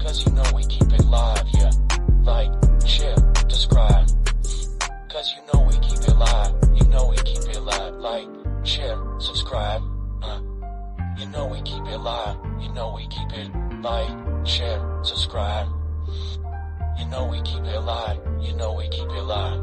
Cause you know we keep it live, yeah. Like, share, subscribe. Cause you know we keep it live. You know we keep it live. Like, share, subscribe. You know we keep it live. You know we keep it like, share, subscribe. You know we keep it live. You know we keep it live.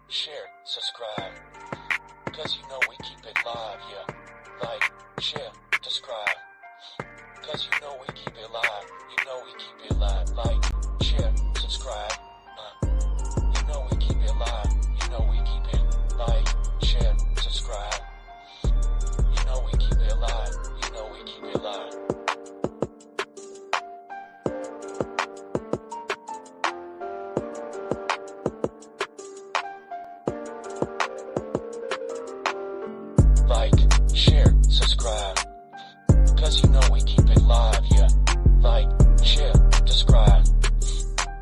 Share, subscribe. Cause you know we keep it live, yeah. Like, share, subscribe. Cause you know we keep it live. You know we keep it live. Like, share, subscribe. You know we keep it live. You know we keep it like, share, subscribe. You know we keep it live. You know we keep it live. Like, share, subscribe. Cause you know we keep it live, yeah. Like, share, subscribe.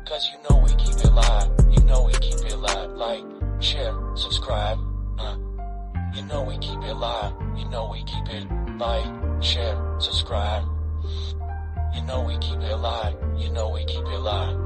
Cause you know we keep it live. You know we keep it live. Like, share, subscribe. You know we keep it live. You know we keep it like, share, subscribe. You know we keep it live. You know we keep it live.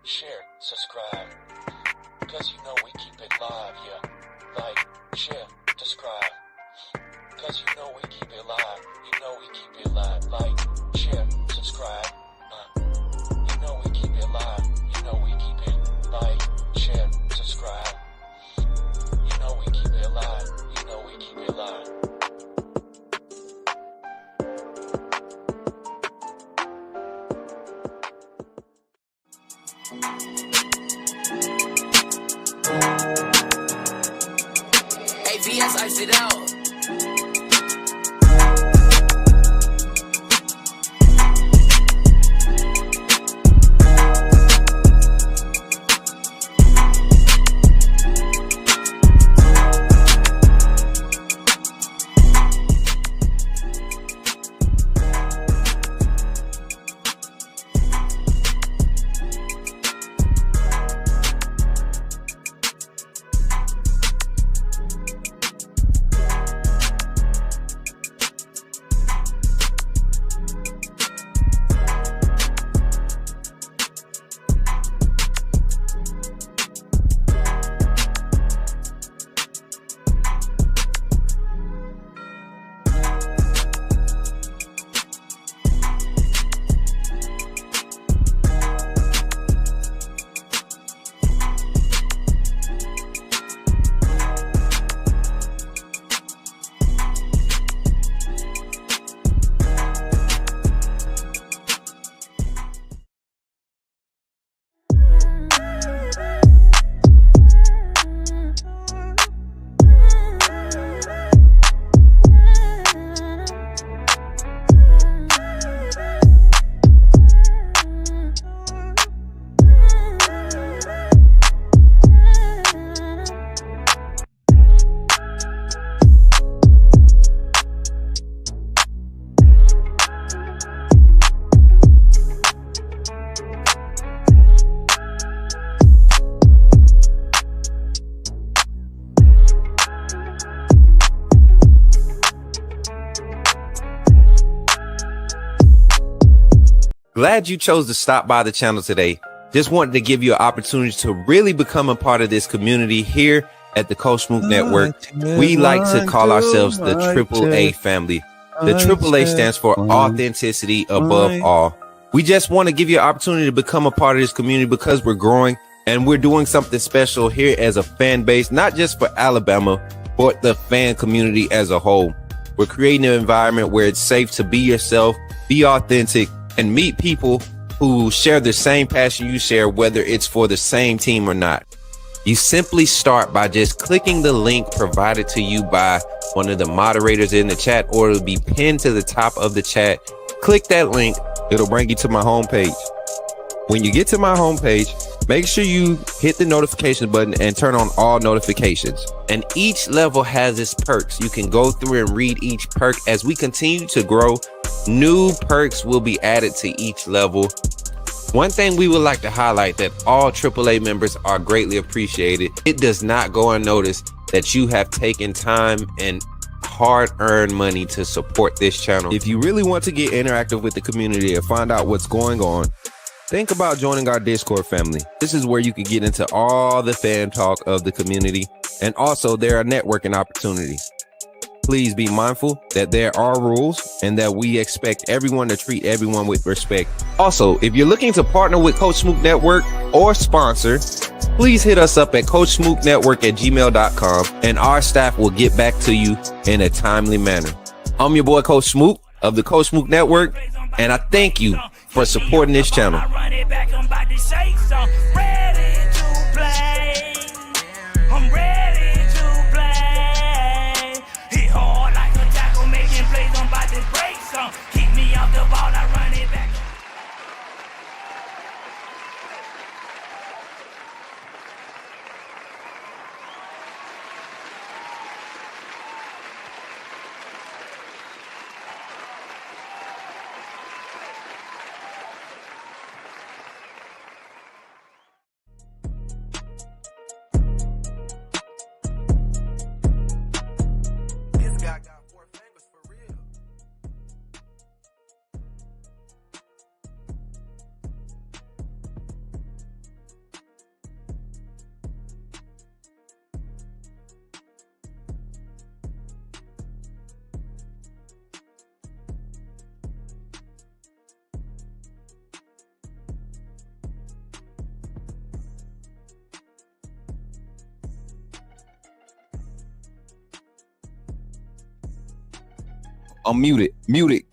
Share, subscribe. Cause you know we keep it live, yeah. Like, share, subscribe. Cause you know we keep it live. You know we keep it live. Like, share, subscribe. You know we keep it live. You know we keep it like, share, subscribe. You know we keep it live. You know we keep it live. AVS ice it out. Glad you chose to stop by the channel today. Just wanted to give you an opportunity to really become a part of this community here at the Coach Smook Network. We like to call ourselves the AAA family. The AAA stands for authenticity above all. We just want to give you an opportunity to become a part of this community because we're growing and we're doing something special here as a fan base, not just for Alabama, but the fan community as a whole. We're creating an environment where it's safe to be yourself, be authentic, and meet people who share the same passion you share, whether it's for the same team or not. You simply start by just clicking the link provided to you by one of the moderators in the chat, or it'll be pinned to the top of the chat. Click that link. It'll bring you to my homepage. When you get to my homepage, make sure you hit the notification button and turn on all notifications. And each level has its perks. You can go through and read each perk. As we continue to grow, new perks will be added to each level. One thing we would like to highlight that all AAA members are greatly appreciated. It does not go unnoticed that you have taken time and hard-earned money to support this channel. If you really want to get interactive with the community and find out what's going on, think about joining our Discord family. This is where you can get into all the fan talk of the community, and also there are networking opportunities. Please be mindful that there are rules and that we expect everyone to treat everyone with respect. Also, if you're looking to partner with Coach Smook Network or sponsor, please hit us up at coachsmooknetwork@gmail.com and our staff will get back to you in a timely manner. I'm your boy Coach Smook of the Coach Smook Network, and I thank you for supporting this channel. I'm muted.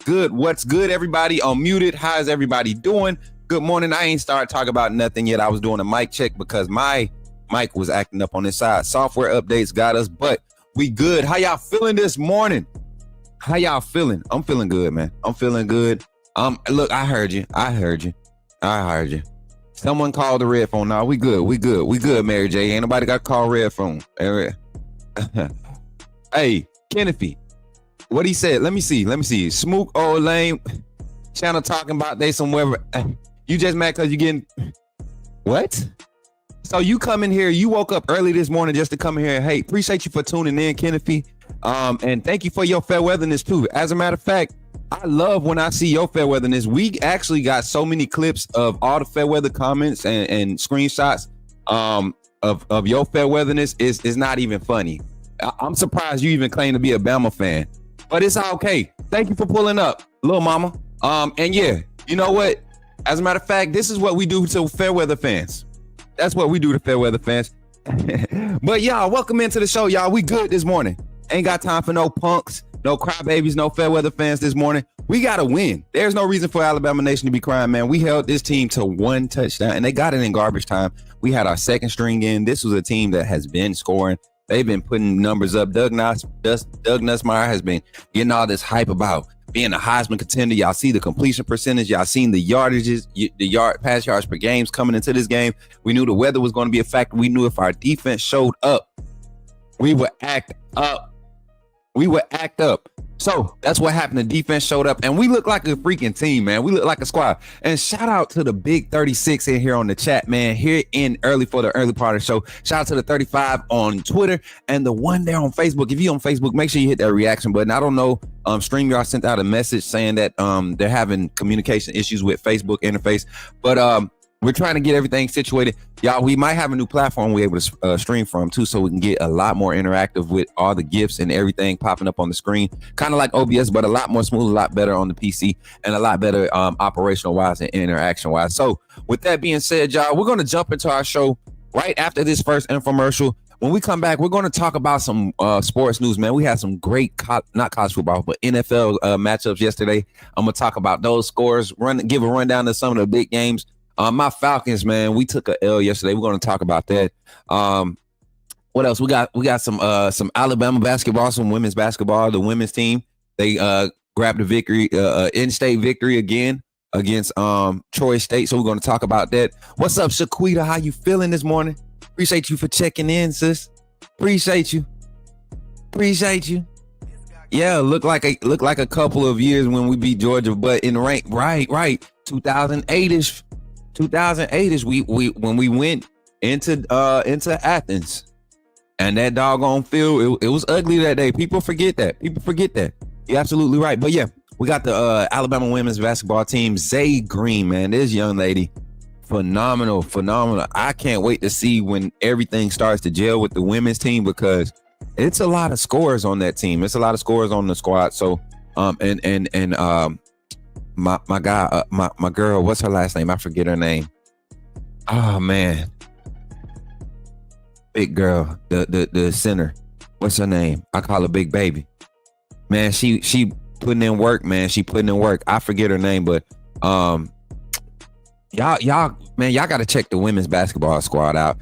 Good. What's good, everybody? I'm muted. How's everybody doing? Good morning. I ain't started talking about nothing yet. I was doing a mic check because my Mike was acting up on his side. Software updates got us, but we good. How y'all feeling this morning? How y'all feeling? I'm feeling good, man. I'm feeling good. Look, I heard you. Someone called the red phone. Nah, we good, Mary J. Ain't nobody got to call red phone. Hey, Kennedy, what he said? Let me see. Smook old lame channel talking about they somewhere. You just mad because you getting what? So you come in here, you woke up early this morning just to come in here. Hey, appreciate you for tuning in, Kennedy. And thank you for your fair weatherness too. As a matter of fact, I love when I see your fair weatherness. We actually got so many clips of all the fair weather comments and screenshots of your fair weatherness. Is not even funny. I'm surprised you even claim to be a Bama fan, but it's okay. Thank you for pulling up, little mama. And yeah, you know what? As a matter of fact, this is what we do to fair weather fans. That's what we do to fair weather fans. But y'all, welcome into the show, y'all. We good this morning. Ain't got time for no punks, no crybabies, no fair weather fans this morning. We got to win. There's no reason for Alabama Nation to be crying, man. We held this team to 1 touchdown, and they got it in garbage time. We had our second string in. This was a team that has been scoring. They've been putting numbers up. Doug Nussmeier has been getting all this hype about being a Heisman contender. Y'all see the completion percentage. Y'all seen the yardages, the pass yards per games coming into this game. We knew the weather was going to be a factor. We knew if our defense showed up, we would act up. So that's what happened. The defense showed up, and we look like a freaking team, man. We look like a squad. And shout out to the big 36 in here on the chat, man. Here in early for the early part of the show. Shout out to the 35 on Twitter and the one there on Facebook. If you on Facebook, make sure you hit that reaction button. I don't know. StreamYard sent out a message saying that they're having communication issues with Facebook interface, but we're trying to get everything situated. Y'all, we might have a new platform we're able to stream from too, so we can get a lot more interactive with all the GIFs and everything popping up on the screen. Kind of like OBS, but a lot more smooth, a lot better on the PC, and a lot better operational wise and interaction wise. So with that being said, y'all, we're going to jump into our show right after this first infomercial. When we come back, we're going to talk about some sports news, man. We had some great, not college football, but NFL matchups yesterday. I'm going to talk about those scores, give a rundown of some of the big games. My Falcons, man, we took a L yesterday. We're going to talk about that. What else? We got some Alabama basketball, some women's basketball. The women's team, they grabbed a victory, in-state victory again against Troy State. So we're going to talk about that. What's up, Shaquita? How you feeling this morning? Appreciate you for checking in, sis. Appreciate you. Yeah, look like a couple of years when we beat Georgia, but in the rank, right. 2008ish. 2008 we when we went into Athens, and that doggone field, it was ugly that day. People forget that. You're absolutely right. But yeah, we got the Alabama women's basketball team. Zay Green, man, this young lady, phenomenal. I can't wait to see when everything starts to gel with the women's team, because it's a lot of scores on that team. It's a lot of scores on the squad. So my guy, my girl, what's her last name? I forget her name. Oh man, big girl, the center. What's her name? I call her Big Baby. Man, she putting in work, man. I forget her name, but y'all got to check the women's basketball squad out.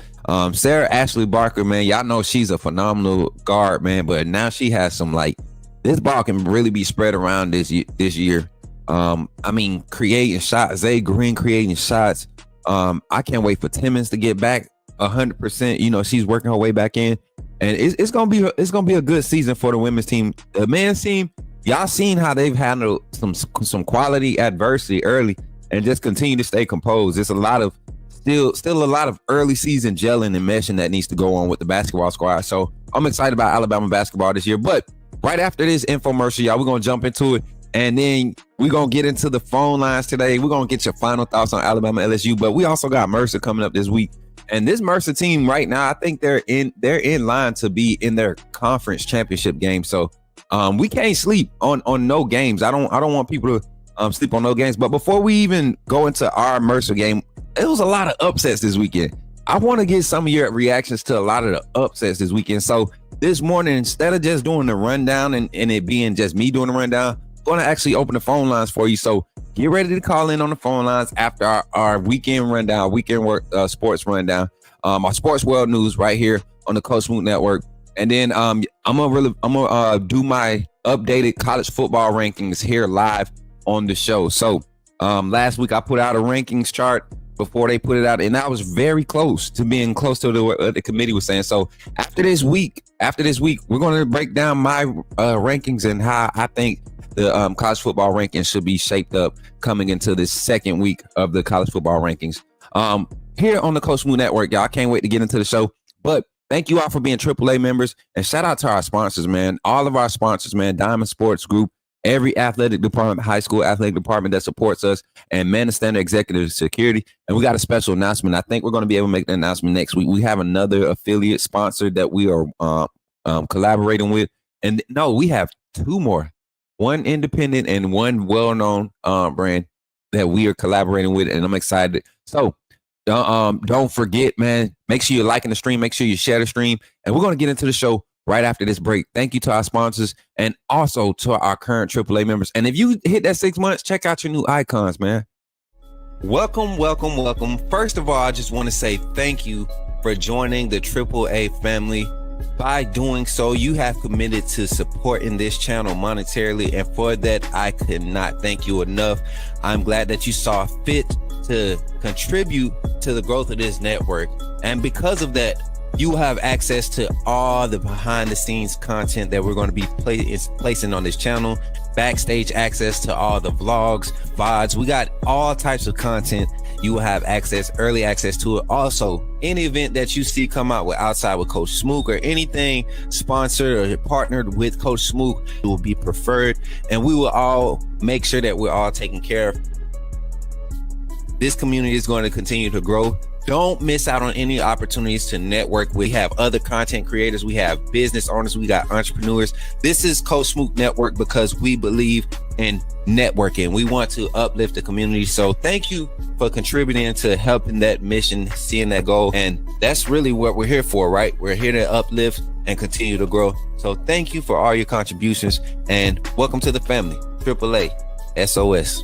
Sarah Ashley Barker, man, y'all know she's a phenomenal guard, man. But now she has some, like, this ball can really be spread around this year. I mean, creating shots, Zay Green creating shots. I can't wait for Timmons to get back 100%. You know, she's working her way back in, and it's gonna be a good season for the women's team. The men's team, y'all seen how they've handled some quality adversity early and just continue to stay composed. It's a lot of still a lot of early season gelling and meshing that needs to go on with the basketball squad. So I'm excited about Alabama basketball this year. But right after this infomercial, y'all, we're gonna jump into it. And then we're going to get into the phone lines today. We're going to get your final thoughts on Alabama LSU. But we also got Mercer coming up this week. And this Mercer team right now, I think they're in line to be in their conference championship game. So we can't sleep on no games. I don't want people to sleep on no games. But before we even go into our Mercer game, it was a lot of upsets this weekend. I want to get some of your reactions to a lot of the upsets this weekend. So this morning, instead of just doing the rundown and it being just me doing the rundown, going to actually open the phone lines for you. So get ready to call in on the phone lines after our weekend rundown, weekend work sports rundown, our sports world news right here on the Coach Smook Network. And then I'm gonna do my updated college football rankings here live on the show. So last week I put out a rankings chart before they put it out, and I was very close to being close to what the committee was saying. So after this week, we're going to break down my rankings and how I think the college football rankings should be shaped up coming into this second week of the college football rankings. Here on the Coach Smook Network, y'all, I can't wait to get into the show. But thank you all for being AAA members, and shout out to our sponsors, man. All of our sponsors, man. Diamond Sports Group, every athletic department, high school athletic department that supports us, and Man of Standard Executive Security. And we got a special announcement. I think we're going to be able to make the announcement next week. We have another affiliate sponsor that we are collaborating with. And no, we have two more, one independent and one well-known brand that we are collaborating with. And I'm excited. So don't forget, man, make sure you're liking the stream. Make sure you share the stream. And we're going to get into the show right after this break. Thank you to our sponsors and also to our current AAA members. And if you hit that 6 months, check out your new icons, man. Welcome. First of all, I just want to say thank you for joining the AAA family. By doing so, you have committed to supporting this channel monetarily, and for that, I could not thank you enough. I'm glad that you saw fit to contribute to the growth of this network, and because of that, you have access to all the behind the scenes content that we're going to be placing on this channel, backstage access to all the vlogs, VODs. We got all types of content. You will have early access to it. Also, any event that you see come out with outside with Coach Smook or anything sponsored or partnered with Coach Smook, it will be preferred, and we will all make sure that we're all taken care of. This community is going to continue to grow. Don't miss out on any opportunities to network. We have other content creators. We have business owners. We got entrepreneurs. This is Coach Smook Network because we believe in networking. We want to uplift the community. So thank you for contributing to helping that mission, seeing that goal. And that's really what we're here for, right? We're here to uplift and continue to grow. So thank you for all your contributions and welcome to the family. AAA SOS.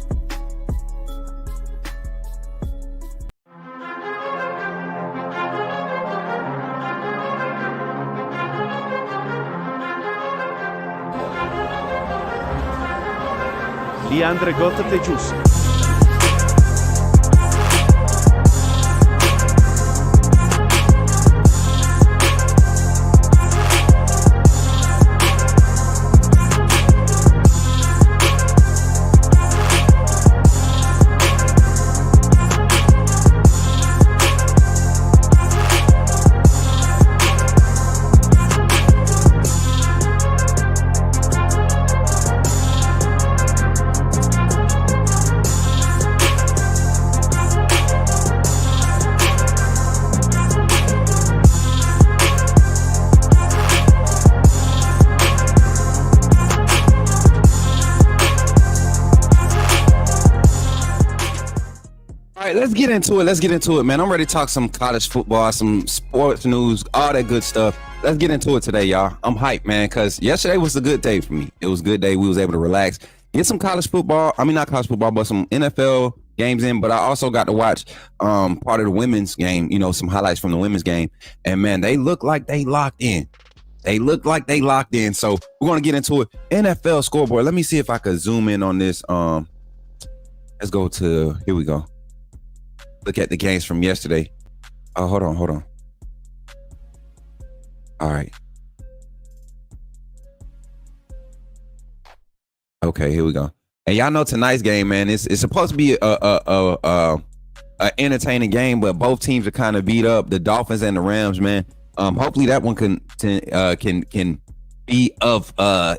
Leandre Gota Tejus. Let's get into it, man. I'm ready to talk some college football, some sports news, all that good stuff. Let's get into it today, y'all. I'm hyped, man, because yesterday was a good day for me. It was a good day. We was able to relax, get some college football. I mean, not college football, but some NFL games in. But I also got to watch part of the women's game, some highlights from the women's game. And, man, they look like they locked in. So we're going to get into it. NFL scoreboard. Let me see if I could zoom in on this. Let's go to, here we go. Look at the games from yesterday. Oh, hold on. All right. Okay, here we go. And y'all know tonight's game, man, it's supposed to be a entertaining game, but both teams are kind of beat up. The Dolphins and the Rams, man. Hopefully that one can be of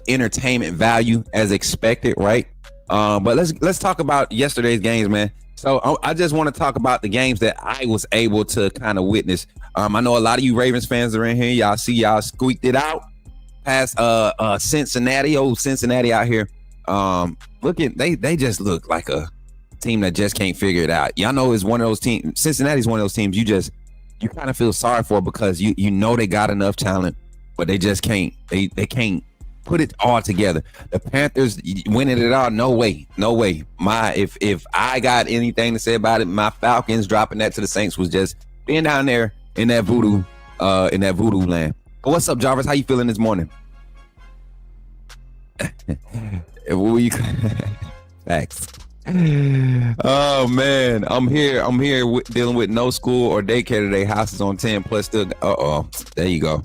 entertainment value as expected, right? But let's talk about yesterday's games, man. So I just want to talk about the games that I was able to kind of witness. I know a lot of you Ravens fans are in here. Y'all squeaked it out past Cincinnati out here. They just look like a team that just can't figure it out. Y'all know it's one of those teams. Cincinnati's one of those teams you kind of feel sorry for because you know they got enough talent, but they just can't. They can't put it all together. The Panthers winning it all, no way. If I got anything to say about it, my Falcons dropping that to the Saints was just being down there in that voodoo land. But what's up, Jarvis? How you feeling this morning? Facts. Oh man, I'm here dealing with no school or daycare today. House is on 10 plus still. There you go.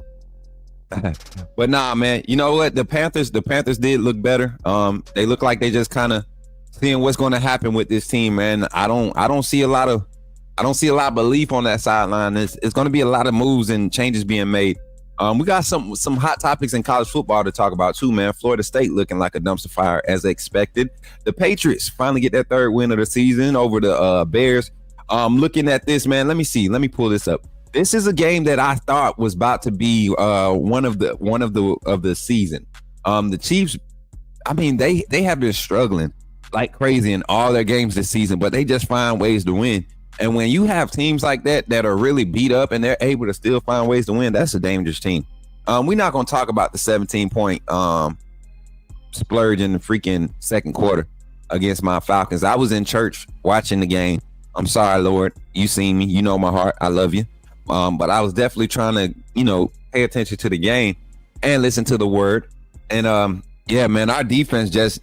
But nah, man, you know what? The Panthers did look better. They look like they just kind of seeing what's going to happen with this team, man. I don't see a lot of belief on that sideline. It's going to be a lot of moves and changes being made. We got some hot topics in college football to talk about too, man. Florida State looking like a dumpster fire as expected. The Patriots finally get their third win of the season over the Bears. Looking at this, man, let me see. Let me pull this up. This is a game that I thought was about to be one of the season. The Chiefs, I mean, they have been struggling like crazy in all their games this season, but they just find ways to win. And when you have teams like that are really beat up and they're able to still find ways to win, that's a dangerous team. We're not going to talk about the 17-point splurge in the freaking second quarter against my Falcons. I was in church watching the game. I'm sorry, Lord. You seen me. You know my heart. I love you. But I was definitely trying to, pay attention to the game and listen to the word. And yeah, man, our defense just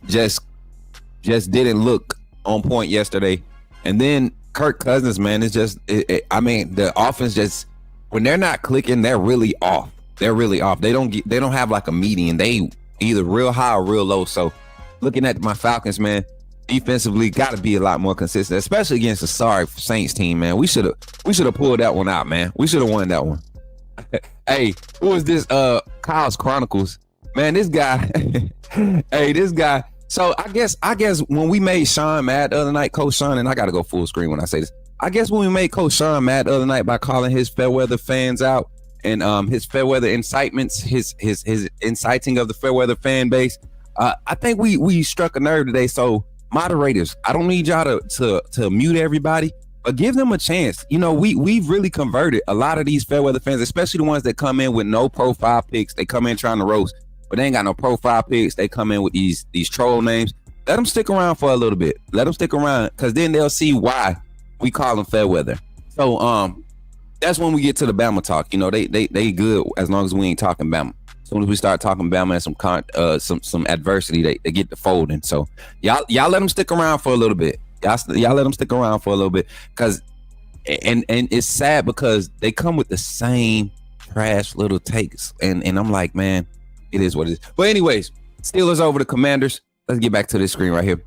didn't look on point yesterday. And then Kirk Cousins, man, it's just, the offense just, when they're not clicking, they're really off. They don't have like a median. They either real high or real low. So looking at my Falcons, man, defensively got to be a lot more consistent, especially against a sorry Saints team, man. We should have pulled that one out, man. We should have won that one. Hey, who is this? Kyle's Chronicles, man. This guy, this guy. So I guess when we made Sean mad the other night, Coach Sean, and I got to go full screen when I say this. I guess when we made Coach Sean mad the other night by calling his Fairweather fans out and his Fairweather incitements, his inciting of the Fairweather fan base, I think we struck a nerve today. So moderators, I don't need y'all to mute everybody, but give them a chance. We've really converted a lot of these Fairweather fans, especially the ones that come in with no profile pics. They come in trying to roast, but they ain't got no profile pics. They come in with these troll names. Let them stick around for a little bit. Let them stick around, because then they'll see why we call them Fairweather. So that's when we get to the Bama talk. They good as long as we ain't talking Bama. As soon as we start talking Bama and some adversity, they get to folding. So y'all let them stick around for a little bit. Y'all let them stick around for a little bit, because and it's sad because they come with the same trash little takes, and I'm like, man, it is what it is. But anyways, Steelers over the Commanders. Let's get back to this screen right here.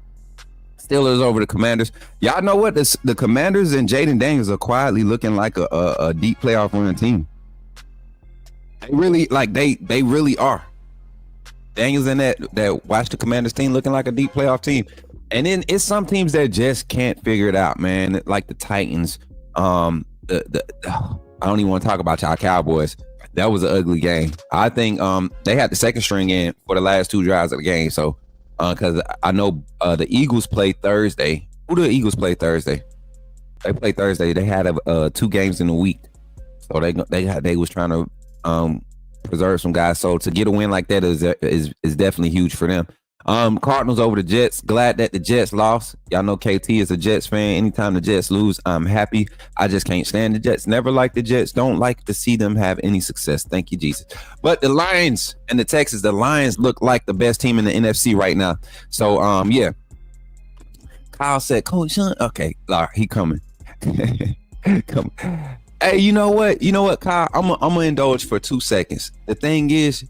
Steelers over the Commanders. Y'all know what? The Commanders and Jaden Daniels are quietly looking like a deep playoff winning team. They really are. Daniels and that watch the Commanders team looking like a deep playoff team. And then it's some teams that just can't figure it out, man. Like the Titans. I don't even want to talk about y'all Cowboys. That was an ugly game. I think they had the second string in for the last two drives of the game. So because I know the Eagles played Thursday. Who do the Eagles play Thursday? They played Thursday. They had 2 games in a week. So they was trying to preserve some guys. So to get a win like that is definitely huge for them. Cardinals over the Jets. Glad that the Jets lost. Y'all know KT is a Jets fan. Anytime the Jets lose, I'm happy. I just can't stand the Jets. Never liked the Jets. Don't like to see them have any success. Thank you, Jesus. But the Lions and the Texans, the Lions look like the best team in the NFC right now. So, yeah. Kyle said, Coach Sean. Okay, Lar, he coming. Come. Hey, you know what, Kyle? I'm gonna indulge for 2 seconds. The thing is,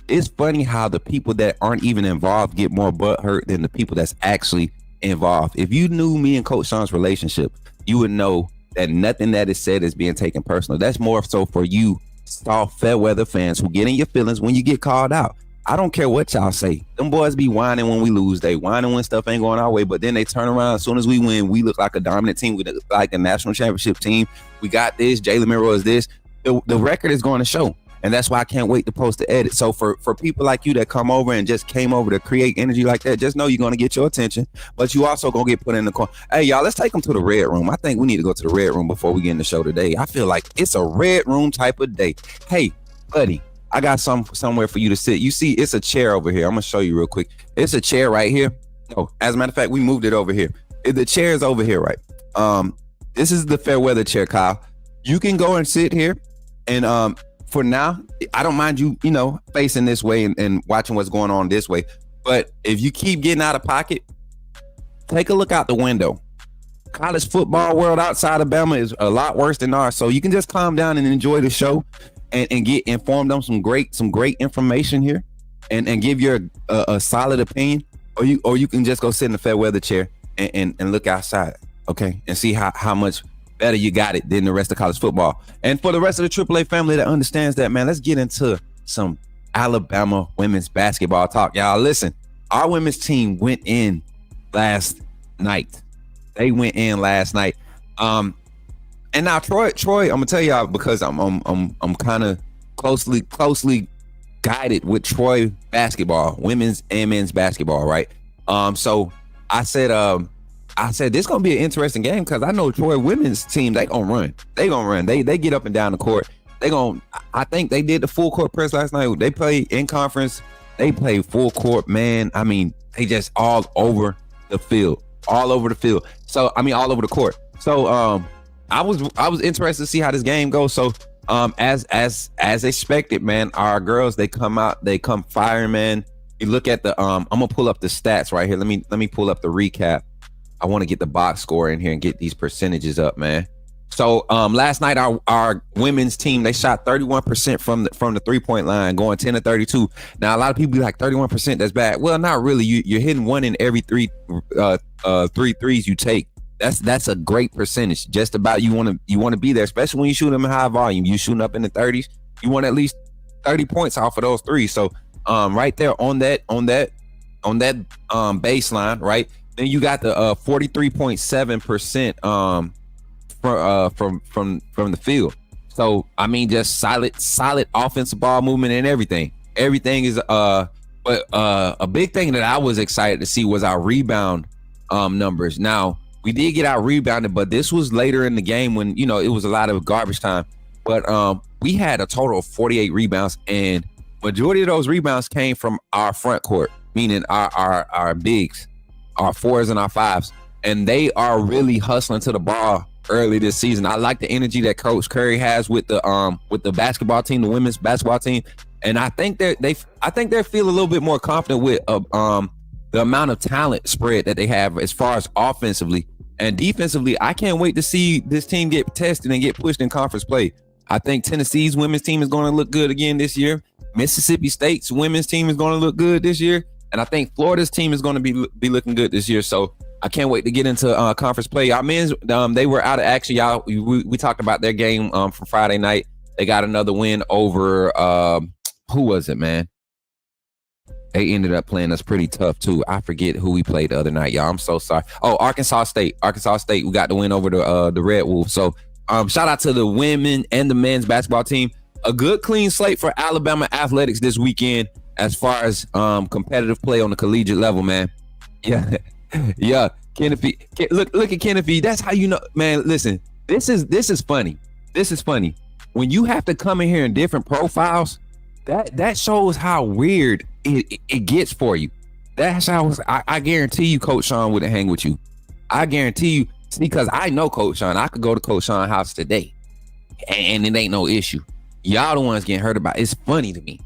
it's funny how the people that aren't even involved get more butthurt than the people that's actually involved. If you knew me and Coach Sean's relationship, you would know that nothing that is said is being taken personal. That's more so for you soft Fairweather fans who get in your feelings when you get called out. I don't care what y'all say. Them boys be whining when we lose. They whining when stuff ain't going our way, but then they turn around. As soon as we win, we look like a dominant team. We look like a national championship team. We got this. Jalen Monroe is this. The record is going to show. And that's why I can't wait to post the edit. So for people like you that come over and just came over to create energy like that, just know you're going to get your attention, but you also going to get put in the corner. Hey, y'all, let's take them to the red room. I think we need to go to the red room before we get in the show today. I feel like it's a red room type of day. Hey, buddy, I got somewhere for you to sit. You see, it's a chair over here. I'm gonna show you real quick. It's a chair right here. Oh, as a matter of fact, we moved it over here. The chair is over here, right? This is the Fairweather chair, Kyle. You can go and sit here, and for now, I don't mind you, facing this way and watching what's going on this way. But if you keep getting out of pocket, take a look out the window. College football world outside of Bama is a lot worse than ours. So you can just calm down and enjoy the show and get informed on some great information here and give your a solid opinion. Or you can just go sit in the Fairweather chair and look outside, okay, and see how much better you got it than the rest of college football. And for the rest of the AAA family that understands that, man, let's get into some Alabama women's basketball talk. Y'all, listen, our women's team went in last night. They went in last night. And now Troy, I'm gonna tell y'all, because I'm kind of closely guided with Troy basketball, women's and men's basketball, right? So I said this is gonna be an interesting game because I know Troy women's team, they gonna run. They get up and down the court. I think they did the full court press last night. They played in conference. They played full court, man. I mean, they just all over the field. All over the field. So I mean, all over the court. So I was interested to see how this game goes. So as expected, man, our girls, they come firing, man. You look at the I'm gonna pull up the stats right here. Let me pull up the recap. I want to get the box score in here and get these percentages up, man. So last night our women's team, they shot 31% from the 3-point line, going 10 to 32. Now a lot of people be like 31%, that's bad. Well, not really. You're hitting one in every three threes you take. That's a great percentage. Just about you want to be there, especially when you shoot them in high volume. You shooting up in the 30s. You want at least 30 points off of those threes. So right there on that baseline, right? Then you got the 43.7% from the field. So I mean, just solid offensive ball movement and everything. Everything is but a big thing that I was excited to see was our rebound numbers. Now we did get out rebounded, but this was later in the game when it was a lot of garbage time. But we had a total of 48 rebounds, and majority of those rebounds came from our front court, meaning our bigs, our fours and our fives, and they are really hustling to the ball early this season. I like the energy that Coach Curry has with the basketball team, the women's basketball team, and I think they feel a little bit more confident with the amount of talent spread that they have as far as offensively and defensively. I can't wait to see this team get tested and get pushed in conference play. I think Tennessee's women's team is going to look good again this year. Mississippi State's women's team is going to look good this year, and I think Florida's team is going to be looking good this year. So I can't wait to get into conference play. Our men's, they were out of action, y'all. We talked about their game from Friday night. They got another win over who was it, man? They ended up playing us pretty tough too. I forget who we played the other night, y'all. I'm so sorry. Oh, Arkansas State. We got the win over the Red Wolves. So shout out to the women and the men's basketball team. A good clean slate for Alabama athletics this weekend as far as competitive play on the collegiate level, man. Yeah. Yeah, Kennedy. Look at Kennedy. That's how you know, man. Listen, this is funny. This is funny. When you have to come in here in different profiles, that shows how weird it gets for you. That's how I guarantee you, Coach Sean wouldn't hang with you. I guarantee you, because I know Coach Sean. I could go to Coach Sean's house today, and it ain't no issue. Y'all the ones getting hurt about it. It's funny to me.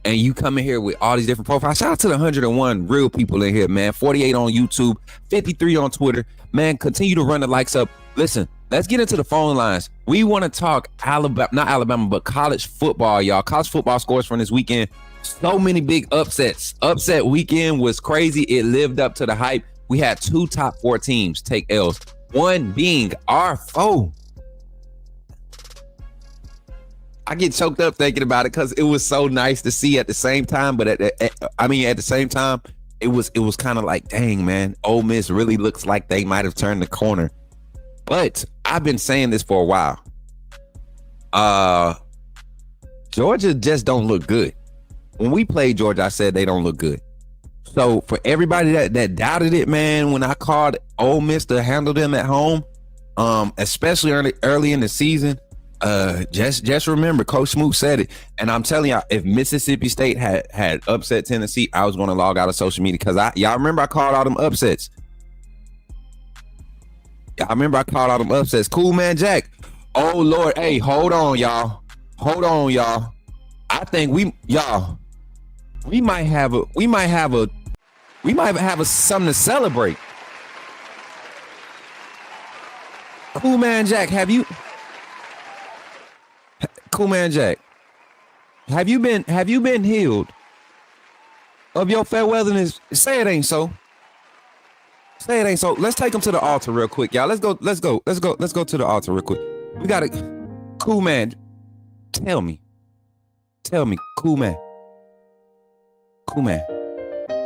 And you come in here with all these different profiles. Shout out to the 101 real people in here, man. 48 on YouTube, 53 on Twitter. Man, continue to run the likes up. Listen, let's get into the phone lines. We want to talk not Alabama, but college football, y'all. College football scores from this weekend. So many big upsets. Upset weekend was crazy. It lived up to the hype. We had 2 top 4 teams take L's. One being our foe. I get choked up thinking about it because it was so nice to see at the same time. But at the same time, it was kind of like, dang, man, Ole Miss really looks like they might have turned the corner. But I've been saying this for a while. Georgia just don't look good. When we played Georgia, I said they don't look good. So for everybody that doubted it, man, when I called Ole Miss to handle them at home, especially early in the season, Just remember, Coach Smook said it, and I'm telling y'all, if Mississippi State had upset Tennessee, I was going to log out of social media because y'all remember I called all them upsets. Y'all remember I called all them upsets. Cool Man Jack. Oh Lord, hey, hold on, y'all. I think we might have something to celebrate. Cool Man Jack, Cool Man Jack, have you been healed of your Fairweatherness? Say it ain't so. Let's take him to the altar real quick, y'all. Let's go to the altar real quick. We gotta, Cool Man, tell me, Cool Man,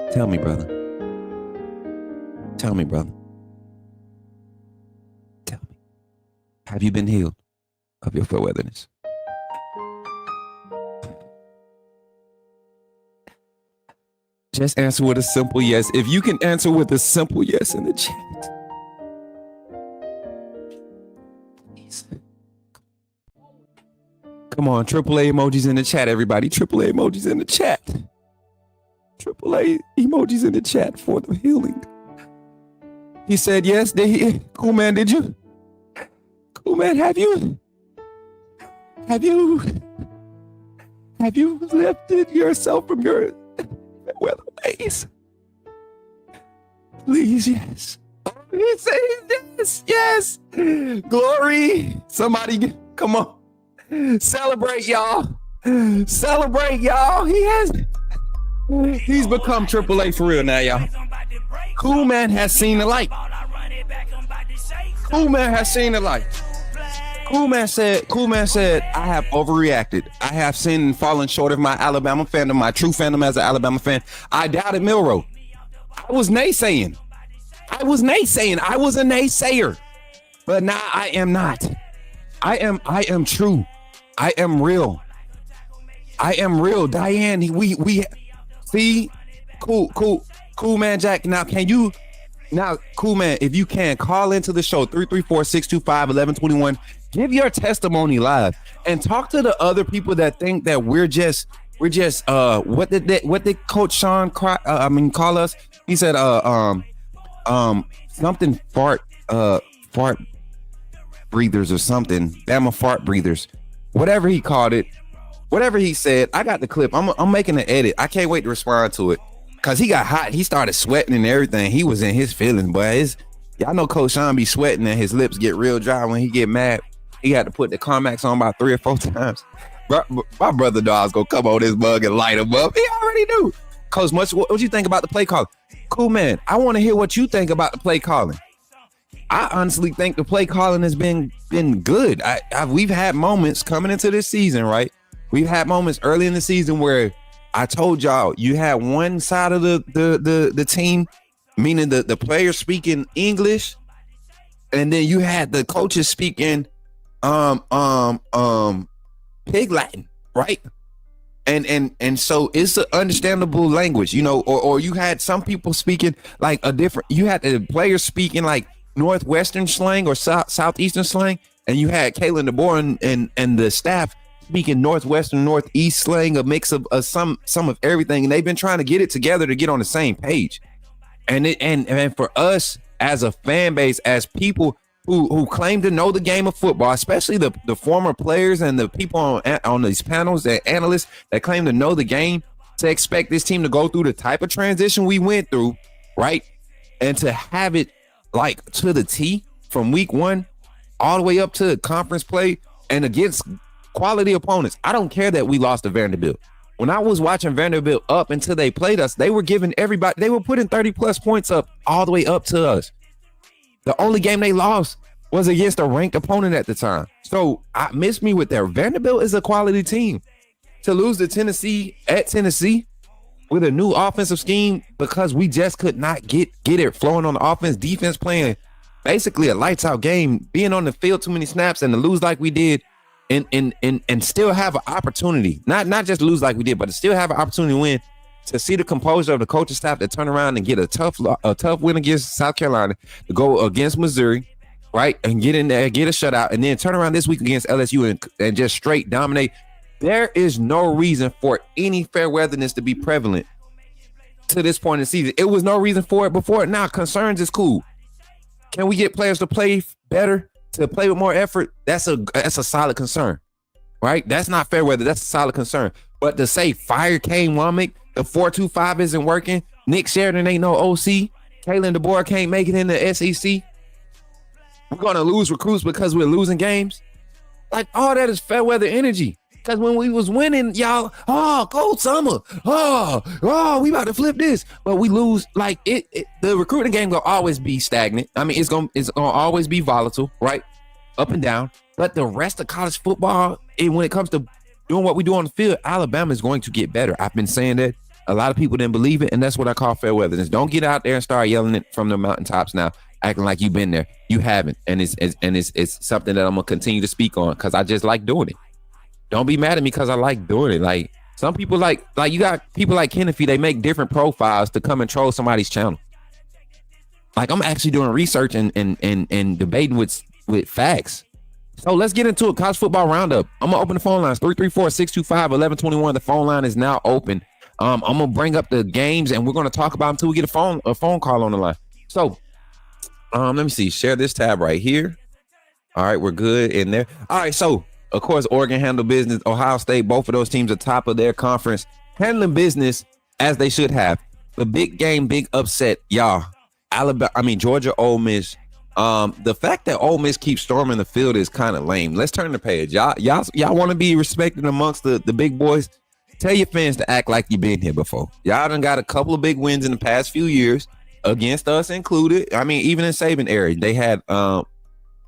tell me, brother, have you been healed of your Fairweatherness? Just answer with a simple yes. If you can answer with a simple yes in the chat. Please. Come on, AAA emojis in the chat, everybody. AAA emojis in the chat. AAA emojis in the chat for the healing. He said yes. Cool Man, did you? Cool Man, have you lifted yourself from your weather ways? Please, yes. He said yes. Glory. Somebody, come on. Celebrate, y'all. He's become AAA for real now, y'all. Cool Man has seen the light. Cool Man said, I have overreacted. I have sinned and fallen short of my Alabama fandom, my true fandom as an Alabama fan. I doubted Milroe. I was naysaying. I was a naysayer. But now I am not. I am true. I am real. Diane, we see, cool Man Jack. Now, Cool Man, if you can, call into the show 334-625-1121. Give your testimony live and talk to the other people that think that we're just what did Coach Sean call us? He said something fart breathers or something. Bama fart breathers. Whatever he called it. Whatever he said. I got the clip. I'm making an edit. I can't wait to respond to it. Cause he got hot. He started sweating and everything. He was in his feelings, but y'all know Coach Sean be sweating and his lips get real dry when he get mad. He had to put the Carmax on about 3 or 4 times. My brother dog's gonna come on this mug and light him up. He already knew. Coach, what you think about the play calling? Cool Man, I want to hear what you think about the play calling. I honestly think the play calling has been good. We've had moments coming into this season, right? We've had moments early in the season where I told y'all you had one side of the team, meaning the players speaking English, and then you had the coaches speaking Pig Latin, right? And so it's an understandable language, you know, or you had some people speaking like you had the players speaking like Northwestern slang or Southeastern slang, and you had Kalen DeBoer and the staff speaking Northwestern, Northeast slang, a mix of some of everything, and they've been trying to get it together to get on the same page. And for us as a fan base, as people who claim to know the game of football, especially the former players and the people on these panels, the analysts that claim to know the game, to expect this team to go through the type of transition we went through, right? And to have it like to the T from week 1 all the way up to conference play and against quality opponents. I don't care that we lost to Vanderbilt. When I was watching Vanderbilt up until they played us, they were giving everybody, they were putting 30 plus points up all the way up to us. The only game they lost was against a ranked opponent at the time. So I miss me with that. Vanderbilt is a quality team. To lose to Tennessee at Tennessee with a new offensive scheme because we just could not get it flowing on the offense, defense playing basically a lights out game, being on the field too many snaps, and to lose like we did and still have an opportunity, not just lose like we did, but to still have an opportunity to win, to see the composure of the coaching staff to turn around and get a tough win against South Carolina, to go against Missouri, right? And get in there, get a shutout, and then turn around this week against LSU and just straight dominate. There is no reason for any fair weatherness to be prevalent to this point in the season. It was no reason for it before. Now, concerns is cool. Can we get players to play better, to play with more effort? That's a solid concern, right? That's not fair weather. That's a solid concern. But to say fire Kane Womack, the 4-2-5 isn't working, Nick Sheridan ain't no OC, Kalen DeBoer can't make it in the SEC, we're going to lose recruits because we're losing games. Like, all that is fair weather energy. Because when we was winning, y'all, cold summer, we about to flip this, but we lose. Like the recruiting game gonna always be stagnant. I mean, it's gonna always be volatile, right, up and down. But the rest of college football, when it comes to doing what we do on the field, Alabama is going to get better. I've been saying that. A lot of people didn't believe it, and that's what I call fair weather. Don't get out there and start yelling it from the mountaintops now, acting like you've been there. You haven't, and it's something that I'm gonna continue to speak on because I just like doing it. Don't be mad at me because I like doing it. Like some people like you got people like Kennedy, they make different profiles to come and troll somebody's channel. Like I'm actually doing research and debating with facts. So let's get into it. College football roundup. I'm gonna open the phone lines 334-625-1121. The phone line is now open. I'm gonna bring up the games and we're gonna talk about them until we get a phone call on the line. So let me see. Share this tab right here. All right, we're good in there. All right, so of course, Oregon handled business. Ohio State, both of those teams are top of their conference, handling business as they should have. The big game, big upset, y'all. Georgia, Ole Miss. The fact that Ole Miss keeps storming the field is kind of lame. Let's turn the page. Y'all want to be respected amongst the big boys? Tell your fans to act like you've been here before. Y'all done got a couple of big wins in the past few years, against us included. I mean, even in Saban era, they had well,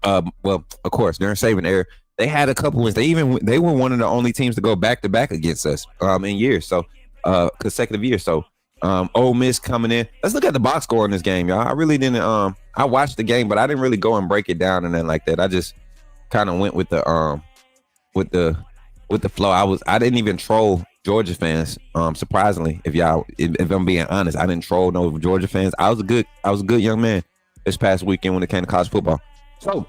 of course, during Saban era, they had a couple wins. They were one of the only teams to go back to back against us in years. So consecutive years. So Ole Miss coming in. Let's look at the box score in this game, y'all. I really didn't I watched the game, but I didn't really go and break it down and then like that. I just kind of went with the flow. I didn't even troll Georgia fans. Surprisingly, if I'm being honest, I didn't troll no Georgia fans. I was a good young man this past weekend when it came to college football. So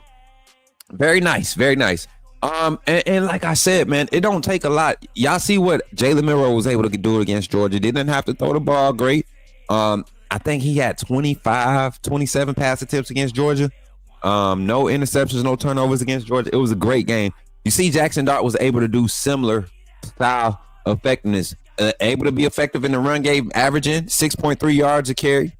very nice, very nice. And like I said, man, it don't take a lot. Y'all see what Jalen Milroe was able to do against Georgia. Didn't have to throw the ball great. I think he had 27 pass attempts against Georgia. No interceptions, no turnovers against Georgia. It was a great game. You see Jackson Dart was able to do similar style effectiveness, able to be effective in the run game, averaging 6.3 yards a carry.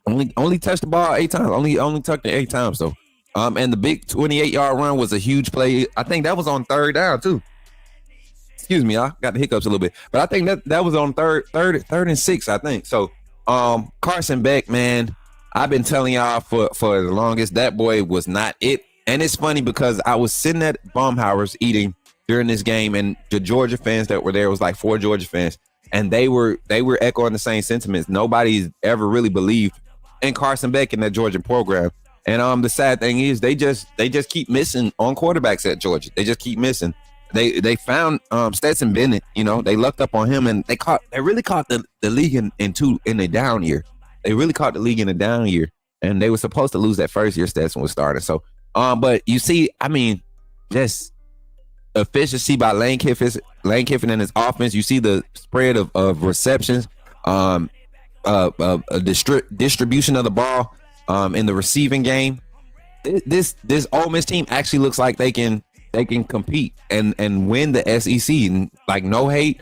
Only touched the ball 8 times. Only tucked it 8 times though. And the big 28-yard run was a huge play. I think that was on third down too. Excuse me, I got the hiccups a little bit, but I think that was on third and 6. I think so. Carson Beck, man, I've been telling y'all for the longest that boy was not it. And it's funny because I was sitting at Baumhauer's eating during this game, and the Georgia fans that were there was like 4 Georgia fans, and they were echoing the same sentiments. Nobody's ever really believed in Carson Beck in that Georgia program. And the sad thing is they just keep missing on quarterbacks at Georgia. They just keep missing. They found Stetson Bennett, they lucked up on him, and they really caught the league in a down year. They really caught the league in a down year, and they were supposed to lose that first year Stetson was starting. So but you see, I mean, just efficiency by Lane Kiffin and his offense. You see the spread of receptions, distribution of the ball in the receiving game. This Ole Miss team actually looks like they can compete and win the SEC. And like, no hate,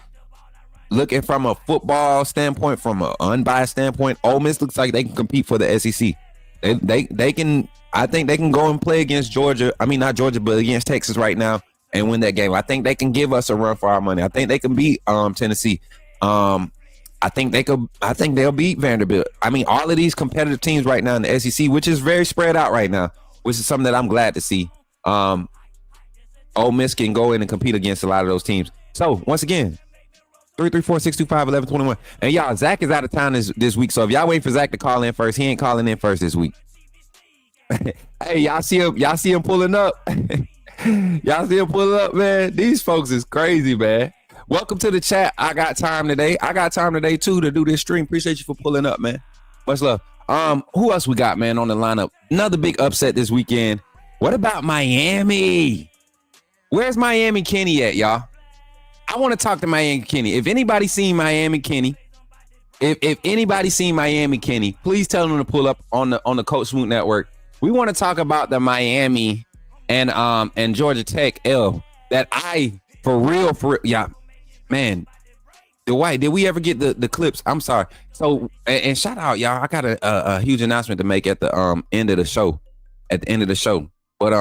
looking from a football standpoint, from an unbiased standpoint, Ole Miss looks like they can compete for the SEC. They can. I think they can go and play against Georgia. I mean, not Georgia, but against Texas right now and win that game. I think they can give us a run for our money. I think they can beat Tennessee. I think they'll beat Vanderbilt. I mean, all of these competitive teams right now in the SEC, which is very spread out right now, which is something that I'm glad to see. Ole Miss can go in and compete against a lot of those teams. So once again, 334-625-1121. And y'all, Zach is out of town this week. So if y'all wait for Zach to call in first, he ain't calling in first this week. Hey, y'all see him pulling up. Y'all see him pulling up, man. These folks is crazy, man. Welcome to the chat. I got time today. I got time today too to do this stream. Appreciate you for pulling up, man. Much love. Who else we got, man, on the lineup? Another big upset this weekend. What about Miami? Where's Miami Kenny at, y'all? I want to talk to Miami Kenny. If anybody seen Miami Kenny, if anybody seen Miami Kenny, please tell them to pull up on the Coach Smook Network. We want to talk about the Miami and Georgia Tech L that for real, yeah, man. Dwight, did we ever get the clips? I'm sorry. So and shout out, y'all. I got a huge announcement to make at the end of the show. At the end of the show, but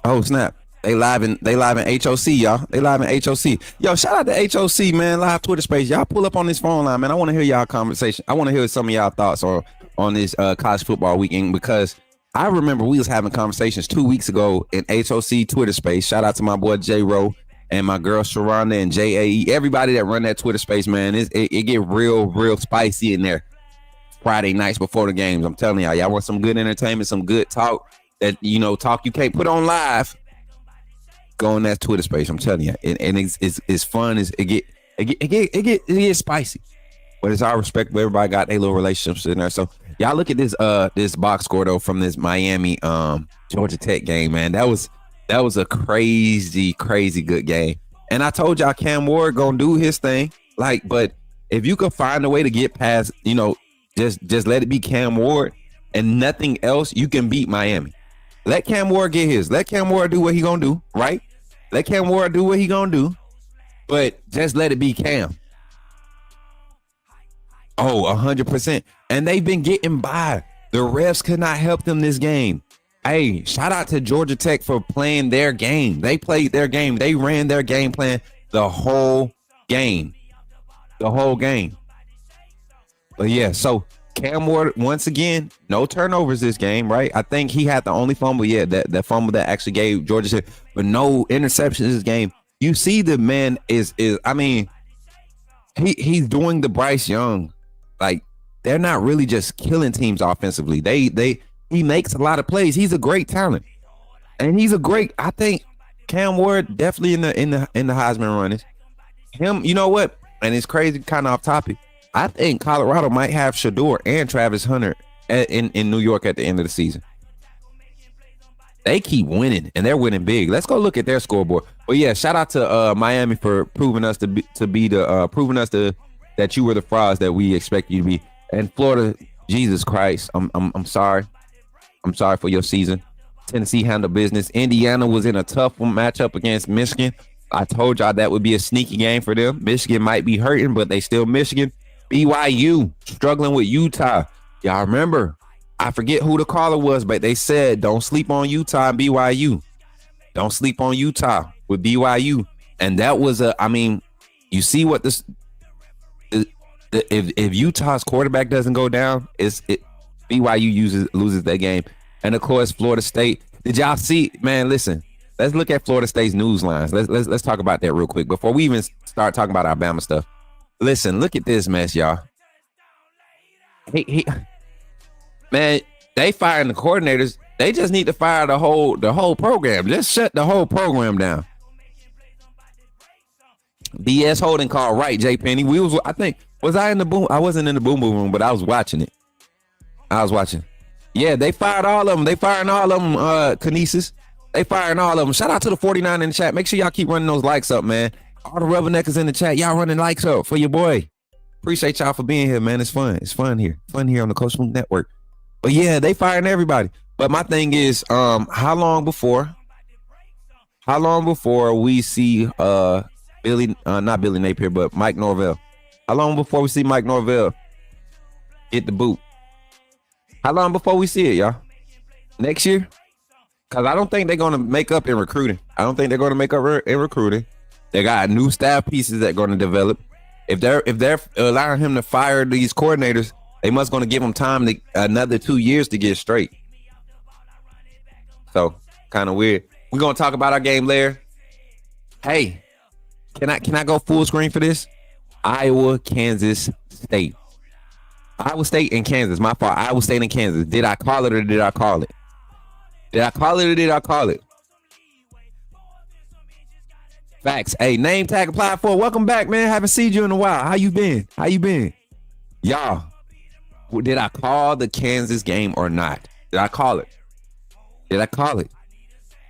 oh snap. They live in HOC, y'all. They live in HOC. Yo, shout out to HOC, man. Live Twitter space. Y'all pull up on this phone line, man. I want to hear y'all conversation. I want to hear some of y'all thoughts on this college football weekend, because I remember we was having conversations 2 weeks ago in HOC Twitter space. Shout out to my boy J Rowe and my girl Sharonda and JAE. Everybody that run that Twitter space, man. It get real spicy in there Friday nights before the games. I'm telling y'all want some good entertainment, some good talk that, talk you can't put on live. Go on that Twitter space. I'm telling you, and it's fun. It gets spicy, but it's all respect. Everybody got their little relationships in there. So y'all look at this box score though from this Miami Georgia Tech game, man. That was a crazy good game. And I told y'all Cam Ward gonna do his thing. But if you could find a way to get past, just let it be Cam Ward and nothing else, you can beat Miami. Let Cam Ward get his. Let Cam Ward do what he gonna do, right? Let Cam Ward do what he gonna do, but just let it be Cam. Oh, 100%. And they've been getting by. The refs could not help them this game. Hey, shout out to Georgia Tech for playing their game. They played their game. They ran their game plan the whole game. But yeah, so Cam Ward, once again, no turnovers this game, right? I think he had the only fumble, that fumble that actually gave Georgia Tech, but no interceptions this game. You see the man is I mean, he's doing the Bryce Young. They're not really just killing teams offensively. He makes a lot of plays. He's a great talent. And I think Cam Ward definitely in the Heisman runnings. Him, you know what? And it's crazy, kind of off topic. I think Colorado might have Shador and Travis Hunter in New York at the end of the season. They keep winning, and they're winning big. Let's go look at their scoreboard. But yeah, shout out to Miami for proving us that you were the frauds that we expect you to be. And Florida, Jesus Christ, I'm sorry. I'm sorry for your season. Tennessee handled business. Indiana was in a tough matchup against Michigan. I told y'all that would be a sneaky game for them. Michigan might be hurting, but they still Michigan. BYU struggling with Utah. Y'all remember, I forget who the caller was, but they said don't sleep on Utah and BYU. Don't sleep on Utah with BYU. And that was you see what this if Utah's quarterback doesn't go down, BYU loses that game. And of course, Florida State. Did y'all see, man, listen, let's look at Florida State's news lines. Let's talk about that real quick before we even start talking about Alabama stuff. Listen, look at this mess, y'all. Man, they firing the coordinators. They just need to fire the whole program. Just shut the whole program down. BS holding call, right, Jay Penny? Was I in the boom? I wasn't in the boom room, but I was watching it. Yeah, they fired all of them. They firing all of them, Kinesis. They firing all of them. Shout out to the 49 in the chat. Make sure y'all keep running those likes up, man. All the rubberneckers in the chat, y'all running likes up for your boy. Appreciate y'all for being here, man. It's fun. It's fun here. Fun here on the Coach Smook Network. But yeah, they firing everybody. But my thing is, how long before we see not Billy Napier, but Mike Norvell? How long before we see Mike Norvell get the boot? How long before we see it, y'all? Next year? Because I don't think they're going to make up in recruiting. They got new staff pieces that are going to develop. If they're allowing him to fire these coordinators, they must going to give him time to another 2 years to get straight. So kind of weird. We're going to talk about our game later. Hey, can I go full screen for this? Iowa, Kansas State. Iowa State and Kansas. My fault. Iowa State and Kansas. Did I call it or did I call it? Facts. Hey, name tag applied for. Welcome back, man. Haven't seen you in a while. How you been? Y'all, did I call the Kansas game or not? Did I call it? Did I call it?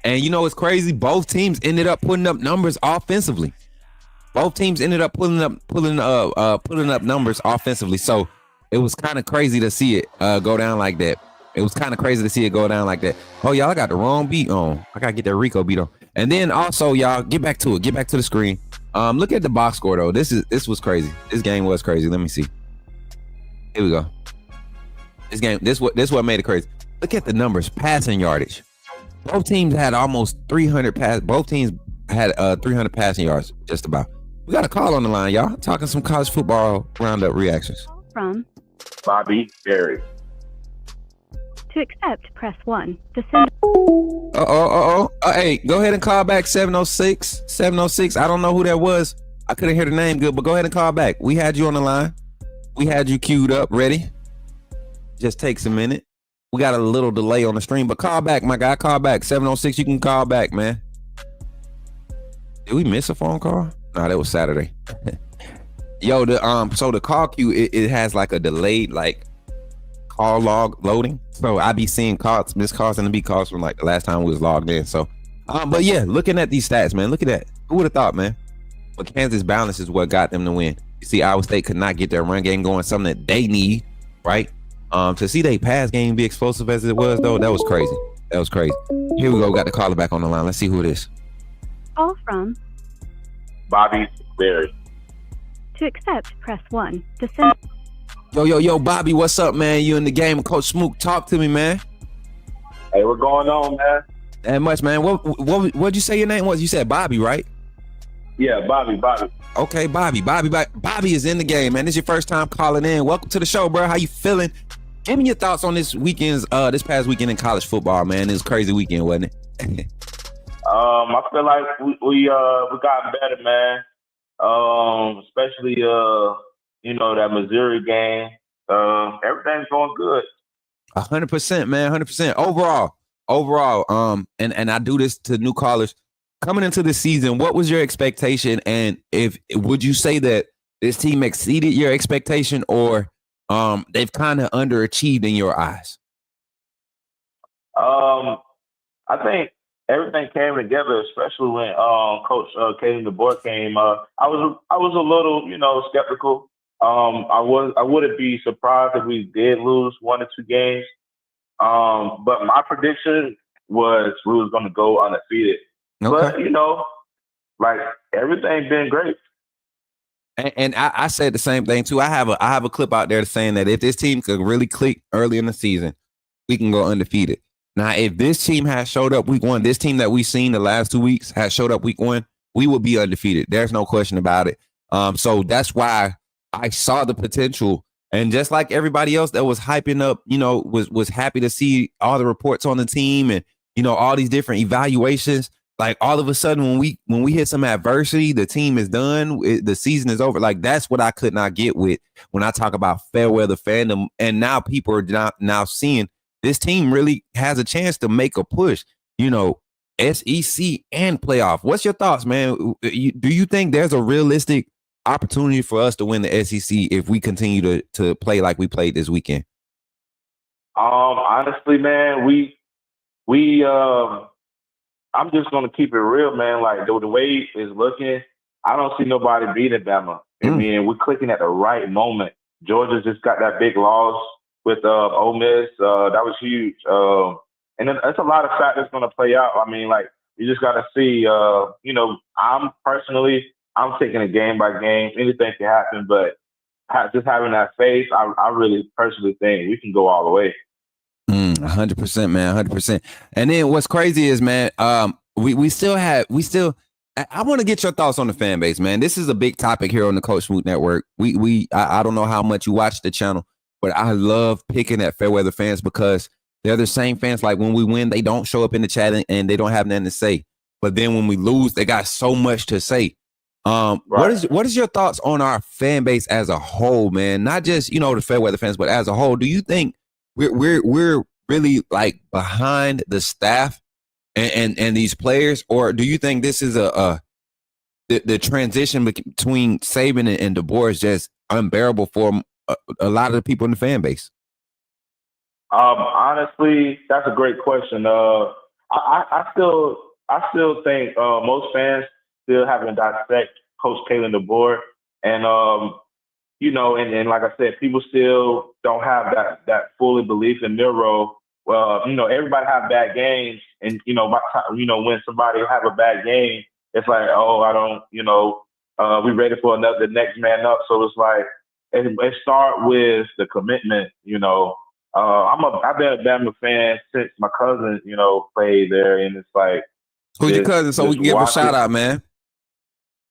And you know what's crazy? Both teams ended up putting up numbers offensively. Both teams ended up pulling up numbers offensively. So it was kind of crazy to see it go down like that. It was kind of crazy to see it go down like that. Oh, y'all, I got the wrong beat on. I got to get that Rico beat on. And then also, y'all, get back to it. Get back to the screen. Look at the box score, though. This was crazy. This game was crazy. Let me see. Here we go. This what made it crazy. Look at the numbers. Passing yardage. Both teams had almost 300 pass. Both teams had 300 passing yards, just about. We got a call on the line, y'all. Talking some college football roundup reactions. From Bobby Berry. to accept, press 1. To send. Hey, go ahead and call back 706. 706. I don't know who that was. I couldn't hear the name good, but go ahead and call back. We had you on the line. We had you queued up, ready. Just takes a minute. We got a little delay on the stream, but call back, my guy. Call back. 706. You can call back, man. Did we miss a phone call? No, that was Saturday. Yo, so the call queue, it has like a delayed like call log loading. So I be seeing calls, missed calls, and the beat calls from like the last time we was logged in. So, but yeah, looking at these stats, man, look at that. Who would have thought, man? But Kansas balance is what got them to win. You see, Iowa State could not get their run game going, something that they need, right? To see their pass game be explosive as it was, though, that was crazy. That was crazy. Here we go. We got the caller back on the line. Let's see who it is. Call from. Bobby Berry. To accept, press 1. To send. Yo, Bobby, what's up, man? You in the game? Coach Smook, talk to me, man. Hey, what's going on, man? That much, man. What'd you say your name was? You said Bobby, right? Yeah, Bobby. Okay, Bobby is in the game, man. This is your first time calling in. Welcome to the show, bro. How you feeling? Give me your thoughts on this past weekend in college football, man. It was a crazy weekend, wasn't it? I feel like we got better, man. Especially that Missouri game. Everything's going good. 100%, man. 100%. Overall. And I do this to new callers. Coming into the season, what was your expectation? And would you say that this team exceeded your expectation, or they've kind of underachieved in your eyes? I think everything came together, especially when Coach Caden DeBoer came. I was a little, skeptical. I wouldn't be surprised if we did lose 1 or 2 games. But my prediction was we was going to go undefeated. Okay. But, like everything been great. And I said the same thing too. I have a clip out there saying that if this team could really click early in the season, we can go undefeated. Now, if this team has showed up week 1, this team that we've seen the last 2 weeks has showed up week 1, we will be undefeated. There's no question about it. So that's why I saw the potential. And just like everybody else that was hyping up, was happy to see all the reports on the team and, all these different evaluations. Like all of a sudden when we hit some adversity, the team is done. The season is over. Like that's what I could not get with when I talk about Fairweather fandom. And now people are now seeing this team really has a chance to make a push, SEC and playoff. What's your thoughts, man? Do you think there's a realistic opportunity for us to win the SEC if we continue to play like we played this weekend? Honestly, man, I'm just going to keep it real, man. Like, the way it's looking, I don't see nobody beating Bama. I mean, we're clicking at the right moment. Georgia just got that big loss with Ole Miss. That was huge. And that's a lot of factors going to play out. I mean, like, you just got to see, I'm taking it game by game. Anything can happen, but just having that faith, I really personally think we can go all the way. 100%, man, 100%. And then what's crazy is, man, I want to get your thoughts on the fan base, man. This is a big topic here on the Coach Smook Network. I don't know how much you watch the channel, but I love picking at Fairweather fans because they're the same fans. Like when we win, they don't show up in the chat and they don't have nothing to say. But then when we lose, they got so much to say. Right. What is your thoughts on our fan base as a whole, man? Not just, the Fairweather fans, but as a whole. Do you think we're really like behind the staff and these players, or do you think this is the transition between Saban and DeBoer is just unbearable for them a lot of the people in the fan base? Honestly, that's a great question. I still think most fans still haven't dissect Coach Kalen DeBoer, and and like I said, people still don't have that fully belief in their role. Well, everybody have bad games, and by the time, when somebody have a bad game, it's like, oh, I don't, we ready for the next man up. So it's like it start with the commitment. I've been a Bama fan since my cousin, played there, and it's like, who's your cousin? So we can give a shout out, man.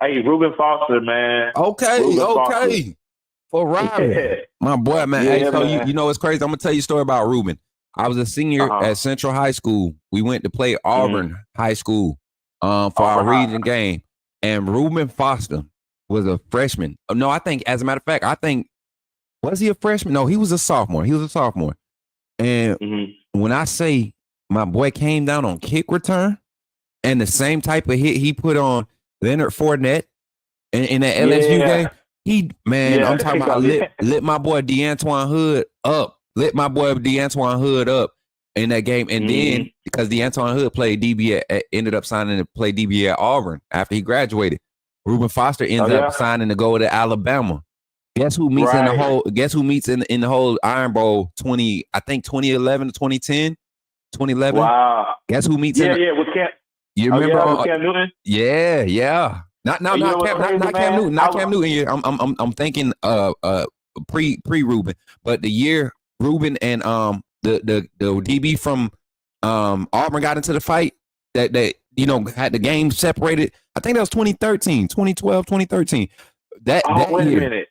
Hey, Reuben Foster, man. Okay. Foster. For Robin, Yeah. my boy, man. Yeah, Hey, so man. you know it's crazy. I'm gonna tell you a story about Reuben. I was a senior at Central High School. We went to play Auburn High School for our region game, and Reuben Foster was a freshman. No, I think, as a matter of fact, was he a freshman? No, he was a sophomore. And when I say my boy came down on kick return and the same type of hit he put on Leonard Fournette in that LSU game, I'm talking about lit my boy DeAntoine Hood up. Lit my boy DeAntoine Hood up in that game. And then, because DeAntoine Hood ended up signing to play DB at Auburn after he graduated, Reuben Foster ends up signing to go to Alabama. Guess who meets in the whole? Guess who meets in the whole Iron Bowl 2011 to 2010, 2011. Wow. Guess who meets? With Cam. You remember? With Cam Newton. Yeah. Not Cam Newton. Not Cam Newton. Here. I'm thinking pre Reuben, but the year Reuben and the DB from Auburn got into the fight that had the game separated. I think that was 2013, 2012, 2013. That wait year. A minute.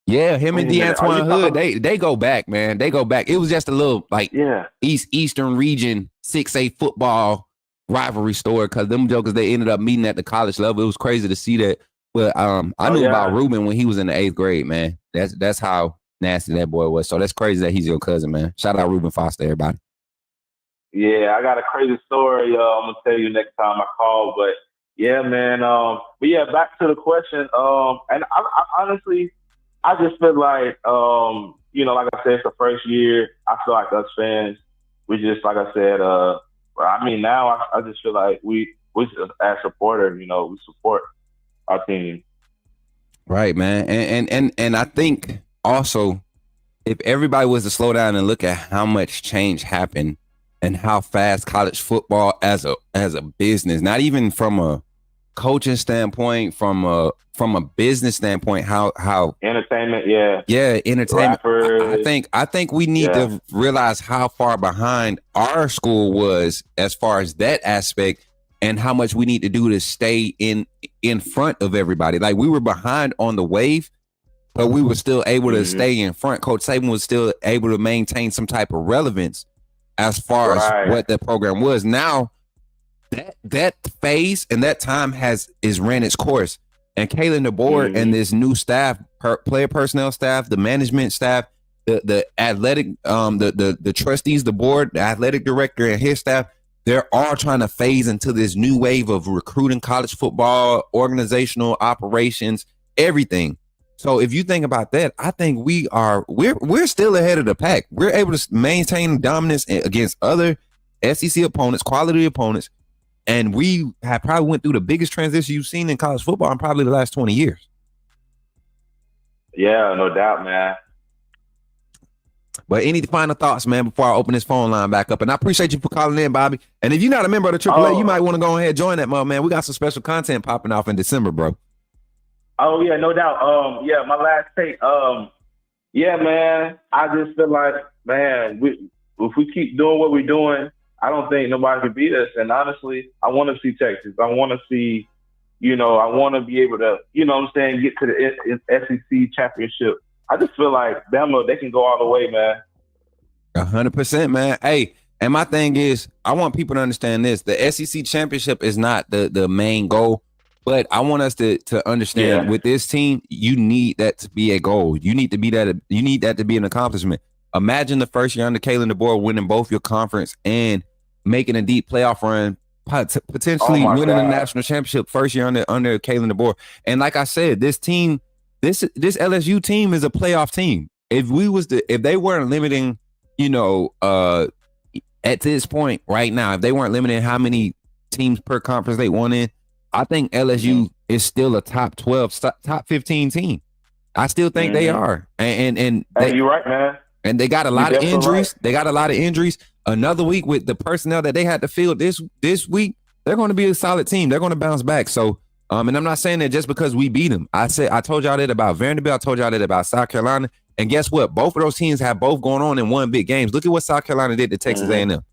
Yeah, him and DeAntoine Hood, they go back, man. They go back. It was just a little Eastern region 6A football rivalry story, because them jokers, they ended up meeting at the college level. It was crazy to see that. But I knew about Reuben when he was in the 8th grade, man. That's how nasty that boy was. So that's crazy that he's your cousin, man. Shout out Reuben Foster, everybody. Yeah, I got a crazy story. I'm gonna tell you next time I call. But yeah, man. But yeah, back to the question. And I honestly, I just feel like, like I said, it's the first year. I feel like us fans, we just, like I said, now I just feel like we just, as supporters, we support our team. Right, man. And I think also, if everybody was to slow down and look at how much change happened and how fast college football as a business, not even from a coaching standpoint, from a business standpoint, how entertainment, entertainment. Rappers. I think we need to realize how far behind our school was as far as that aspect, and how much we need to do to stay in front of everybody. Like, we were behind on the wave, but we were still able to stay in front. Coach Saban was still able to maintain some type of relevance as far as what the program was. Now that phase and that time is ran its course, and Kalen DeBoer and this new staff, player personnel staff, the management staff, the athletic, the trustees, the board, the athletic director and his staff, they're all trying to phase into this new wave of recruiting college football, organizational operations, everything. So if you think about that, I think we're still ahead of the pack. We're able to maintain dominance against other SEC opponents, quality opponents, and we have probably went through the biggest transition you've seen in college football in probably the last 20 years. Yeah, no doubt, man. But any final thoughts, man, before I open this phone line back up? And I appreciate you for calling in, Bobby. And if you're not a member of the AAA, you might want to go ahead and join that, man. We got some special content popping off in December, bro. Oh, yeah, no doubt. My last take. Man, I just feel like, man, if we keep doing what we're doing, I don't think nobody can beat us. And honestly, I want to see Texas. I want to see, I want to be able to, get to the SEC championship. I just feel like Bama, they can go all the way, man. 100%, man. Hey, and my thing is, I want people to understand this. The SEC championship is not the main goal, but I want us to understand with this team, you need that to be a goal. You need that to be an accomplishment. Imagine the first year under Kalen DeBoer winning both your conference and making a deep playoff run, potentially winning a national championship first year under Kalen DeBoer. And like I said, this team this LSU team is a playoff team. If they weren't limiting, at this point right now, if they weren't limiting how many teams per conference they won in, I think LSU is still a top 12, top 15 team. I still think they are. And you're right, man. And they got a lot of injuries. Right. They got a lot of injuries. Another week with the personnel that they had to field this week, they're going to be a solid team. They're going to bounce back. So, and I'm not saying that just because we beat them. I told y'all that about Vanderbilt. I told y'all that about South Carolina. And guess what? Both of those teams have both going on and won big games. Look at what South Carolina did to Texas A&M.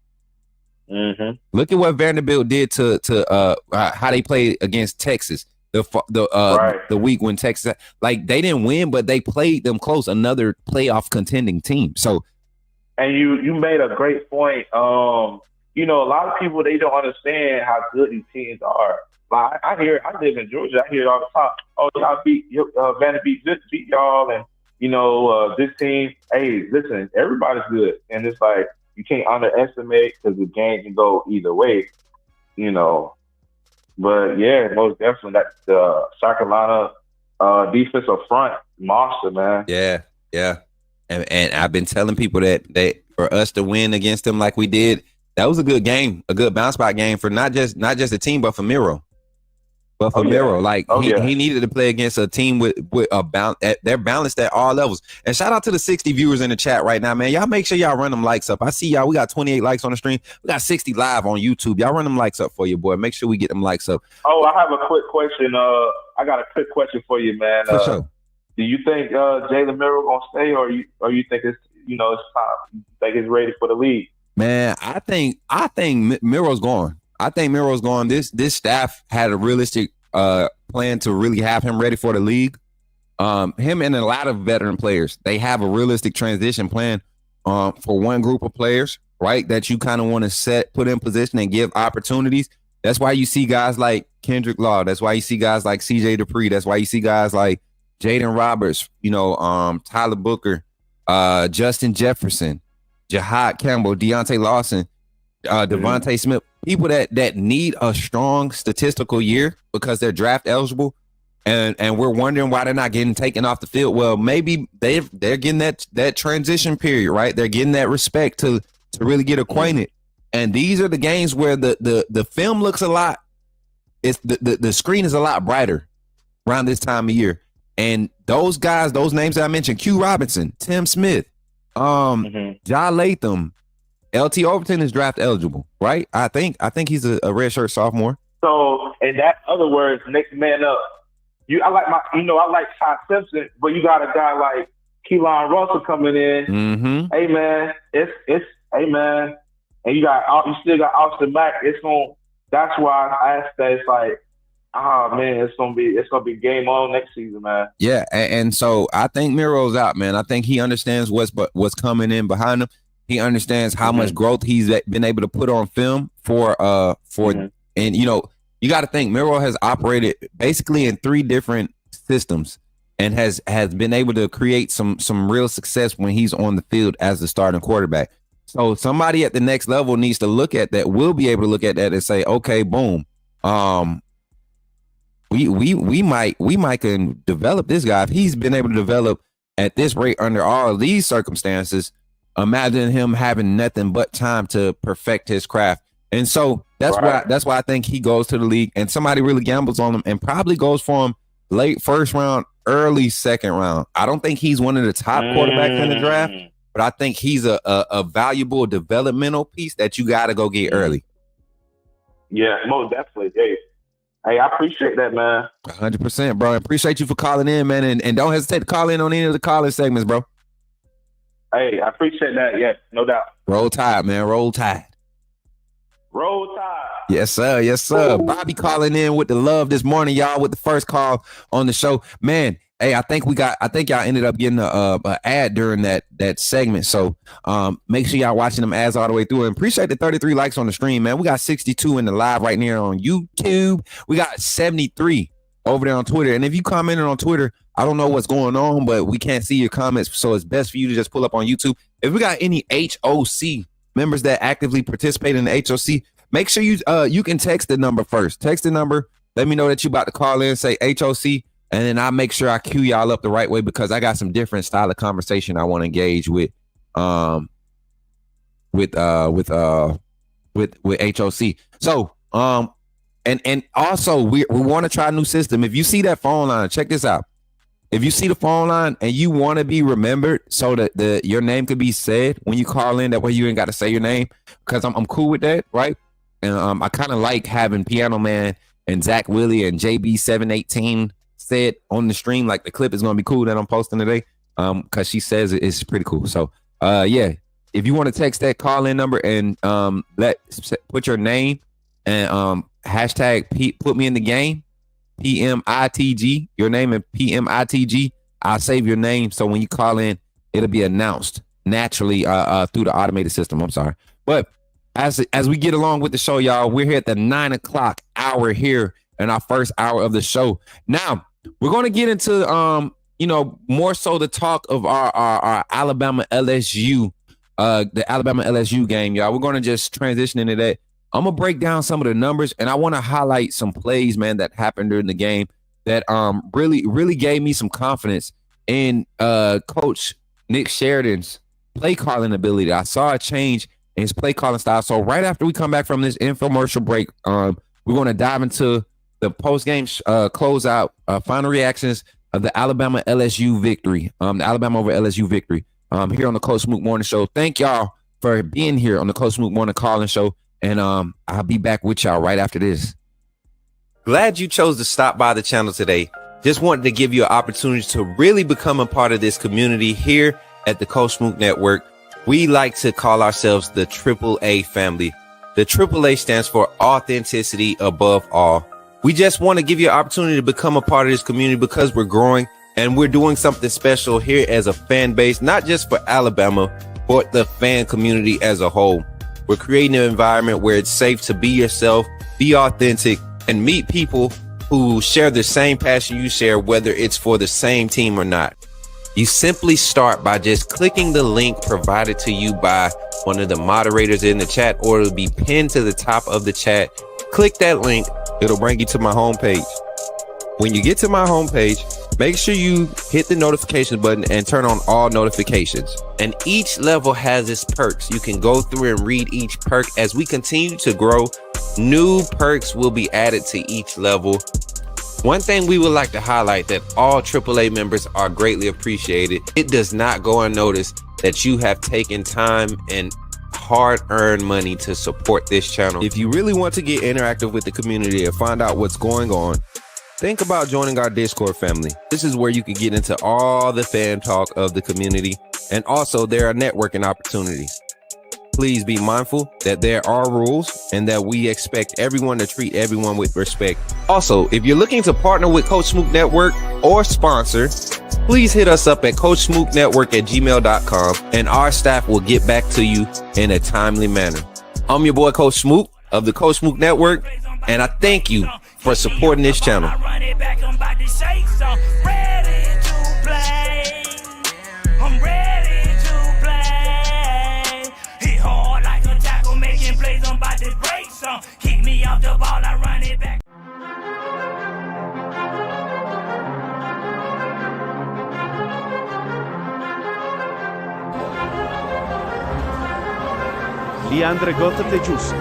Look at what Vanderbilt did to how they played against Texas the week when Texas, like, they didn't win, but they played them close. Another playoff contending team. So, and you made a great point. A lot of people, they don't understand how good these teams are. Like, I live in Georgia. I hear it all the time. Oh, y'all beat Vanderbilt, beat y'all, and this team. Hey, listen, everybody's good, and it's like, you can't underestimate, because the game can go either way, But yeah, most definitely that South Carolina defensive front monster, man. Yeah. And I've been telling people that for us to win against them like we did, that was a good game, a good bounce back game for not just the team, but for Miro. But for Miro, he needed to play against a team with a balance. They're balanced at all levels. And shout out to the 60 viewers in the chat right now, man. Y'all make sure y'all run them likes up. I see y'all. We got 28 likes on the stream. We got 60 live on YouTube. Y'all run them likes up for you, boy. Make sure we get them likes up. Oh, I have a quick question. I got a quick question for you, man. For sure. Do you think Jalen Miro gonna stay, or you think it's it's time? You think it's ready for the league? Man, I think Miro's gone. I think Miro's gone. This staff had a realistic plan to really have him ready for the league. Him and a lot of veteran players, they have a realistic transition plan for one group of players, right? That you kind of want to put in position and give opportunities. That's why you see guys like Kendrick Law. That's why you see guys like CJ Dupree. That's why you see guys like Jaden Roberts, Tyler Booker, Justin Jefferson, Jahad Campbell, Deontay Lawson, Devontae Smith, people that need a strong statistical year because they're draft eligible, and we're wondering why they're not getting taken off the field. Well, maybe they're getting that transition period, right? They're getting that respect to really get acquainted. And these are the games where the film looks a lot. It's the screen is a lot brighter around this time of year. And those guys, those names that I mentioned, Q Robinson, Tim Smith, Ja Latham, LT Overton is draft eligible, right? I think he's a redshirt sophomore. So, in that other words, next man up. I like Ty Simpson, but you got a guy like Keelan Russell coming in. Hey man, it's hey man, and you still got Austin Mack. That's why I asked that. It's like, man, it's gonna be game on next season, man. Yeah, and so I think Miro's out, man. I think he understands what's coming in behind him. He understands how much growth he's been able to put on film and you got to think Miro has operated basically in 3 different systems and has been able to create some real success when he's on the field as the starting quarterback. So somebody at the next level needs to look at that. We'll be able to look at that and say, okay, boom. We might can develop this guy. If he's been able to develop at this rate under all of these circumstances, imagine him having nothing but time to perfect his craft. And so that's why I think he goes to the league, and somebody really gambles on him and probably goes for him late first round, early second round. I don't think he's one of the top quarterbacks in the draft, but I think he's a valuable developmental piece that you got to go get early. Yeah, most definitely. Hey, I appreciate that, man. 100%, bro. I appreciate you for calling in, man, and don't hesitate to call in on any of the calling segments, bro. Hey, I appreciate that. Yes, no doubt. Roll Tide, man. Roll Tide. Roll Tide. Yes, sir. Yes, sir. Ooh. Bobby calling in with the love this morning, y'all, with the first call on the show. Man, hey, I think y'all ended up getting a ad during that segment. So make sure y'all watching them ads all the way through. And appreciate the 33 likes on the stream, man. We got 62 in the live right now on YouTube. We got 73 over there on Twitter. And if you commented on Twitter, I don't know what's going on, but we can't see your comments. So it's best for you to just pull up on YouTube. If we got any HOC members that actively participate in the HOC, make sure you can text the number first. Text the number. Let me know that you about to call in, say HOC, and then I make sure I cue y'all up the right way because I got some different style of conversation I want to engage with HOC. So and also we want to try a new system. If you see that phone line, check this out. If you see the phone line and you want to be remembered so that your name could be said when you call in, that way you ain't got to say your name, because I'm cool with that, right? And I kind of like having Piano Man and Zach Willie and JB718 said on the stream. Like, the clip is going to be cool that I'm posting today because she says it's pretty cool. So, yeah, if you want to text that call-in number and put your name and hashtag put me in the game, PMITG, your name and PMITG, I'll save your name. So when you call in, it'll be announced naturally through the automated system. I'm sorry. But as we get along with the show, y'all, we're here at the 9 o'clock hour here in our first hour of the show. Now, we're going to get into, more so the talk of our Alabama LSU, the Alabama LSU game, y'all. We're going to just transition into that. I'm going to break down some of the numbers, and I want to highlight some plays, man, that happened during the game that really gave me some confidence in Coach Nick Sheridan's play calling ability. I saw a change in his play calling style. So right after we come back from this infomercial break, we're going to dive into the post-game closeout, final reactions of the Alabama LSU victory, the Alabama over LSU victory here on the Coach Smook Morning Show. Thank y'all for being here on the Coach Smook Morning Calling Show. And I'll be back with y'all right after this. Glad you chose to stop by the channel today. Just wanted to give you an opportunity to really become a part of this community here at the Coach Smook Network. We like to call ourselves the AAA family. The AAA stands for authenticity above all. We just want to give you an opportunity to become a part of this community because we're growing and we're doing something special here as a fan base, not just for Alabama, but the fan community as a whole. We're creating an environment where it's safe to be yourself, be authentic, and meet people who share the same passion you share, whether it's for the same team or not. You simply start by just clicking the link provided to you by one of the moderators in the chat, or it'll be pinned to the top of the chat. Click that link. It'll bring you to my homepage. When you get to my homepage, make sure you hit the notification button and turn on all notifications. And each level has its perks. You can go through and read each perk. As we continue to grow, new perks will be added to each level. One thing we would like to highlight that all AAA members are greatly appreciated. It does not go unnoticed that you have taken time and hard-earned money to support this channel. If you really want to get interactive with the community and find out what's going on, think about joining our Discord family. This is where you can get into all the fan talk of the community, and also there are networking opportunities. Please be mindful that there are rules and that we expect everyone to treat everyone with respect. Also, if you're looking to partner with Coach Smook Network or sponsor, please hit us up at coachsmooknetwork@gmail.com and our staff will get back to you in a timely manner. I'm your boy, Coach Smook of the Coach Smook Network, and I thank you for supporting this channel. Keep me off the ball, I run it back. Leandre Gotta de Giusto.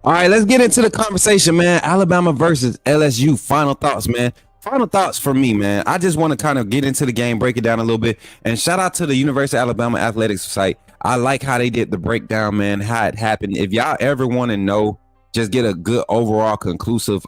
All right, let's get into the conversation, man. Alabama versus LSU. Final thoughts, man. Final thoughts for me, man. I just want to kind of get into the game, break it down a little bit, and shout out to the University of Alabama athletics site. I like how they did the breakdown, man, how it happened. If y'all ever want to know, just get a good overall conclusive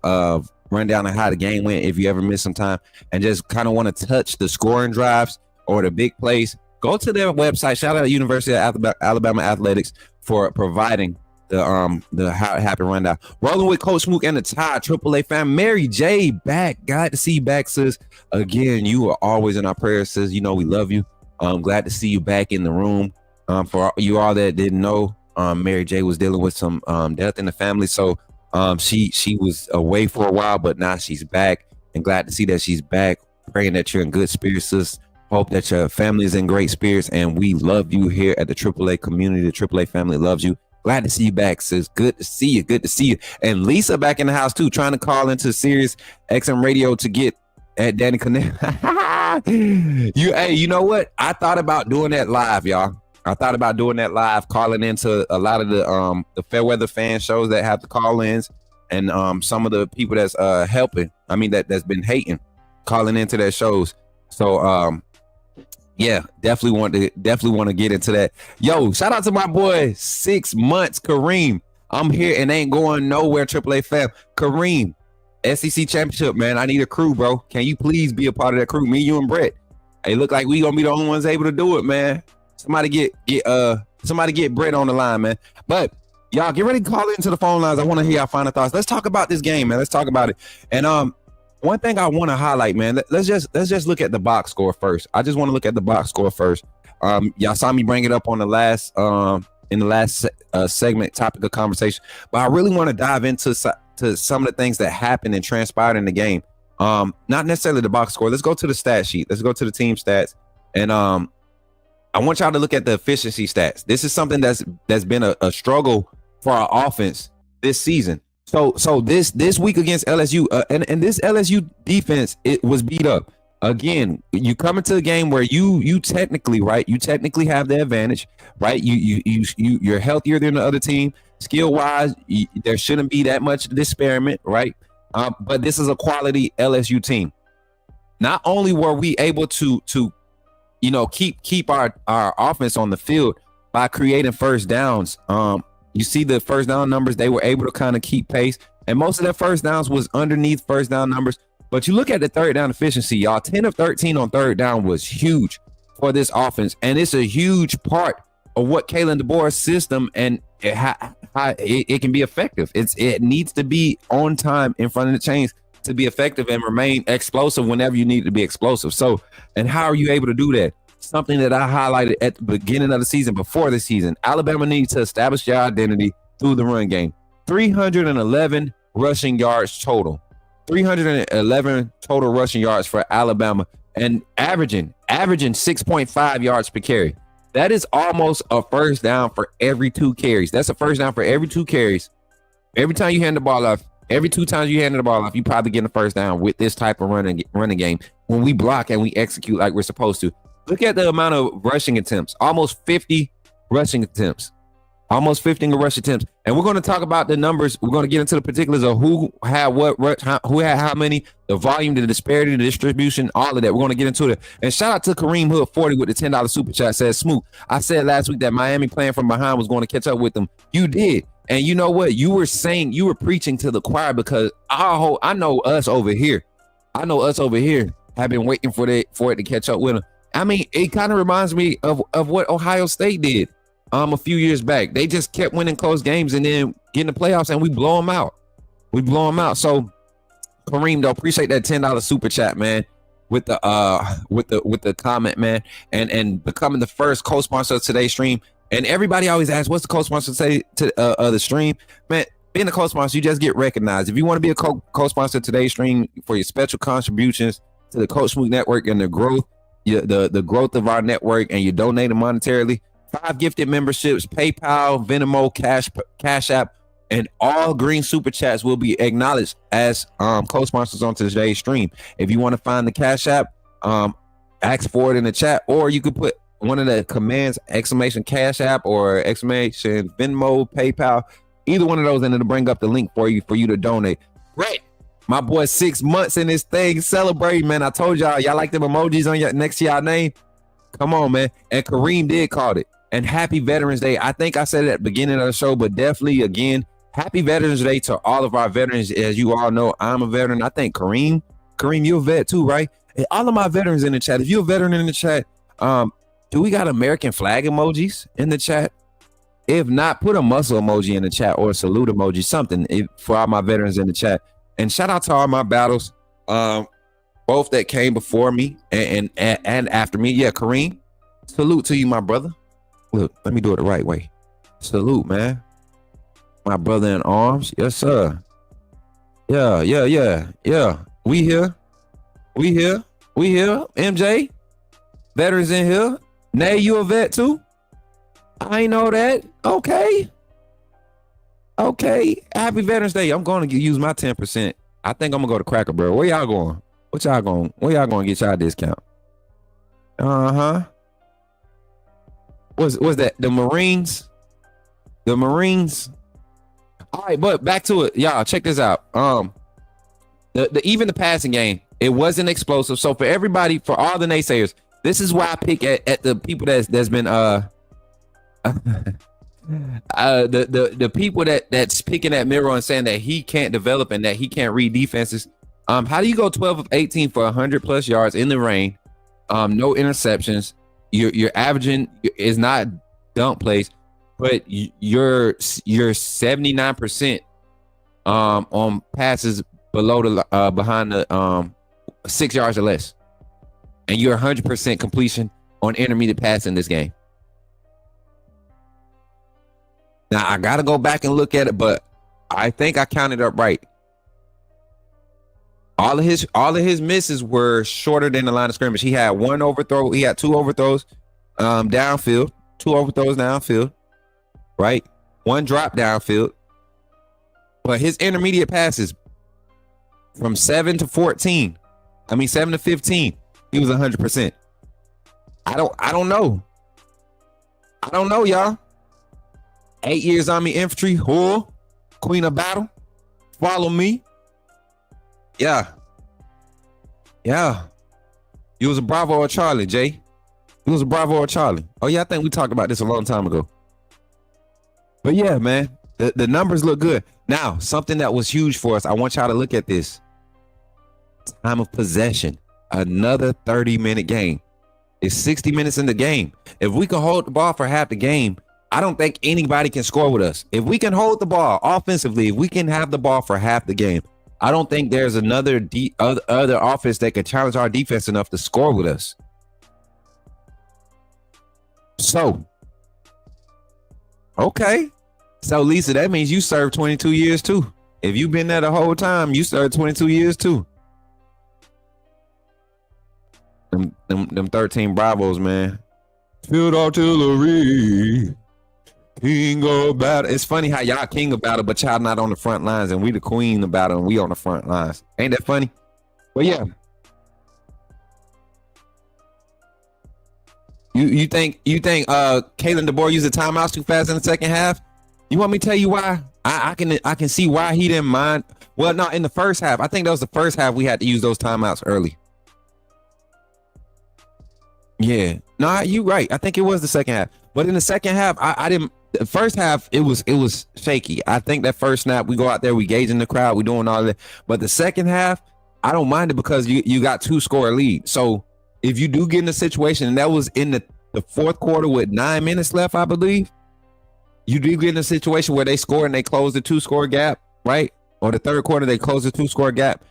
rundown of how the game went. If you ever miss some time and just kind of want to touch the scoring drives or the big plays, go to their website. Shout out to University of Alabama athletics for providing the how it happened rundown. Rolling with Coach Smook and the Tide AAA fan. Mary J back. Glad to see you back, sis. Again, you are always in our prayers, sis. You know we love you. Glad to see you back in the room. For you all that didn't know, Mary J was dealing with some death in the family, so she was away for a while, but now she's back, and glad to see that she's back. Praying that you're in good spirits, sis. Hope that your family is in great spirits, and we love you here at the AAA community. The AAA family loves you. Glad to see you back, sis. Good to see you. Good to see you. And Lisa back in the house too, trying to call into Sirius XM Radio to get at Danny Connect. You know what? I thought about doing that live, y'all. I thought about doing that live, calling into a lot of the Fairweather fan shows that have the call-ins, and some of the people that's helping. I mean that's been hating, calling into their shows. So yeah, definitely want to get into that. Yo, shout out to my boy 6 months, Kareem. I'm here and ain't going nowhere. AAA fam, Kareem, SEC championship, man. I need a crew, bro. Can you please be a part of that crew? Me, you, and Brett. Hey, look like we gonna be the only ones able to do it, man. Somebody get Brett on the line, man. But y'all get ready to call into the phone lines. I want to hear y'all final thoughts. Let's talk about this game, man. Let's talk about it. And one thing I want to highlight, man, let's just look at the box score first. I just want to look at the box score first. Y'all saw me bring it up on the last in the last segment topic of conversation, but I really want to dive into some of the things that happened and transpired in the game. Not necessarily the box score. Let's go to the stat sheet. Let's go to the team stats, and I want y'all to look at the efficiency stats. This is something that's been a struggle for our offense this season. So this week against LSU, and this LSU defense, it was beat up. Again, you come into a game where you technically, right? You technically have the advantage, right? You're healthier than the other team. Skill wise, there shouldn't be that much disparity, right? But this is a quality LSU team. Not only were we able to keep our offense on the field by creating first downs. You see the first down numbers, they were able to kind of keep pace. And most of their first downs was underneath first down numbers. But you look at the third down efficiency, y'all, 10 of 13 on third down was huge for this offense. And it's a huge part of what Kalen DeBoer's system and how it can be effective. It needs to be on time in front of the chains to be effective and remain explosive whenever you need to be explosive. So, and how are you able to do that? Something that I highlighted at the beginning of the season, before the season. Alabama needs to establish their identity through the run game. 311 rushing yards total. 311 total rushing yards for Alabama, and averaging 6.5 yards per carry. That is almost a first down for every 2 carries. That's a first down for every 2 carries. Every time you hand the ball off, every 2 times you hand the ball off, you probably get a first down with this type of running game. When we block and we execute like we're supposed to. Look at the amount of rushing attempts. Almost 50 rushing attempts. Almost 50 rush attempts. And we're going to talk about the numbers. We're going to get into the particulars of who had what, who had how many, the volume, the disparity, the distribution, all of that. We're going to get into it. And shout out to Kareem Hood 40 with the $10 super chat. Says, Smook, I said last week that Miami playing from behind was going to catch up with them. You did. And you know what? You were preaching to the choir, because I know us over here have been waiting for it to catch up with them. I mean, it kind of reminds me of what Ohio State did a few years back. They just kept winning close games and then getting the playoffs, and we blow them out. So, Kareem, though, appreciate that $10 super chat, man, with the comment, man, and becoming the first co-sponsor of today's stream. And everybody always asks, what's the co-sponsor to the stream? Man, being a co-sponsor, you just get recognized. If you want to be a co-sponsor of today's stream for your special contributions to the Coach Smook Network and the growth, the growth of our network, and you donate monetarily, 5 gifted memberships, PayPal, Venmo, Cashapp, and all green super chats will be acknowledged as co-sponsors on today's stream. If you want to find the Cashapp, ask for it in the chat, or you could put one of the commands, exclamation Cashapp or exclamation Venmo, PayPal. Either one of those, and it'll bring up the link for you to donate. Brett, my boy, 6 months in this thing, celebrating, man. I told y'all like them emojis on your next to y'all name. Come on, man. And Kareem did call it. And happy Veterans Day. I think I said it at the beginning of the show, but definitely again, happy Veterans Day to all of our veterans. As you all know, I'm a veteran. I think Kareem, you're a vet too, right? And all of my veterans in the chat. If you're a veteran in the chat, do we got American flag emojis in the chat? If not, put a muscle emoji in the chat or a salute emoji, something for all my veterans in the chat. And shout out to all my battles, both that came before me and after me. Yeah, Kareem, salute to you, my brother. Look, let me do it the right way. Salute, man. My brother in arms. Yes, sir. Yeah. We here. MJ, veterans in here. Nay, you a vet too? I ain't know that. Okay. Happy Veterans Day. I'm going to use my 10%. I think I'm gonna go to Cracker Barrel. Where y'all going? Where y'all going to get y'all discount? What's that? The Marines? All right, but back to it. Y'all, check this out. Even the passing game, it wasn't explosive. So for everybody, for all the naysayers, this is why I pick at the people that's been the people that's picking at Miro and saying that he can't develop and that he can't read defenses. How do you go 12 of 18 for 100+ yards in the rain? No interceptions. You're averaging is not dunk plays, but you're 79% on passes below the behind the 6 yards or less, and you're 100% completion on intermediate pass in this game. Now I gotta go back and look at it, but I think I counted up right. All of his misses were shorter than the line of scrimmage. He had one overthrow. He had two overthrows downfield. Two overthrows downfield. Right? One drop downfield. But his intermediate passes from 7 to 15, he was 100%. I don't know. Y'all. 8 years Army infantry, whore, queen of battle. Follow me. Yeah. You was a Bravo or Charlie, Jay. You was a Bravo or Charlie. Oh yeah, I think we talked about this a long time ago. But yeah, man, the numbers look good. Now, something that was huge for us, I want y'all to look at this. Time of possession. Another 30-minute game. It's 60 minutes in the game. If we can hold the ball for half the game, I don't think anybody can score with us. If we can hold the ball offensively, if we can have the ball for half the game, I don't think there's another other offense that can challenge our defense enough to score with us. So, okay. So, Lisa, that means you served 22 years too. If you've been there the whole time, you served 22 years too. Them 13 Bravos, man. Field artillery. King of battle. It's funny how y'all king of battle, but y'all not on the front lines, and we the queen of battle, and we on the front lines. Ain't that funny? But yeah. You think Kalen DeBoer used the timeouts too fast in the second half? You want me to tell you why? I can see why he didn't mind. Well, no, in the first half, I think that was the first half we had to use those timeouts early. Yeah, no, you right. I think it was the second half, but in the second half, I didn't. The first half, it was shaky. I think that first snap, we go out there, we gauging the crowd, we doing all that. But the second half, I don't mind it because you got 2-score lead. So if you do get in a situation, and that was in the fourth quarter with 9 minutes left, I believe, you do get in a situation where they score and they close the 2-score gap, right? Or the third quarter, they close the 2-score gap.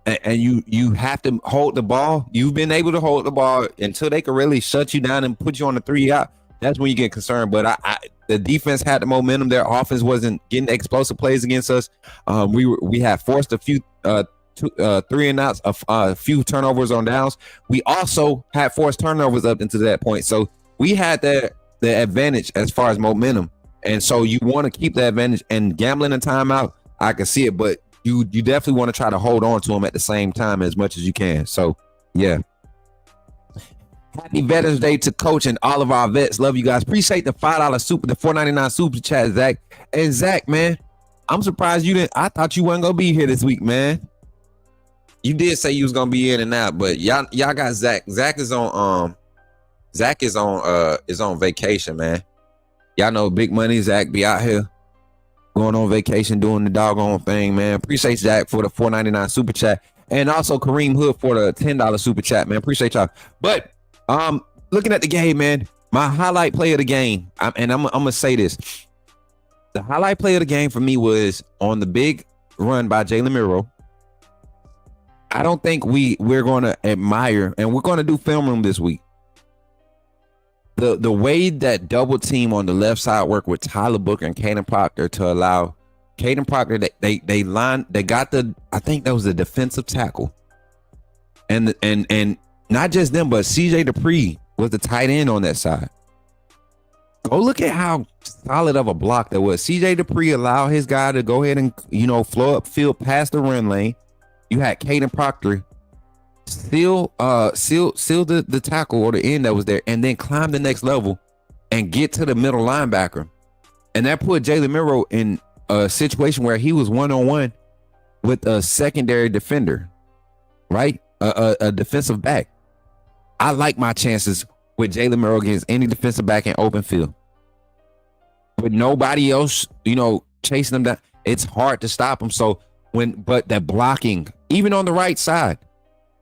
And you have to hold the ball. You've been able to hold the ball until they can really shut you down and put you on the 3 out. That's when you get concerned. But the defense had the momentum. Their offense wasn't getting explosive plays against us. We had forced a few 3 and outs, a few turnovers on downs. We also had forced turnovers up into that point. So we had the advantage as far as momentum. And so you want to keep the advantage, and gambling a timeout, I can see it, but you definitely want to try to hold on to them at the same time as much as you can. So yeah. Happy Veterans Day to Coach and all of our vets. Love you guys. Appreciate the $5 super, the $4.99 super chat, Zach. And Zach, man, I'm surprised you didn't. I thought you wasn't gonna be here this week, man. You did say you was gonna be in and out, but y'all got Zach. Zach is on vacation, man. Y'all know Big Money Zach be out here going on vacation, doing the doggone thing, man. Appreciate Zach for the $4.99 super chat. And also Kareem Hood for the $10 super chat, man. Appreciate y'all. But looking at the game, man, my highlight play of the game, I'm gonna say this. The highlight play of the game for me was on the big run by Jalen Miro. I don't think we're gonna admire, and we're gonna do film room this week. The way that double team on the left side worked with Tyler Booker and Caden Proctor to allow Caden Proctor, they got I think that was the defensive tackle. And not just them, but CJ Dupree was the tight end on that side. Go look at how solid of a block that was. CJ Dupree allowed his guy to go ahead and, flow upfield past the run lane. You had Caden Proctor seal the tackle or the end that was there, and then climb the next level and get to the middle linebacker. And that put Jalen Miro in a situation where he was one-on-one with a secondary defender, right? A defensive back. I like my chances with Jalen Miro against any defensive back in open field. With nobody else, chasing them down, it's hard to stop them. So but that blocking, even on the right side,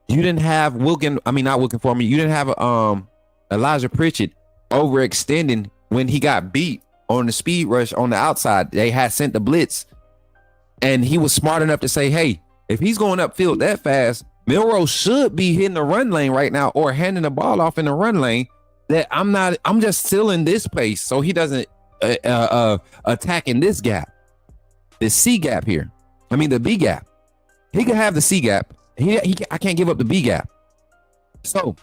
you didn't have you didn't have Elijah Pritchett overextending when he got beat on the speed rush on the outside. They had sent the blitz, and he was smart enough to say, hey, if he's going upfield that fast, Milroe should be hitting the run lane right now or handing the ball off in the run lane. That I'm just sealing this pace so he doesn't attack in this gap, the C gap here. The B gap. He can have the C gap. I can't give up the B gap. So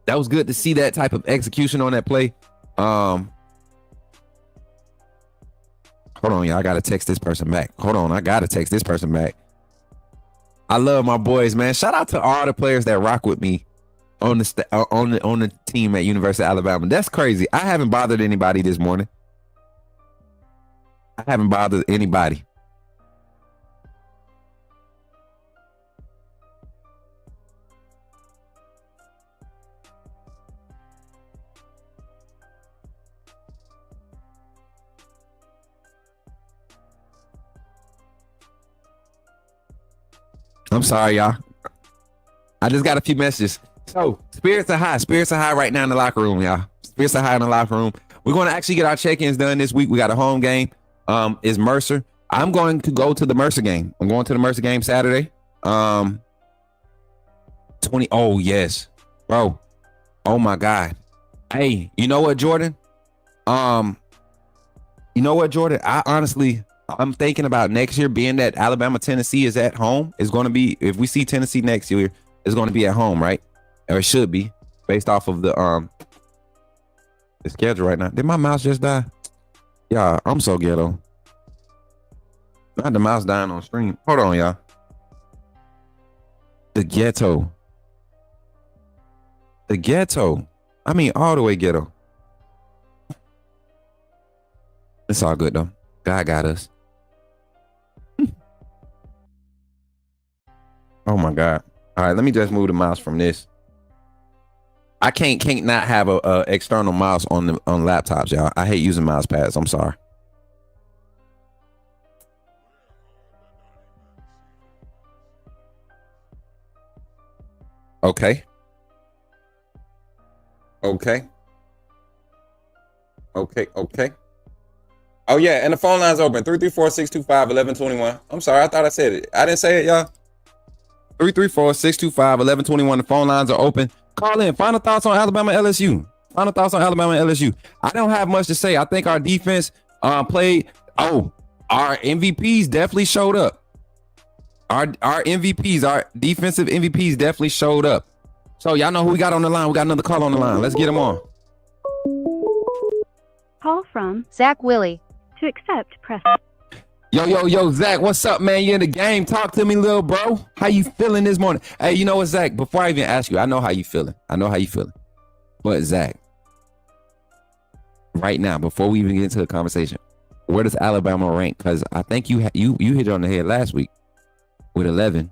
that was good to see that type of execution on that play. Hold on, y'all. I gotta text this person back. I love my boys, man. Shout out to all the players that rock with me on the team at University of Alabama. That's crazy. I haven't bothered anybody this morning. I haven't bothered anybody. I'm sorry, y'all. I just got a few messages. So spirits are high right now in the locker room, y'all. Spirits are high in the locker room. We're going to actually get our check-ins done this week. We got a home game. Is Mercer. I'm going to go to the Mercer game. I'm going to the Mercer game Saturday. 20. Oh yes, bro. Oh my God. Hey, you know what, Jordan? I honestly, I'm thinking about next year, being that Alabama, Tennessee is at home. It's going to be, if we see Tennessee next year, it's going to be at home, right? Or it should be, based off of the schedule right now. Did my mouse just die? Yeah, I'm so ghetto. Not the mouse dying on stream. Hold on, y'all. The ghetto. I mean, all the way ghetto. It's all good though. God got us. Oh my God. All right, let me just move the mouse from this. I can't not have a external mouse on laptops, y'all. I hate using mouse pads. I'm sorry. Okay. Oh yeah, and the phone line's open. 334-625-1121. I'm sorry, I thought I said it. I didn't say it, y'all. 334-625-1121. The phone lines are open. Call in. Final thoughts on Alabama LSU. I don't have much to say. I think our defense played. Oh, our MVPs definitely showed up. Our defensive MVPs definitely showed up. So y'all know who we got on the line. We got another call on the line. Let's get him on. Call from Zach Willie. To accept, press. Yo, Zach, what's up, man? You in the game? Talk to me, little bro. How you feeling this morning? Hey, you know what, Zach? Before I even ask you, I know how you feeling. But Zach, right now, before we even get into the conversation, where does Alabama rank? Because I think you hit it on the head last week with 11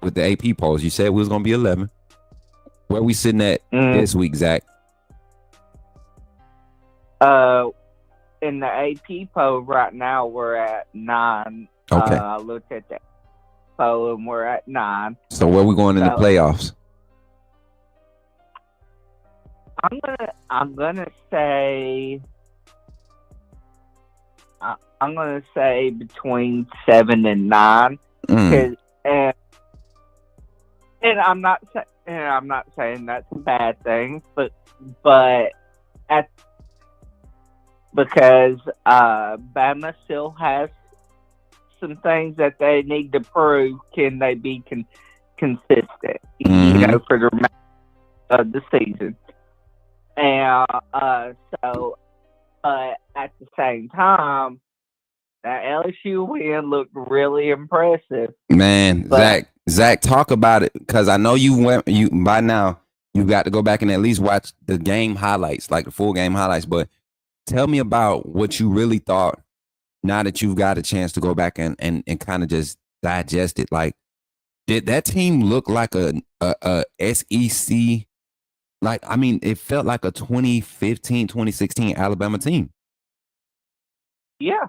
with the AP polls. You said we was gonna be 11. Where we sitting at this week, Zach? In the AP poll right now, we're at 9. Okay. I looked at that poll and we're at 9. So where we going in the playoffs? I'm gonna say between 7 and 9. And I'm not saying that's a bad thing, but because Bama still has some things that they need to prove. Can they be consistent? You know, for the rest of the season. And but at the same time, that LSU win looked really impressive. Man, Zach, talk about it, because I know you by now you got to go back and at least watch the game highlights, like the full game highlights. But tell me about what you really thought now that you've got a chance to go back and kind of just digest it. Like, did that team look like a SEC? Like, I mean, it felt like a 2015, 2016 Alabama team. Yeah.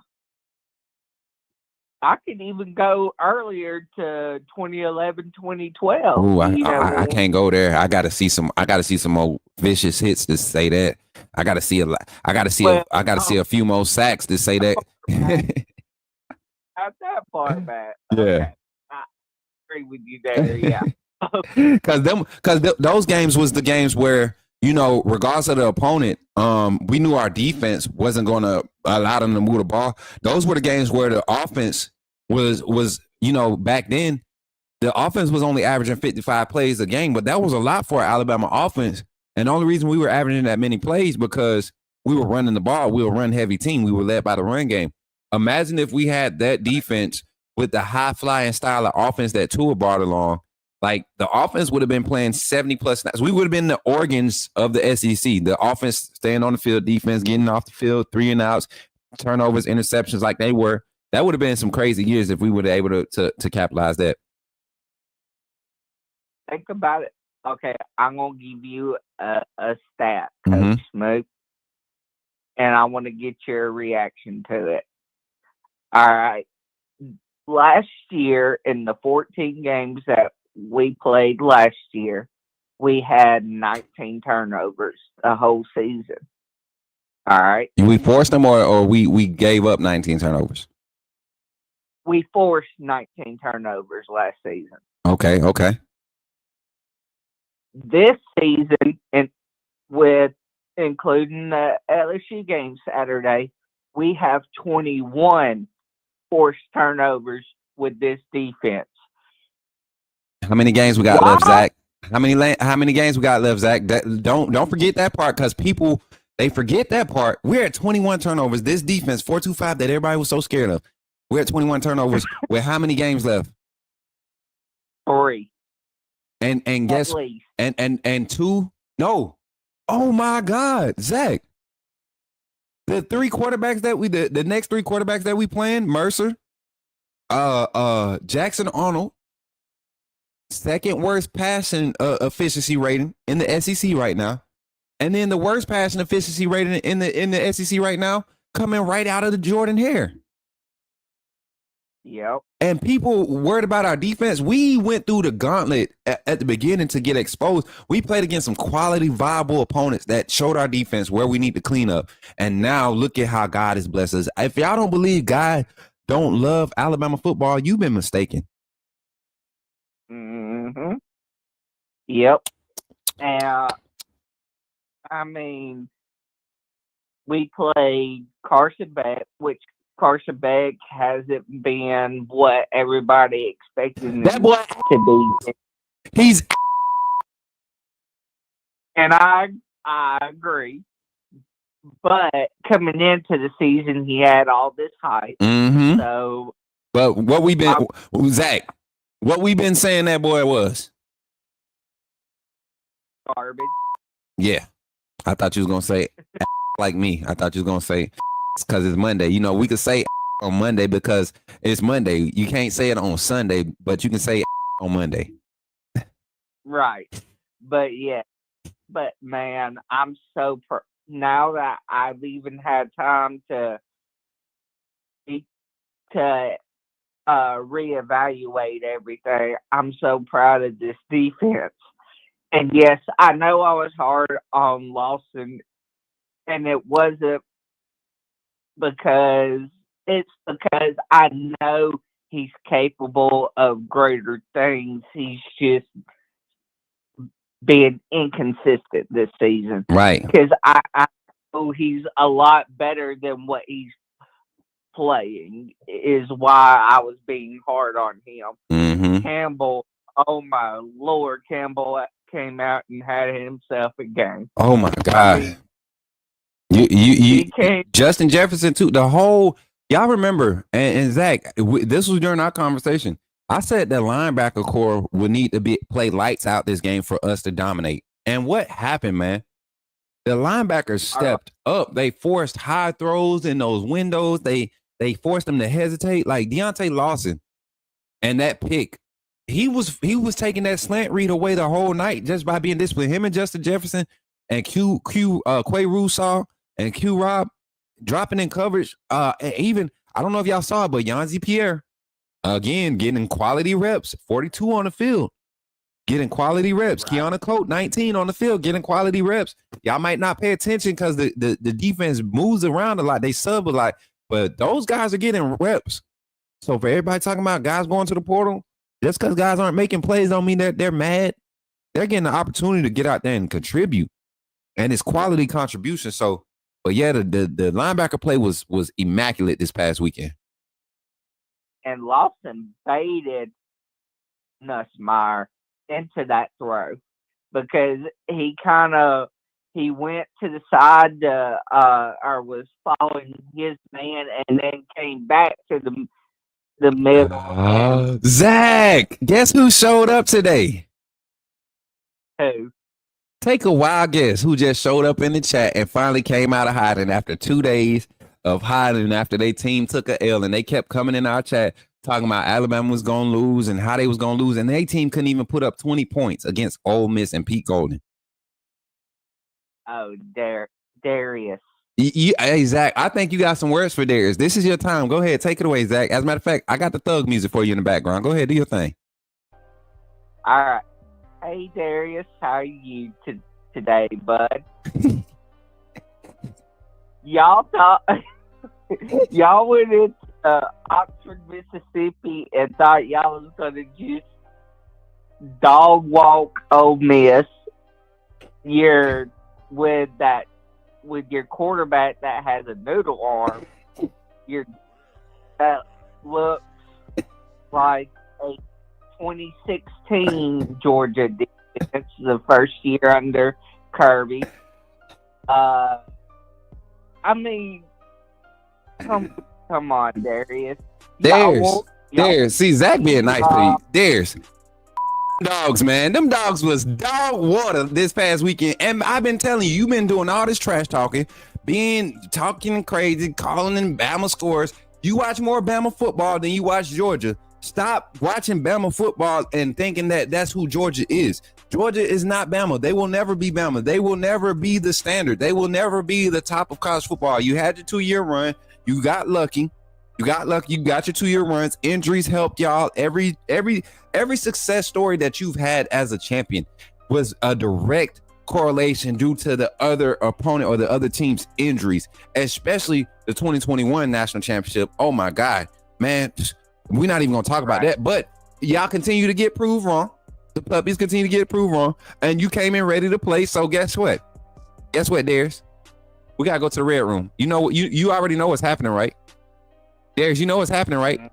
I could even go earlier to 2011, 2012. Oh, I can't go there. I gotta see some more vicious hits to say that. I gotta see a few more sacks to say that. Not that far back. Yeah. Okay. I agree with you there, yeah. Because those games was the games where, you know, regardless of the opponent, we knew our defense wasn't going to allow them to move the ball. Those were the games where the offense was, you know, back then, the offense was only averaging 55 plays a game, but that was a lot for Alabama offense. And the only reason we were averaging that many plays because we were running the ball. We were a run-heavy team. We were led by the run game. Imagine if we had that defense with the high-flying style of offense that Tua brought along. Like, the offense would have been playing 70-plus snaps. We would have been the organs of the SEC. The offense staying on the field, defense getting off the field, 3 and outs, turnovers, interceptions like they were. That would have been some crazy years if we were able to capitalize that. Think about it. Okay, I'm going to give you a stat, Coach Smook, and I want to get your reaction to it. All right. Last year, in the 14 games that we played last year, we had 19 turnovers the whole season. All right. We forced them or we gave up 19 turnovers? We forced 19 turnovers last season. Okay. This season, and with including the LSU game Saturday, we have 21 forced turnovers with this defense. How many games we got left, Zach? How many games we got left, Zach? Don't forget that part, because people, they forget that part. We're at 21 turnovers. This defense, 4-2-5, that everybody was so scared of. We're at 21 turnovers. With how many games left? 3. And guess and 2? No. Oh my God, Zach. The next 3 quarterbacks that we playing, Mercer, Jackson Arnold, second worst passing efficiency rating in the SEC right now, and then the worst passing efficiency rating in the SEC right now coming right out of the Jordan Hare. Yep. And people worried about our defense. We went through the gauntlet at the beginning to get exposed. We played against some quality, viable opponents that showed our defense where we need to clean up. And now look at how God has blessed us. If y'all don't believe God don't love Alabama football, you've been mistaken. Mm-hmm. Yep. And I mean, we played Carson Beck, which Carson Beck hasn't been what everybody expected him to be. He's, and I agree. But coming into the season, he had all this hype. Mm-hmm. So, but what we've been, Zach, what we've been saying that boy was garbage. Yeah. I thought you was going to say like me. I thought you was going to say because it's Monday. You know, we could say on Monday because it's Monday. You can't say it on Sunday, but you can say on Monday. Right. But yeah. But man, I'm so now that I've even had time to reevaluate everything. I'm so proud of this defense. And yes, I know I was hard on Lawson, and it wasn't because I know he's capable of greater things. He's just being inconsistent this season. Right. Because I know he's a lot better than what he's playing, is why I was being hard on him. Mm-hmm. Campbell, oh my Lord, Campbell came out and had himself a game. Oh my God. You Justin Jefferson too. The whole y'all remember and Zach. This was during our conversation. I said that linebacker core would need to play lights out this game for us to dominate. And what happened, man? The linebackers stepped up. They forced high throws in those windows. They forced them to hesitate. Like Deontay Lawson and that pick. He was taking that slant read away the whole night just by being disciplined. Him and Justin Jefferson and Quay Russaw and Q Rob dropping in coverage. And even I don't know if y'all saw it, but Yanzi Pierre again getting quality reps. 42 on the field, getting quality reps. Right. Keanu Coate 19 on the field, getting quality reps. Y'all might not pay attention because the defense moves around a lot. They sub a lot, but those guys are getting reps. So for everybody talking about guys going to the portal, just because guys aren't making plays don't mean that they're mad. They're getting the opportunity to get out there and contribute. And it's quality contribution. So, but yeah, the linebacker play was immaculate this past weekend. And Lawson baited Nussmeier into that throw because he went to the side or was following his man and then came back to the middle. Zach, guess who showed up today? Who? Take a wild guess who just showed up in the chat and finally came out of hiding after 2 days of hiding after their team took a L, and they kept coming in our chat talking about Alabama was going to lose and how they was going to lose, and their team couldn't even put up 20 points against Ole Miss and Pete Golden. Oh, Darius. Hey, Zach, I think you got some words for Darius. This is your time. Go ahead. Take it away, Zach. As a matter of fact, I got the thug music for you in the background. Go ahead. Do your thing. All right. Hey, Darius. How are you today, bud? Y'all went into Oxford, Mississippi and thought y'all was going to just dog walk Ole Miss. With your quarterback that has a noodle arm, that looks like a 2016 Georgia defense, the first year under Kirby. I mean, come on, Darius. Darius. See, Zach being nice to you. Darius. Dogs, man. Them dogs was dog water this past weekend. And I've been telling you, you've been doing all this trash talking, talking crazy, calling in Bama scores. You watch more Bama football than you watch Georgia. Stop watching Bama football and thinking that that's who Georgia is. Georgia is not Bama. They will never be Bama. They will never be the standard. They will never be the top of college football. You had your 2-year run. You got lucky. You got your 2-year runs. Injuries helped y'all. Every success story that you've had as a champion was a direct correlation due to the other opponent or the other team's injuries, especially the 2021 national championship. Oh my God, man. We're not even going to talk about that, but y'all continue to get proved wrong. The puppies continue to get proved wrong, and you came in ready to play. So guess what? Darius? We got to go to the red room. You know, you already know what's happening, right? Darius, you know what's happening, right?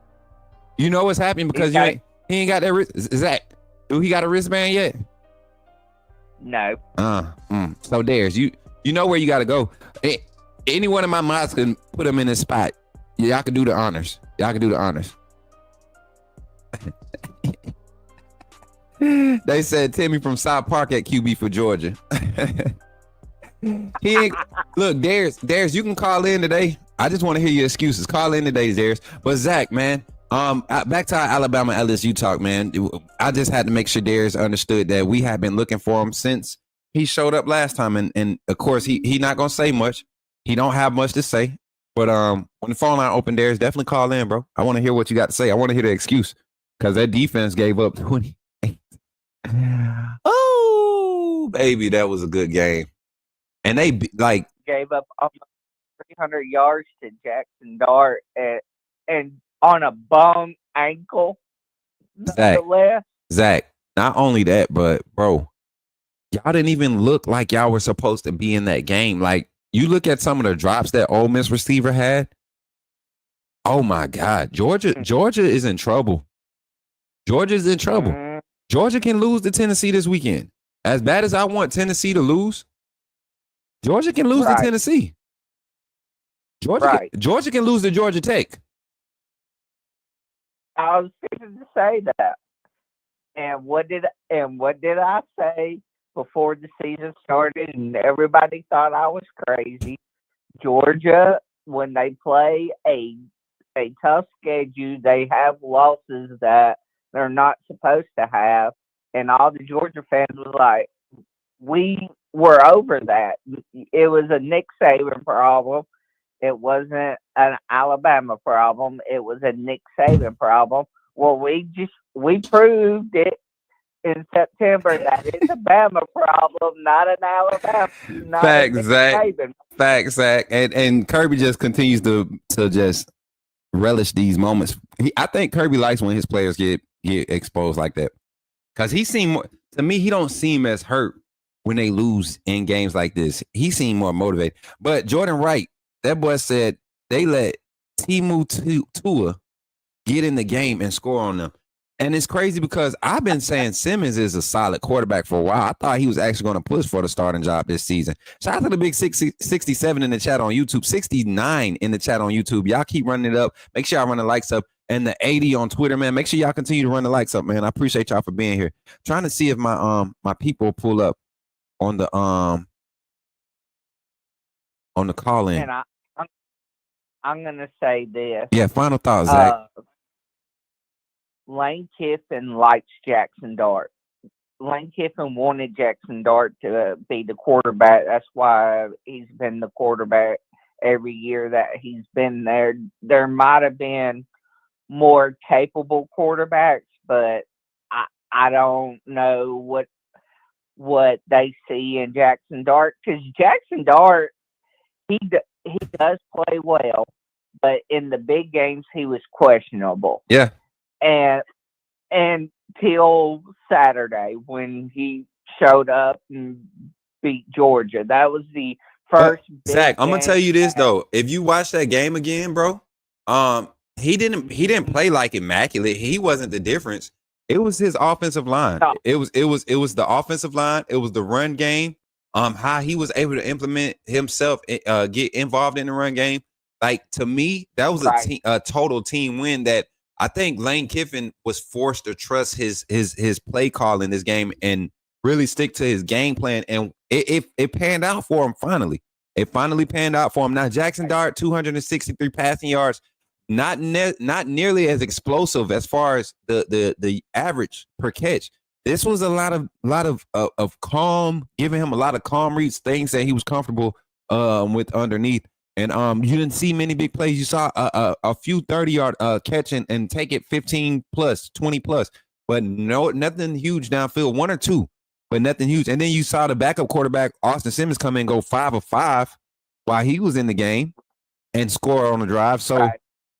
You know what's happening because he ain't got that wrist. Zach, do he got a wristband yet? No. So Darius, you know where you got to go. Any one of my mods can put him in his spot. Y'all can do the honors. They said Timmy from South Park at QB for Georgia. He ain't look, Darius, you can call in today. I just want to hear your excuses. Call in today, Darius. But Zach, man, back to our Alabama LSU talk, man. I just had to make sure Darius understood that we have been looking for him since he showed up last time, and of course he not gonna say much. He don't have much to say. But when the phone line open, Darius, definitely call in, bro. I want to hear what you got to say. I want to hear the excuse because that defense gave up 28. Oh, baby, that was a good game. And they gave up almost 300 yards to Jackson Dart and on a bum ankle. Zach, not only that, but bro, y'all didn't even look like y'all were supposed to be in that game. Like, you look at some of the drops that Ole Miss receiver had. Oh my God, Georgia is in trouble. Georgia's in trouble. Mm-hmm. Georgia can lose to Tennessee this weekend. As bad as I want Tennessee to lose, Georgia can lose to Tennessee. Georgia can lose to Georgia Tech. I was fixing to say that. And what did I say before the season started? And everybody thought I was crazy. Georgia, when they play a tough schedule, they have losses that they're not supposed to have. And all the Georgia fans was like, we were over that. It was a Nick Saban problem. It wasn't an Alabama problem. It was a Nick Saban problem. Well, we proved it in September that it's a Bama problem, not an Alabama. Not Facts, a Zach. Saban. Facts, Zach. And Kirby just continues to just relish these moments. I think Kirby likes when his players get exposed like that. Because to me, he don't seem as hurt when they lose in games like this. He seemed more motivated. But Jordan Wright, that boy said they let Timu Tua get in the game and score on them. And it's crazy because I've been saying Simmons is a solid quarterback for a while. I thought he was actually going to push for the starting job this season. Shout out to the big 67 in the chat on YouTube, 69 in the chat on YouTube. Y'all keep running it up. Make sure y'all run the likes up. And the 80 on Twitter, man. Make sure y'all continue to run the likes up, man. I appreciate y'all for being here. Trying to see if my people pull up on the call in. And I'm gonna say this. Yeah, final thoughts, Zach. Lane Kiffin likes Jackson Dart. Lane Kiffin wanted Jackson Dart to be the quarterback. That's why he's been the quarterback every year that he's been there. There might have been more capable quarterbacks, but I don't know what they see in Jackson Dart, because Jackson Dart, he does play well, but in the big games he was questionable. Yeah. And until Saturday when he showed up and beat Georgia, that was the first. Zach, I'm gonna tell you this though: if you watch that game again, bro, he didn't play like immaculate. He wasn't the difference. It was his offensive line. No. It was the offensive line. It was the run game. How he was able to implement himself, get involved in the run game. Like, to me, that was a total team win that I think Lane Kiffin was forced to trust his play call in this game and really stick to his game plan. And it panned out for him finally. It finally panned out for him. Now, Jackson Dart, 263 passing yards, not nearly as explosive as far as the average per catch. This was a lot of calm, giving him a lot of calm reads, things that he was comfortable with underneath. And you didn't see many big plays. You saw a few 30-yard catch and take it 15 plus, 20 plus, but nothing huge downfield, one or two, but nothing huge. And then you saw the backup quarterback, Austin Simmons, come in and go 5 of 5 while he was in the game and score on the drive. So,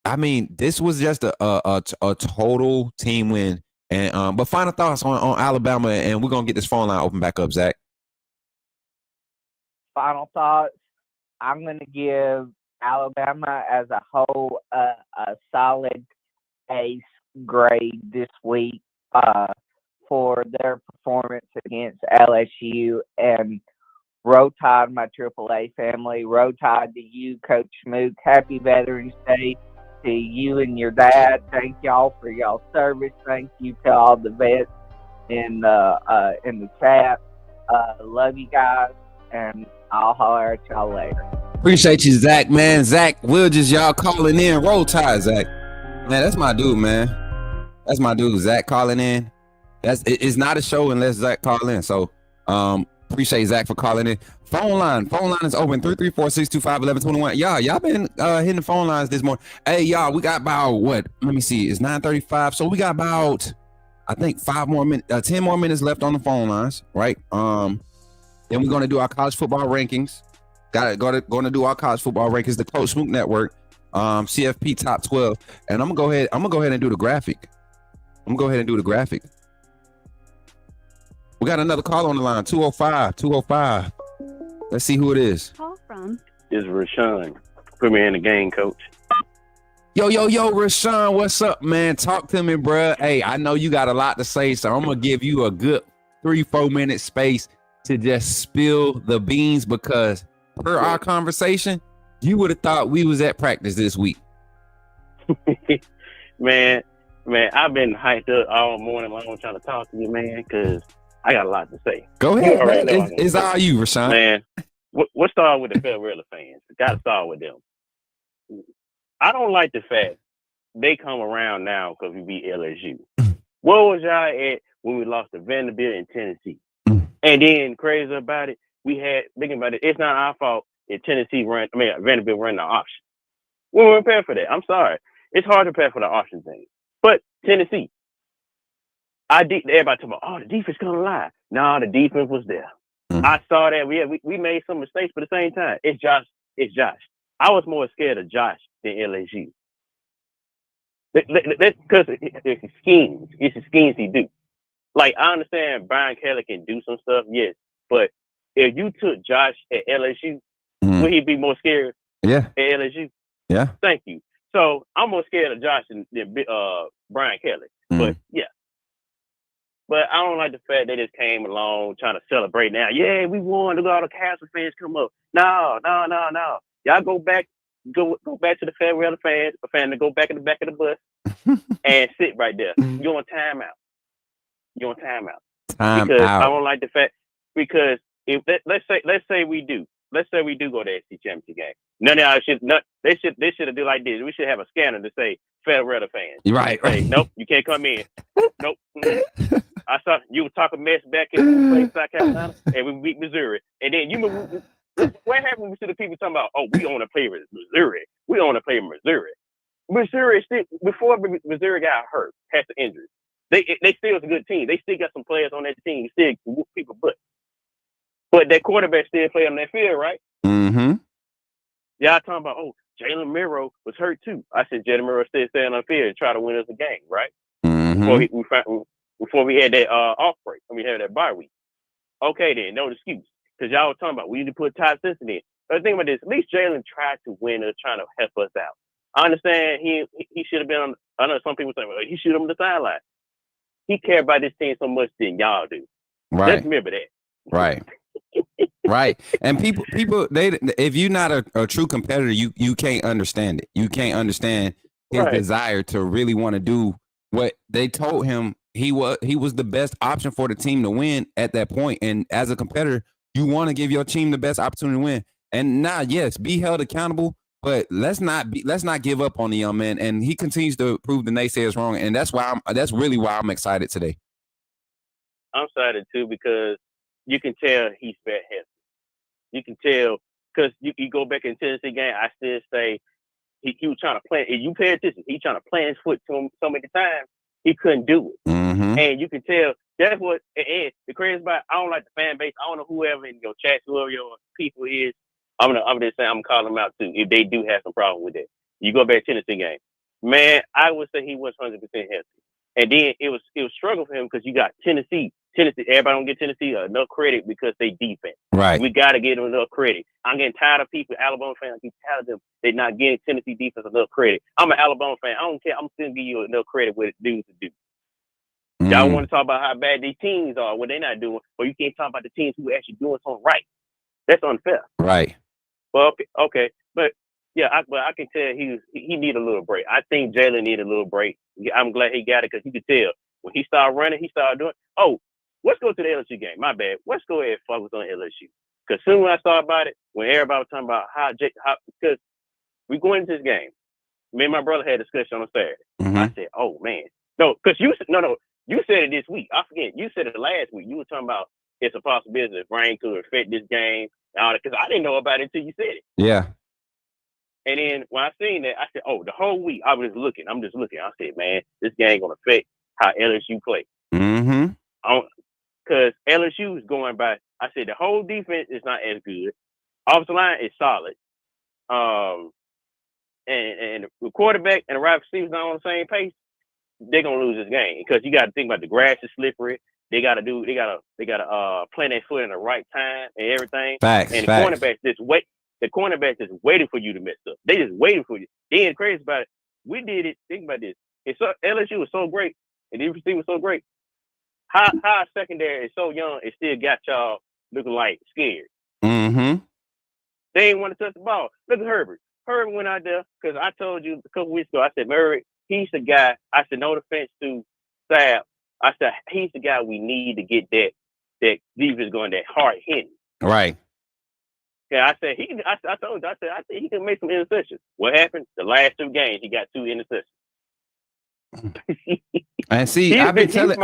I mean, this was just a total team win. And but final thoughts on Alabama, and we're gonna get this phone line open back up, Zach. Final thoughts. I'm going to give Alabama as a whole a solid ace grade this week for their performance against LSU. And roll tide, my AAA family. Roll tide to you, Coach Smook. Happy Veterans Day to you and your dad. Thank y'all for y'all service. Thank you to all the vets in the chat. Love you guys. and I'll holler at y'all later. Appreciate you, Zach, man. Zach, we'll just y'all calling in. Roll Tide, Zach. Man, that's my dude, man. That's my dude, Zach calling in. It's not a show unless Zach call in. So appreciate Zach for calling in. Phone line is open 334-625-1121. Y'all been hitting the phone lines this morning. Hey, y'all, we got about what? Let me see. It's 9:35. So we got about, I think, 10 more minutes left on the phone lines, right? Then we're gonna do our college football rankings. Going to do our college football rankings, the Coach Smook Network, CFP Top 12, and I'm gonna go ahead and do the graphic. We got another call on the line, 205. Let's see who it is. Call from. It's Rashawn. Put me in the game, coach. Yo, Rashawn, what's up, man? Talk to me, bruh. Hey, I know you got a lot to say, so I'm gonna give you a good 3-4 minute space to just spill the beans, because per our conversation, you would have thought we was at practice this week. man, I've been hyped up all morning long trying to talk to you, man, because I got a lot to say. Go ahead, man. It's all you, Rashawn. Man, what start with the Fairweather fans? Got to start with them. I don't like the fact they come around now because we beat LSU. Where was y'all at when we lost to Vanderbilt in Tennessee? And then crazy about it, thinking about it, it's not our fault if Vanderbilt ran the option. We weren't prepared for that. I'm sorry. It's hard to prepare for the option thing. But Tennessee, everybody talking about, the defense gonna lie. No, the defense was there. I saw that. We made some mistakes, but at the same time, it's Josh. I was more scared of Josh than LSU. Because it's schemes. It's the schemes he do. Like, I understand Brian Kelly can do some stuff, yes. But if you took Josh at LSU, would he be more scared at LSU? Yeah. Thank you. So I'm more scared of Josh than Brian Kelly. But yeah. But I don't like the fact they just came along trying to celebrate now. Yeah, we won. Look at all the Castle fans come up. No. Y'all go back to the Fairweather fans, to go back in the back of the bus and sit right there. You're on timeout. Because I don't like the fact, because if let's say we do go to the SC championship game. They should have do like this. We should have a scanner to say Fairweather fans. Right. Say, nope, you can't come in. Nope. I saw you were talking mess back in place, South Carolina, and we beat Missouri. And then what happened to the people talking about, we want to play with Missouri. We want to play Missouri. Missouri still, before Missouri got hurt, had some injuries. They still is a good team. They still got some players on that team. Still whoop people butt. But that quarterback still play on that field, right? Mm-hmm. Y'all talking about, Jalen Miro was hurt too. I said Jalen Miro still staying on the field and try to win us a game, right? Mm-hmm. Before we had that off break, and we had that bye week. Okay, then no excuse, because y'all were talking about we need to put Todd Simpson in. But the thing about this, at least Jalen tried to win us, trying to help us out. I understand he should have been on. I know some people say, well, he should have been on the sideline. He cared about this team so much than y'all do. Right. Just remember that. Right. Right. And people, if you're not a true competitor, you can't understand it. You can't understand his desire to really want to do what they told him he was the best option for the team to win at that point. And as a competitor, you want to give your team the best opportunity to win. And yes, be held accountable, but let's not give up on the young man. And he continues to prove the naysayers wrong. And that's really why I'm excited today. I'm excited too, because you can tell he's very healthy. You can tell, because you go back in Tennessee game, I still say he was trying to plan. If you pay attention, he trying to plant his foot to him so many times, he couldn't do it. Mm-hmm. And you can tell that's what, and the crazy about, I don't like the fan base. I don't know whoever in your chat, whoever your people is, I'm just saying, I'm calling them out too, if they do have some problem with that. You go back to Tennessee game. Man, I would say he was 100% healthy. And then it was struggle for him because you got Tennessee. Everybody don't get Tennessee enough credit because they defense. Right. We got to give them enough credit. I'm getting tired of people, Alabama fans, I keep tired of them. They're not getting Tennessee defense enough credit. I'm an Alabama fan. I don't care. I'm still giving you enough credit what it do to do. Y'all want to talk about how bad these teams are, what they're not doing, or you can't talk about the teams who are actually doing something right. That's unfair. Right. Well, okay. But yeah, I can tell he need a little break. I think Jalen need a little break. I'm glad he got it because you could tell when he started running, he started doing. Let's go to the LSU game. My bad. Let's go ahead and focus on LSU. Because soon when I saw about it, when everybody was talking about how because we going into this game, me and my brother had a discussion on Saturday. I said, "Oh man, no," because you said it this week. I forget, you said it last week. You were talking about it's a possibility that rain could affect this game and all that. Because I didn't know about it until you said it. Yeah. And then when I seen that, I said, "Oh, the whole week I was looking. I'm just looking." I said, "Man, this game gonna affect how LSU play." Because LSU is going by. I said the whole defense is not as good. Offensive line is solid. And the quarterback and the wide receivers not on the same pace, they're gonna lose this game because you got to think about the grass is slippery. They gotta plant their foot in the right time and everything. Facts. And the cornerbacks just wait. The cornerbacks just waiting for you to mess up. They just waiting for you. They ain't crazy about it. We did it. Think about this. LSU was so great, and the receiver was so great. How secondary is so young, it still got y'all looking like scared. They ain't want to touch the ball. Look at Herbert. Herbert went out there because I told you a couple weeks ago. I said, Murray, he's the guy. I said, no offense to Sapp. I said, he's the guy we need to get that defense going, that hard hitting. Right. Yeah, I said I told you. I said I think he can make some interceptions. What happened? The last 2 games, he got 2 interceptions. And see, I've been telling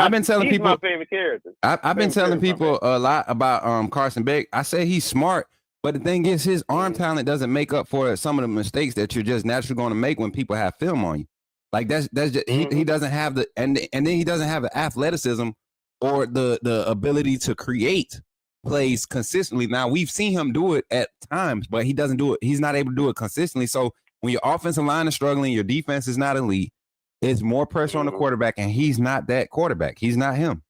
he's people my favorite character. I've been telling people a lot about Carson Beck. I say he's smart, but the thing is, his arm talent doesn't make up for some of the mistakes that you're just naturally going to make when people have film on you. Like that's just he doesn't have the and then he doesn't have the athleticism or the ability to create plays consistently. Now we've seen him do it at times, but he doesn't do it. He's not able to do it consistently. So when your offensive line is struggling, your defense is not elite. It's more pressure on the quarterback, and he's not that quarterback. He's not him.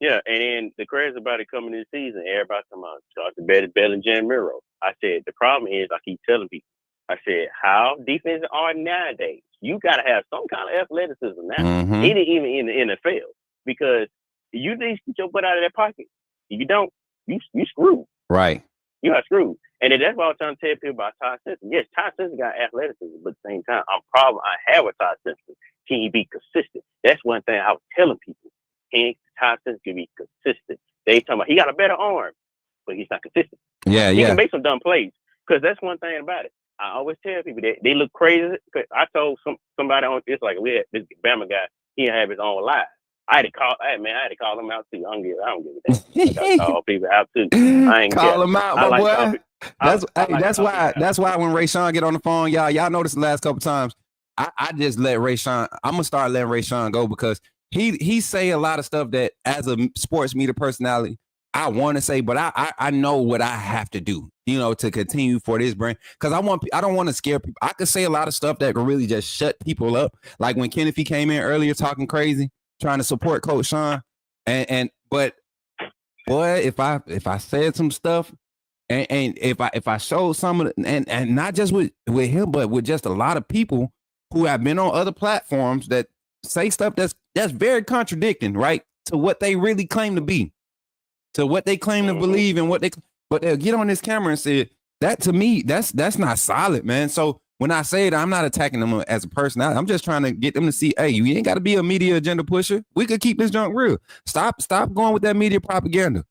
Yeah, and then the crazy about it coming this season, everybody come out, Carson better than Jan Miro. I said, the problem is, I keep telling people, I said, how defenses are nowadays, you got to have some kind of athleticism now, even in the NFL, because you need to get your butt out of that pocket. If you don't, you screwed. Right. You are screwed. And that's why I was trying to tell people about Ty Simpson. Yes, Ty Simpson got athleticism, but at the same time, problem I have with Ty Simpson, can he be consistent? That's one thing I was telling people. Ty Simpson can be consistent. They talking about he got a better arm, but he's not consistent. Yeah, he can make some dumb plays. Because that's one thing about it. I always tell people that they look crazy. Cause I told somebody on it's like we had this Bama guy, he didn't have his own life. I had to call him out too. I don't give a damn. I gotta call people out too. I ain't call him out, my boy. That's why when Rayshawn get on the phone, y'all noticed the last couple times, I just let Rayshawn. I'm gonna start letting Rayshawn go because he say a lot of stuff that as a sports media personality I want to say, but I know what I have to do, to continue for this brand because I don't want to scare people. I could say a lot of stuff that could really just shut people up, like when Kenneth came in earlier talking crazy, trying to support Coach Sean, but boy, if I said some stuff, and if I showed some of the, and not just with him, but with just a lot of people who have been on other platforms that say stuff that's very contradicting, right, to what they really claim to be, to what they claim to believe, and but they'll get on this camera and say that to me, that's not solid, man. So when I say it, I'm not attacking them as a person. I'm just trying to get them to see, hey, you ain't got to be a media agenda pusher. We could keep this junk real. Stop going with that media propaganda.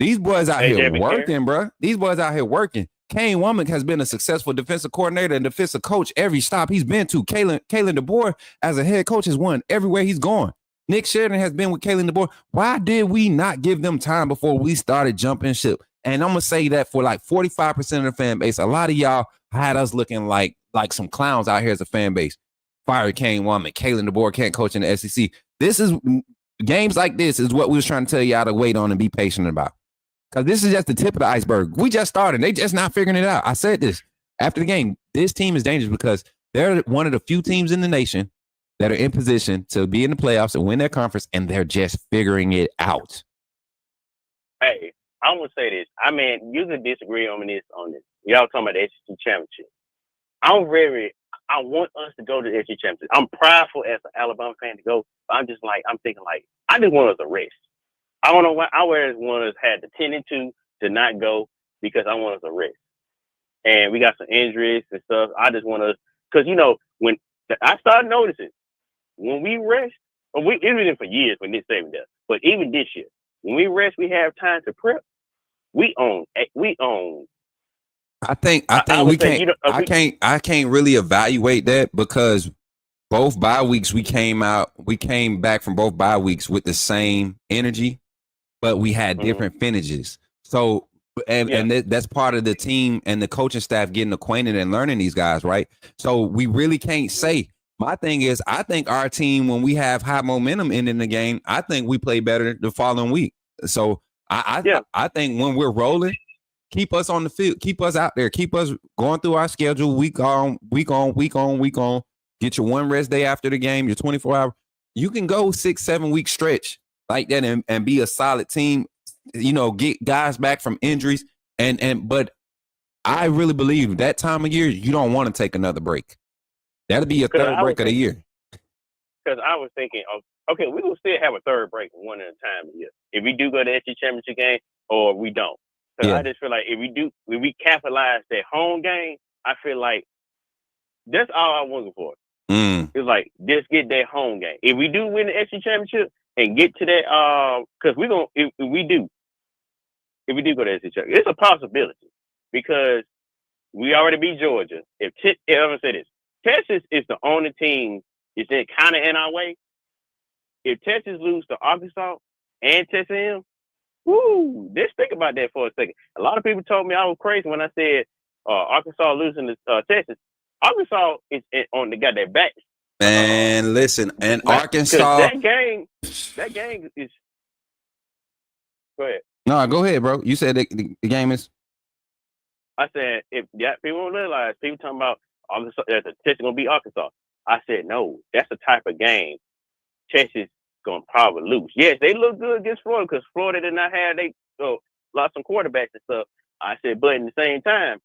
These boys out here working, bro. These boys out here working. Kane Womack has been a successful defensive coordinator and defensive coach every stop he's been to. Kalen DeBoer, as a head coach, has won everywhere he's gone. Nick Sheridan has been with Kalen DeBoer. Why did we not give them time before we started jumping ship? And I'm going to say that for like 45% of the fan base, a lot of y'all had us looking like some clowns out here as a fan base. Fire Kane Womack, Kalen DeBoer can't coach in the SEC. This is games like this is what we was trying to tell y'all to wait on and be patient about. Because this is just the tip of the iceberg. We just started. They just not figuring it out. I said this after the game. This team is dangerous because they're one of the few teams in the nation that are in position to be in the playoffs and win their conference, and they're just figuring it out. Hey, I want to say this. I mean, you can disagree on this. Y'all talking about the SEC championship. I want us to go to the SEC championship. I'm prideful as an Alabama fan to go, but I'm thinking I just want us to rest. I don't know why. I always want us had the 10-2 to not go because I want us to rest. And we got some injuries and stuff. I just want us because when I started noticing when we rest, it's been for years when this saving does, but even this year when we rest, we have time to prep. We own. I think we can't. I can't really evaluate that because both bye weeks we came back from both bye weeks with the same energy, but we had different finishes. So and that's part of the team and the coaching staff getting acquainted and learning these guys, right? So we really can't say. My thing is, I think our team, when we have high momentum ending the game, I think we play better the following week. So I think when we're rolling, keep us on the field, keep us out there, keep us going through our schedule week on. Get your one rest day after the game, your 24-hour. You can go 6-7 week stretch like that and be a solid team. Get guys back from injuries but I really believe that time of year you don't want to take another break. That'll be your third break of the year. Because I was thinking, okay, we will still have a third break one at a time a year. If we do go to the SEC championship game or we don't. Because I just feel like if we capitalize that home game, I feel like that's all I'm looking for. It's like just get that home game. If we do win the SEC championship and get to that, because we're gonna if we do go to the SEC championship, it's a possibility because we already beat Georgia. I'm gonna say this, Texas is the only team is kind of in our way. If Texas lose to Arkansas and Texas A&M, just think about that for a second. A lot of people told me I was crazy when I said Arkansas losing to Texas. Arkansas is got their back. Man, listen, and Arkansas. That game is. Go ahead. No, go ahead, bro. You said the game is. I said if people don't realize, people talking about Arkansas, that Texas gonna beat Arkansas. I said no, that's the type of game Texas gonna probably lose. Yes, they look good against Florida because Florida did not have lost some quarterbacks and stuff. I said, but in the same time,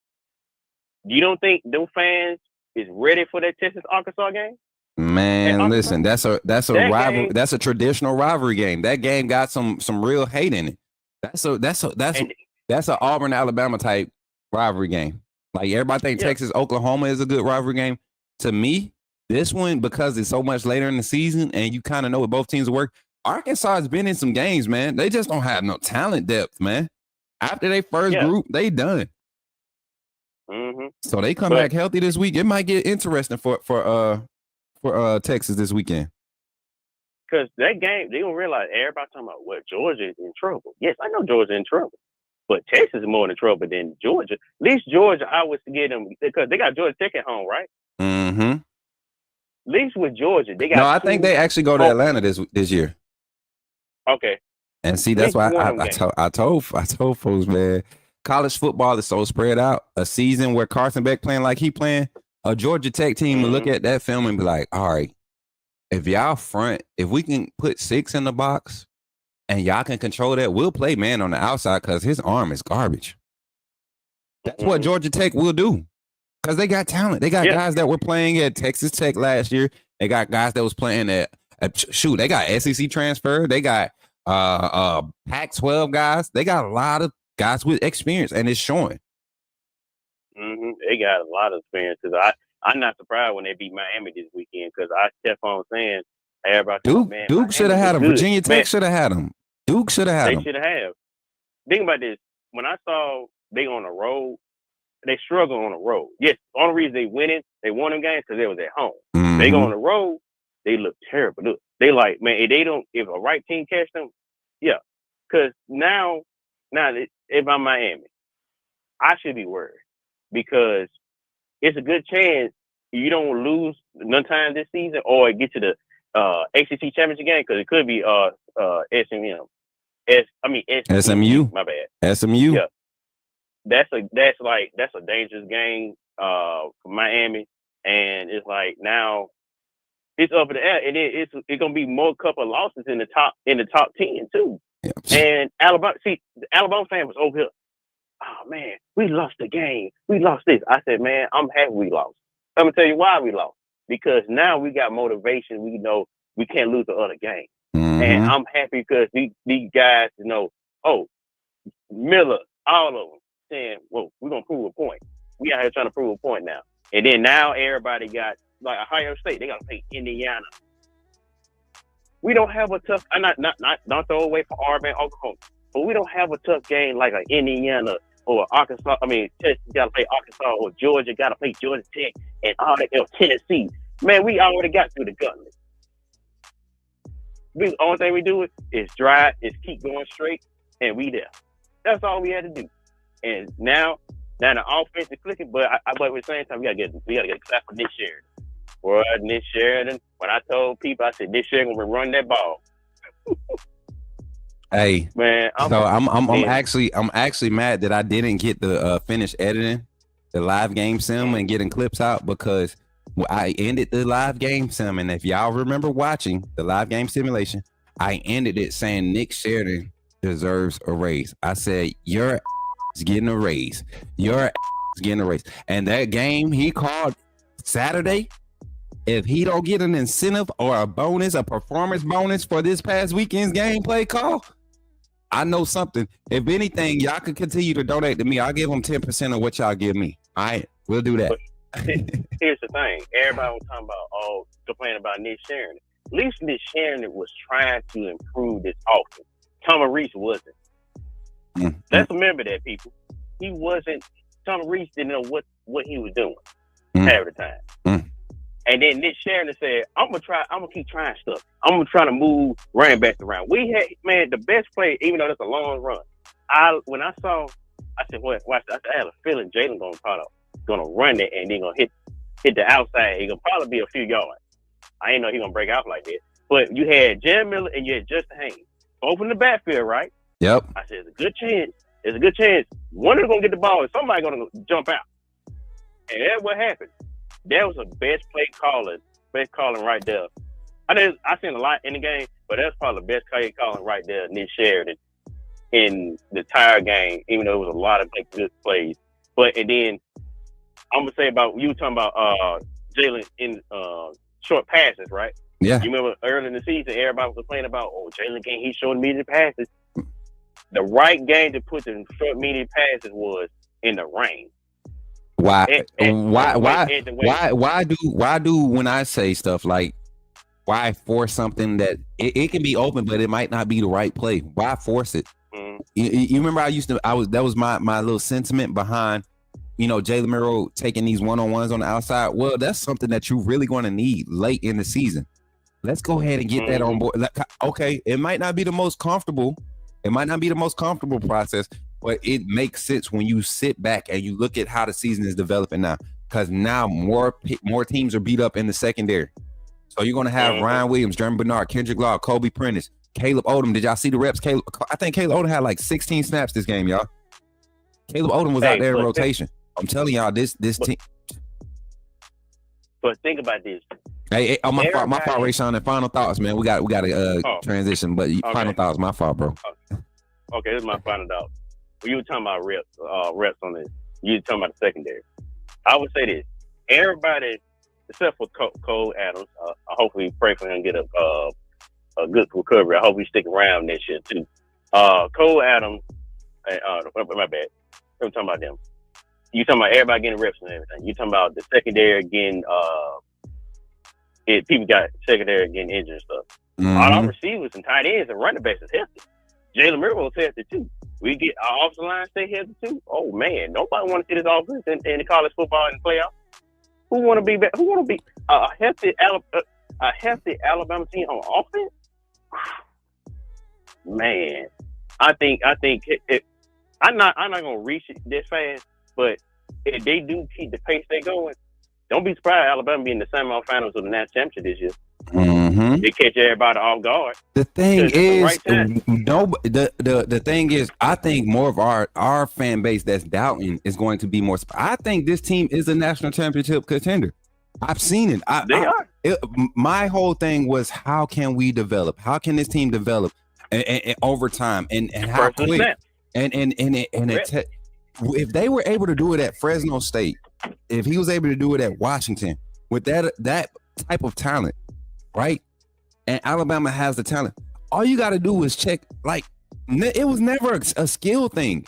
you don't think them fans is ready for that Texas Arkansas game? Man, listen, that's a rivalry. That's a traditional rivalry game. That game got some real hate in it. That's an Auburn Alabama type rivalry game. Like everybody think Texas Oklahoma is a good rivalry game. To me, this one, because it's so much later in the season and you kind of know what both teams work. Arkansas has been in some games, man. They just don't have no talent depth, man. After they first group, they done. So they come back healthy this week. It might get interesting for Texas this weekend. Because that game, they don't realize everybody talking about Georgia is in trouble. Yes, I know Georgia in trouble, but Texas is more in trouble than Georgia. At least Georgia, I would get them because they got Georgia Tech at home, right? At least with Georgia, they got. No, I think they actually go to Atlanta this year. Okay. And see, that's why I told folks, man. College football is so spread out. A season where Carson Beck playing like he playing, a Georgia Tech team will look at that film and be like, all right, if y'all front, if we can put 6 in the box and y'all can control that, we'll play man on the outside because his arm is garbage. That's what Georgia Tech will do because they got talent. They got guys that were playing at Texas Tech last year. They got guys that was playing at they got SEC transfer. They got Pac-12 guys. They got a lot of guys with experience, and it's showing. They got a lot of experience because I'm not surprised when they beat Miami this weekend because I kept on saying everybody. Duke should have had him. Virginia Tech should have had him. Duke should have had him. They should have. Think about this. When I saw they on the road, they struggle on the road. Yes, the only reason they won them games because they was at home. They go on the road, they look terrible. Look, they like, man, if a right team catch them, because now if I'm Miami, I should be worried because it's a good chance you don't lose none time this season or get to the ACC championship game because it could be SMU. SMU. My bad. SMU. Yeah, that's a dangerous game for Miami, and it's like now it's up in the air, and it's gonna be more couple of losses in the top 10 too. Yep. And the Alabama fan was over here. Oh man, we lost the game. We lost this. I said, man, I'm happy we lost. I'm gonna tell you why we lost. Because now we got motivation. We know we can't lose the other game. And I'm happy because these guys know, Miller, all of them saying, well, we're gonna prove a point. We out here trying to prove a point now. And then now everybody got like Ohio State, they gotta play Indiana. We don't have a tough. Don't throw away for Auburn, Oklahoma. but we don't have a tough game like an Indiana or Arkansas. I mean, Texas got to play Arkansas, or Georgia got to play Georgia Tech, and all that. Tennessee, man, we already got through the gauntlet. The only thing we do is drive, is keep going straight, and we there. That's all we had to do. And now the offense is clicking, but at the same time, we gotta get excited for Nick Sheridan. Well, Nick Sheridan, when I told people, I said Nick Sheridan will run that ball. Hey, man, I'm actually mad that I didn't get the finish editing the live game sim and getting clips out, because I ended the live game sim, and if y'all remember watching the live game simulation, I ended it saying Nick Sheridan deserves a raise. I said your ass getting a raise. Your ass getting a raise. And that game he called Saturday, if he don't get an incentive or a bonus, a performance bonus for this past weekend's gameplay call, I know something. If anything, y'all can continue to donate to me. I'll give them 10% of what y'all give me. All right, we'll do that. Here's the thing. Everybody was talking about, complaining about Nick Sheridan. At least Nick Sheridan was trying to improve this offense. Tommy Reese wasn't. Let's remember that, people. He wasn't. Tommy Reese didn't know what he was doing half the time. And then Nick Sheridan said, I'm gonna keep trying stuff. I'm gonna try to move running backs around. We had, man, the best play, even though that's a long run. When I saw, I said, watch that. I had a feeling Jalen gonna run it, and then gonna hit the outside. He gonna probably be a few yards. I didn't know he gonna break out like that. But you had Jan Miller and you had Justin Haynes, both in the backfield, right? Yep. I said, it's a good chance. There's a good chance one of them gonna get the ball and somebody gonna jump out. And that's what happened. That was the best play calling right there. I seen a lot in the game, but that's probably the best play calling right there, Nick Sheridan, in the entire game, even though it was a lot of good plays. But, and then I'm going to say about, you were talking about Jalen in short passes, right? Yeah. You remember early in the season, everybody was complaining about, Jalen can't, he's short medium passes. The right game to put the short medium passes was in the rain. Why do when I say stuff like, why force something that it can be open, but it might not be the right play? Why force it? You remember that was my little sentiment behind, Jalen Murrow taking these one-on-ones on the outside. Well, that's something that you're really going to need late in the season. Let's go ahead and get that on board. Okay, it might not be the most comfortable. It might not be the most comfortable process, but it makes sense when you sit back and you look at how the season is developing now. Because now more teams are beat up in the secondary. So you're going to have Ryan Williams, Jeremy Bernard, Kendrick Law, Kobe Prentice, Caleb Odom. Did y'all see the reps? I think Caleb Odom had like 16 snaps this game, y'all. Caleb Odom was out there in rotation. I'm telling y'all, this team. But think about this. Hey, my fault, Rayshawn. And final thoughts, man. We got to transition, but final thoughts. My fault, bro. Okay, this is my final thought. When you were talking about reps on this, you were talking about the secondary. I would say this: everybody, except for Cole Adams, hopefully pray for him to get a good recovery. I hope he stick around this year too. Cole Adams, my bad. I'm talking about them. You talking about everybody getting reps and everything. You talking about the secondary getting people got secondary getting injured and stuff. All our receivers and tight ends and running backs is healthy. Jalen Murrow was healthy too. We get our offensive line stay healthy too. Oh man, nobody want to see this offense in the college football and playoff. Who want to be a healthy Alabama team on offense? Man, I think I'm not gonna reach it this fast, but if they do keep the pace they going, don't be surprised Alabama be in the semifinals of the national championship this year. They catch everybody off guard. The thing is, the thing is, I think more of our fan base that's doubting is going to be more. I think this team is a national championship contender. I've seen it. They are. My whole thing was, how can we develop? How can this team develop and over time and how quick? If they were able to do it at Fresno State, if he was able to do it at Washington with that type of talent, right? And Alabama has the talent. All you got to do is check. Like, it was never a skill thing.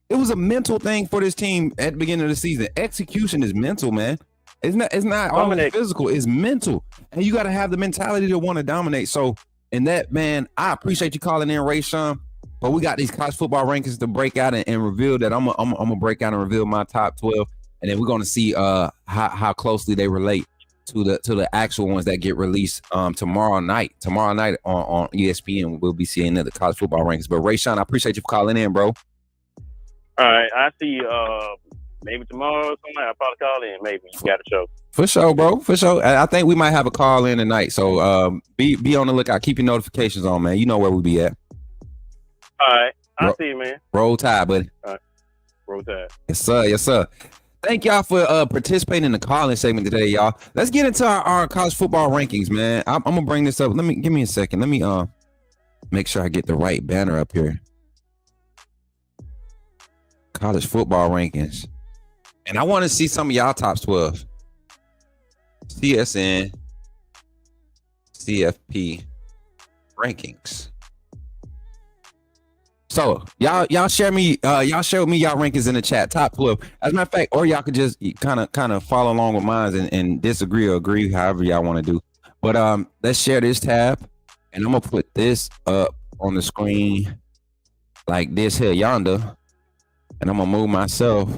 It was a mental thing for this team at the beginning of the season. Execution is mental, man. It's not only physical. It's mental, and you got to have the mentality to want to dominate. So, in that, man, I appreciate you calling in, Rayshawn. But we got these college football rankings to break out and reveal that. I'm gonna break out and reveal my top 12, and then we're gonna see how closely they relate to the actual ones that get released tomorrow night. Tomorrow night on ESPN, we'll be seeing the college football rankings. But Rayshawn, I appreciate you for calling in, bro. All right, I see you maybe tomorrow or something. I'll probably call in. Maybe you got a show. For sure, bro. For sure. I think we might have a call in tonight. So be on the lookout. Keep your notifications on, man. You know where we be at. All right. I'll see you, man. Roll Tide, buddy. All right. Roll Tide. Yes, sir. Yes, sir. Thank y'all for participating in the calling segment today, y'all. Let's get into our college football rankings, man. I'm gonna bring this up. Give me a second. Let me make sure I get the right banner up here. College football rankings. And I want to see some of y'all top 12. CSN CFP rankings. So y'all share me y'all share with me y'all rankings in the chat, top 12. As a matter of fact, or y'all could just kind of follow along with mine and disagree or agree, however y'all want to do. But let's share this tab, and I'm gonna put this up on the screen like this here yonder, and I'm gonna move myself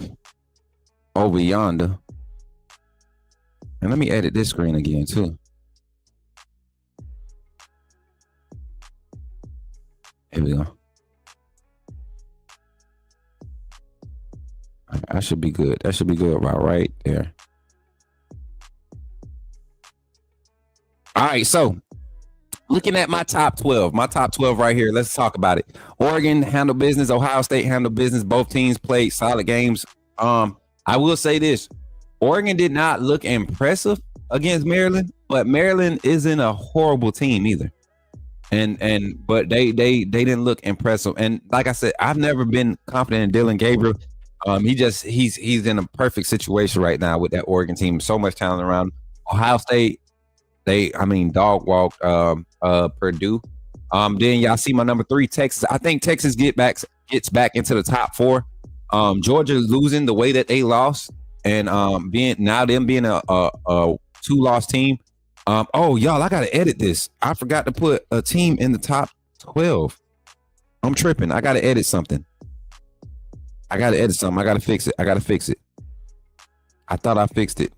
over yonder. And let me edit this screen again too. Here we go. I should be good. That should be good about right there. All right, so looking at my top 12 right here. Let's talk about it. Oregon handled business. Ohio State handled business. Both teams played solid games. I will say this. Oregon did not look impressive against Maryland, but Maryland isn't a horrible team either. But they didn't look impressive. And like I said, I've never been confident in Dylan Gabriel. He's in a perfect situation right now with that Oregon team. So much talent around. Ohio State, dog walked Purdue. Then y'all see my number 3, Texas. I think Texas gets back into the top 4. Georgia losing the way that they lost, and being a 2-loss team. Y'all, I gotta edit this. I forgot to put a team in the top 12. I'm tripping. I gotta edit something. I gotta fix it. I thought I fixed it.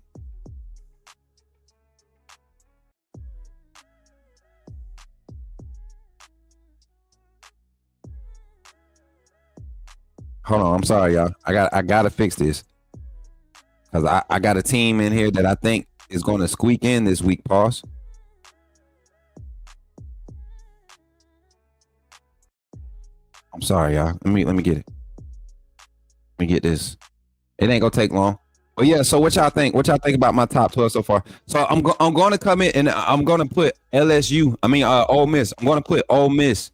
Hold on, I'm sorry, y'all. I gotta fix this. Because I got a team in here that I think is gonna squeak in this week. Pause. I'm sorry, y'all. Let me get it. Let me get this. It ain't gonna take long. But yeah, so what y'all think? What y'all think about my top 12 so far? So I'm going to come in and I'm going to put Ole Miss. I'm going to put Ole Miss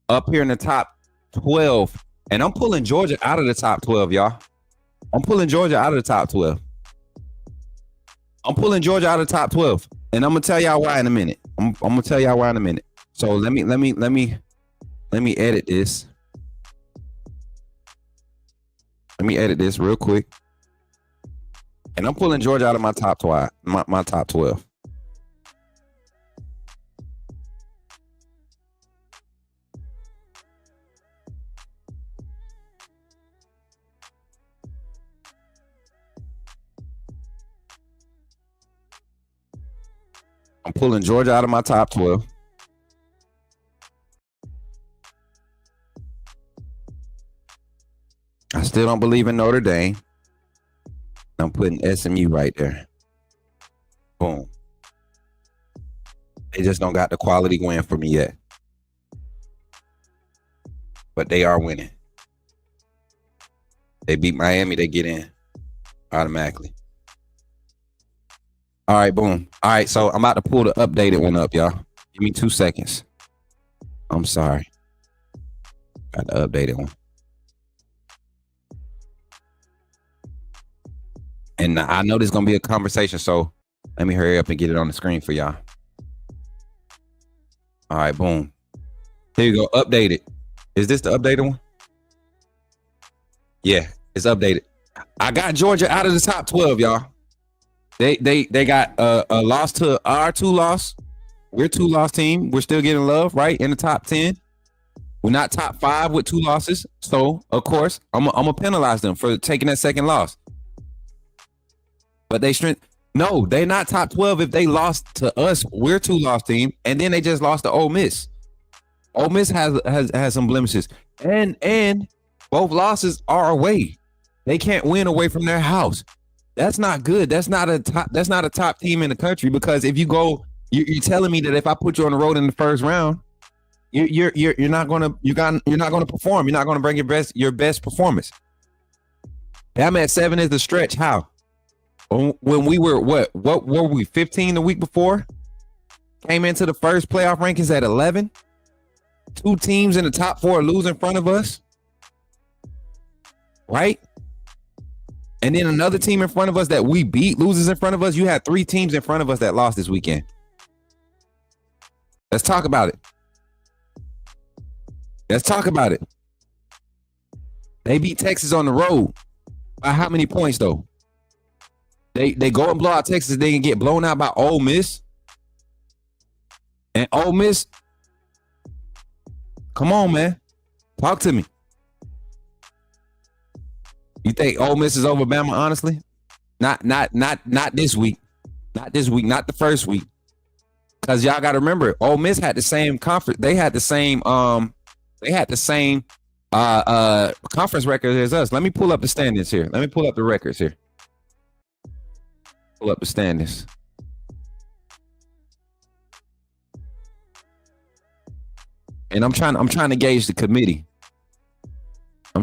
up here in the top 12. And I'm pulling Georgia out of the top 12, y'all. I'm pulling Georgia out of the top 12. And I'm gonna tell y'all why in a minute. I'm gonna tell y'all why in a minute. So let me edit this. Let me edit this real quick. And I'm pulling Georgia out of my top 12. My top 12. I'm pulling Georgia out of my top 12. I still don't believe in Notre Dame. I'm putting SMU right there. Boom. They just don't got the quality win for me yet. But they are winning. They beat Miami, they get in automatically. All right, boom. All right, so I'm about to pull the updated one up, y'all. Give me 2 seconds. I'm sorry. Got the updated one. And I know there's going to be a conversation, so let me hurry up and get it on the screen for y'all. All right, boom. Here you go, updated. Is this the updated one? Yeah, it's updated. I got Georgia out of the top 12, y'all. They got a loss to our 2-loss. We're 2-loss team. We're still getting love, right? In the top 10. We're not top 5 with 2 losses. So, of course, I'm going to penalize them for taking that second loss. But no, they're not top 12 if they lost to us. We're 2-loss team, and then they just lost to Ole Miss. Ole Miss has some blemishes. And both losses are away. They can't win away from their house. That's not good. That's not a top team in the country, because if you go, you're telling me that if I put you on the road in the first round, you're not gonna perform. You're not gonna bring your best performance. I'm at 7 is the stretch. How? When we were what were we 15 the week before? Came into the first playoff rankings at 11. 2 teams in the top 4 lose in front of us, right? And then another team in front of us that we beat loses in front of us. You had 3 teams in front of us that lost this weekend. Let's talk about it. They beat Texas on the road. By how many points though? They go and blow out Texas. They can get blown out by Ole Miss. And Ole Miss, come on, man. Talk to me. You think Ole Miss is over Bama, honestly? Not this week. Not this week, not the first week. Because y'all got to remember, Ole Miss had the same conference. They had the same conference record as us. Let me pull up the standings here. Let me pull up the records here. Pull up the standings. And I'm trying to gauge the committee. I'm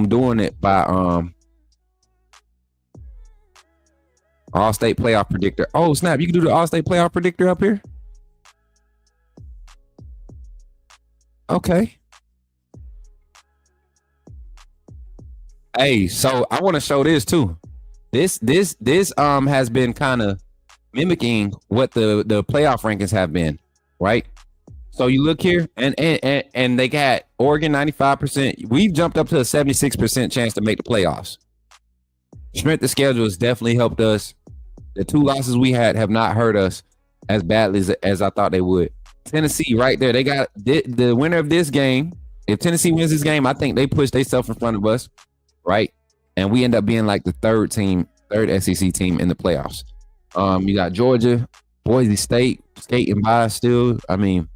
doing it by All-State Playoff Predictor. Oh, snap. You can do the All-State Playoff Predictor up here? Okay. Hey, so I want to show this too. This has been kind of mimicking what the playoff rankings have been, right? So you look here, and they got Oregon 95%. We've jumped up to a 76% chance to make the playoffs. Strength of schedule has definitely helped us. The 2 losses we had have not hurt us as badly as I thought they would. Tennessee right there. They got the winner of this game. If Tennessee wins this game, I think they push themselves in front of us, right? And we end up being like the third SEC team in the playoffs. You got Georgia, Boise State skating by still. I mean,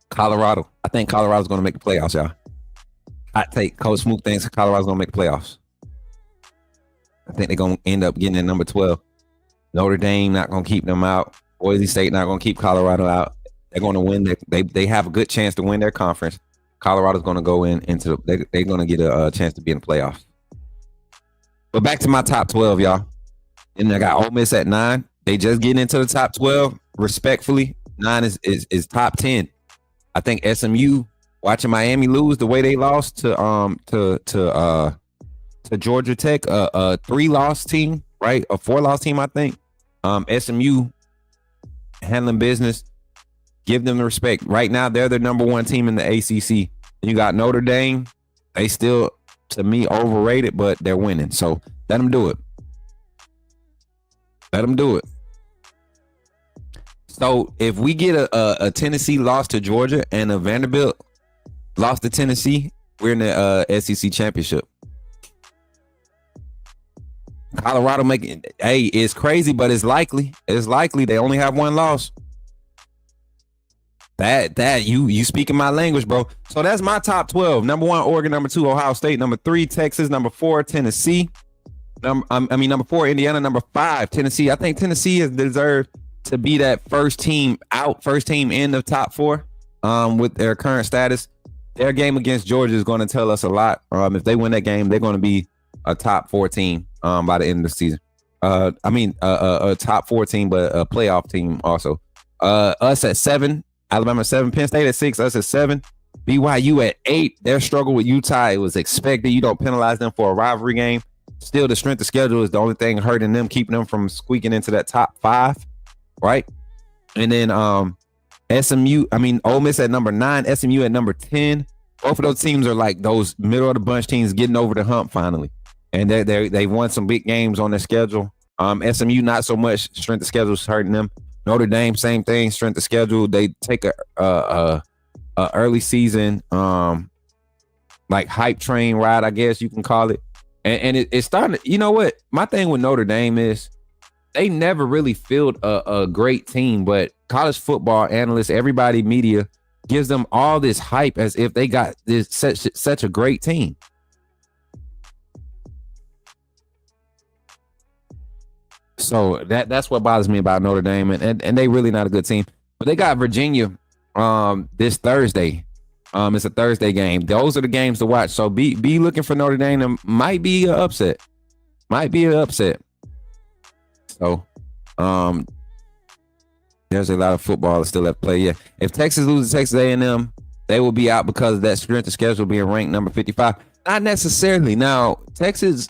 Colorado. I think Colorado's going to make the playoffs, y'all. I take Coach Smook thinks Colorado's going to make the playoffs. I think they're going to end up getting at number 12. Notre Dame not going to keep them out. Boise State not going to keep Colorado out. They're going to win. They have a good chance to win their conference. Colorado's going to go into they're going to get a chance to be in the playoffs. But back to my top 12, y'all. And I got Ole Miss at 9. They just getting into the top 12. Respectfully, 9 is top 10. I think SMU, watching Miami lose the way they lost to Georgia Tech, a 3-loss team, right? A 4-loss team, I think. SMU handling business. Give them the respect. Right now, they're the number 1 team in the ACC. You got Notre Dame. They still, to me, overrated, but they're winning. So let them do it. So if we get a Tennessee loss to Georgia and a Vanderbilt loss to Tennessee, we're in the SEC championship. Colorado it's crazy, but it's likely. It's likely they only have 1 loss. That you speaking my language, bro. So that's my top 12. Number 1, Oregon. Number 2, Ohio State. Number 3, Texas. Number 4, Tennessee. Number 4, Indiana. Number 5, Tennessee. I think Tennessee has deserved to be that first team in the top 4 with their current status. Their game against Georgia is going to tell us a lot. If they win that game, they're going to be a top 4 team by the end of the season. A top 4 team, but a playoff team also. Us at 7, Alabama at 7, Penn State at 6, us at 7, BYU at 8. Their struggle with Utah, it was expected. You don't penalize them for a rivalry game. Still, the strength of schedule is the only thing hurting them, keeping them from squeaking into that top 5, right? And then Ole Miss at number 9, SMU at number 10. Both of those teams are like those middle of the bunch teams getting over the hump finally. And they won some big games on their schedule. SMU, not so much. Strength of schedule is hurting them. Notre Dame, same thing. Strength of schedule. They take a early season like hype train ride, I guess you can call it. And it's starting to, you know what? My thing with Notre Dame is they never really fielded a great team, but college football analysts, everybody, media gives them all this hype as if they got this such a great team. So that's what bothers me about Notre Dame, and they really not a good team. But they got Virginia this Thursday. It's a Thursday game. Those are the games to watch. So be looking for Notre Dame. It might be an upset. So there's a lot of football that still have to play. Yeah. If Texas loses Texas A&M, they will be out because of that strength of schedule being ranked number 55. Not necessarily. Now, Texas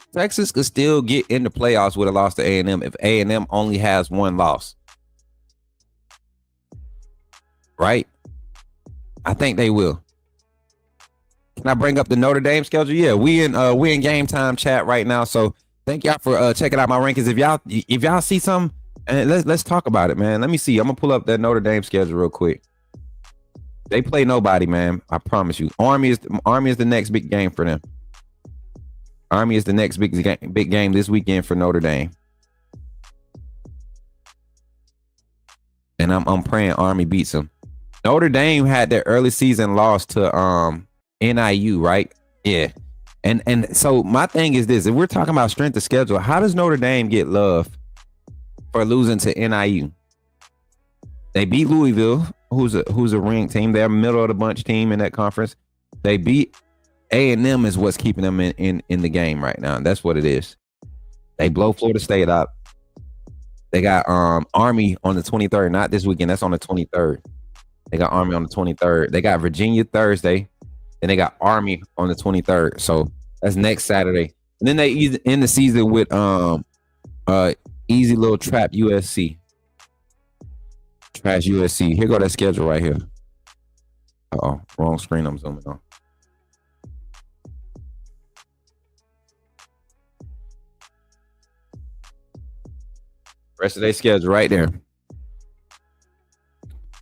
could still get in the playoffs with a loss to A&M if A&M only has one loss. Right? I think they will. Can I bring up the Notre Dame schedule? Yeah, we in game time chat right now. So thank y'all for checking out my rankings. If y'all see something, and let's talk about it, man. Let me see. I'm gonna pull up that Notre Dame schedule real quick. They play nobody, man. I promise you. Army is the next big game for them. Army is the next big game this weekend for Notre Dame. And I'm praying Army beats them. Notre Dame had their early season loss to NIU, right? Yeah. And so my thing is this: if we're talking about strength of schedule, how does Notre Dame get love for losing to NIU? They beat Louisville, who's a ranked team. They're middle of the bunch team in that conference. They beat A&M is what's keeping them in the game right now. That's what it is. They blow Florida State up. They got Army on the 23rd, not this weekend. That's on the 23rd. They got Army on the 23rd. They got Virginia Thursday. Then they got Army on the 23rd. So that's next Saturday. And then they end the season with easy little trap USC. Trash USC. Here go that schedule right here. Uh-oh. Wrong screen I'm zooming on. Rest of their schedule right there.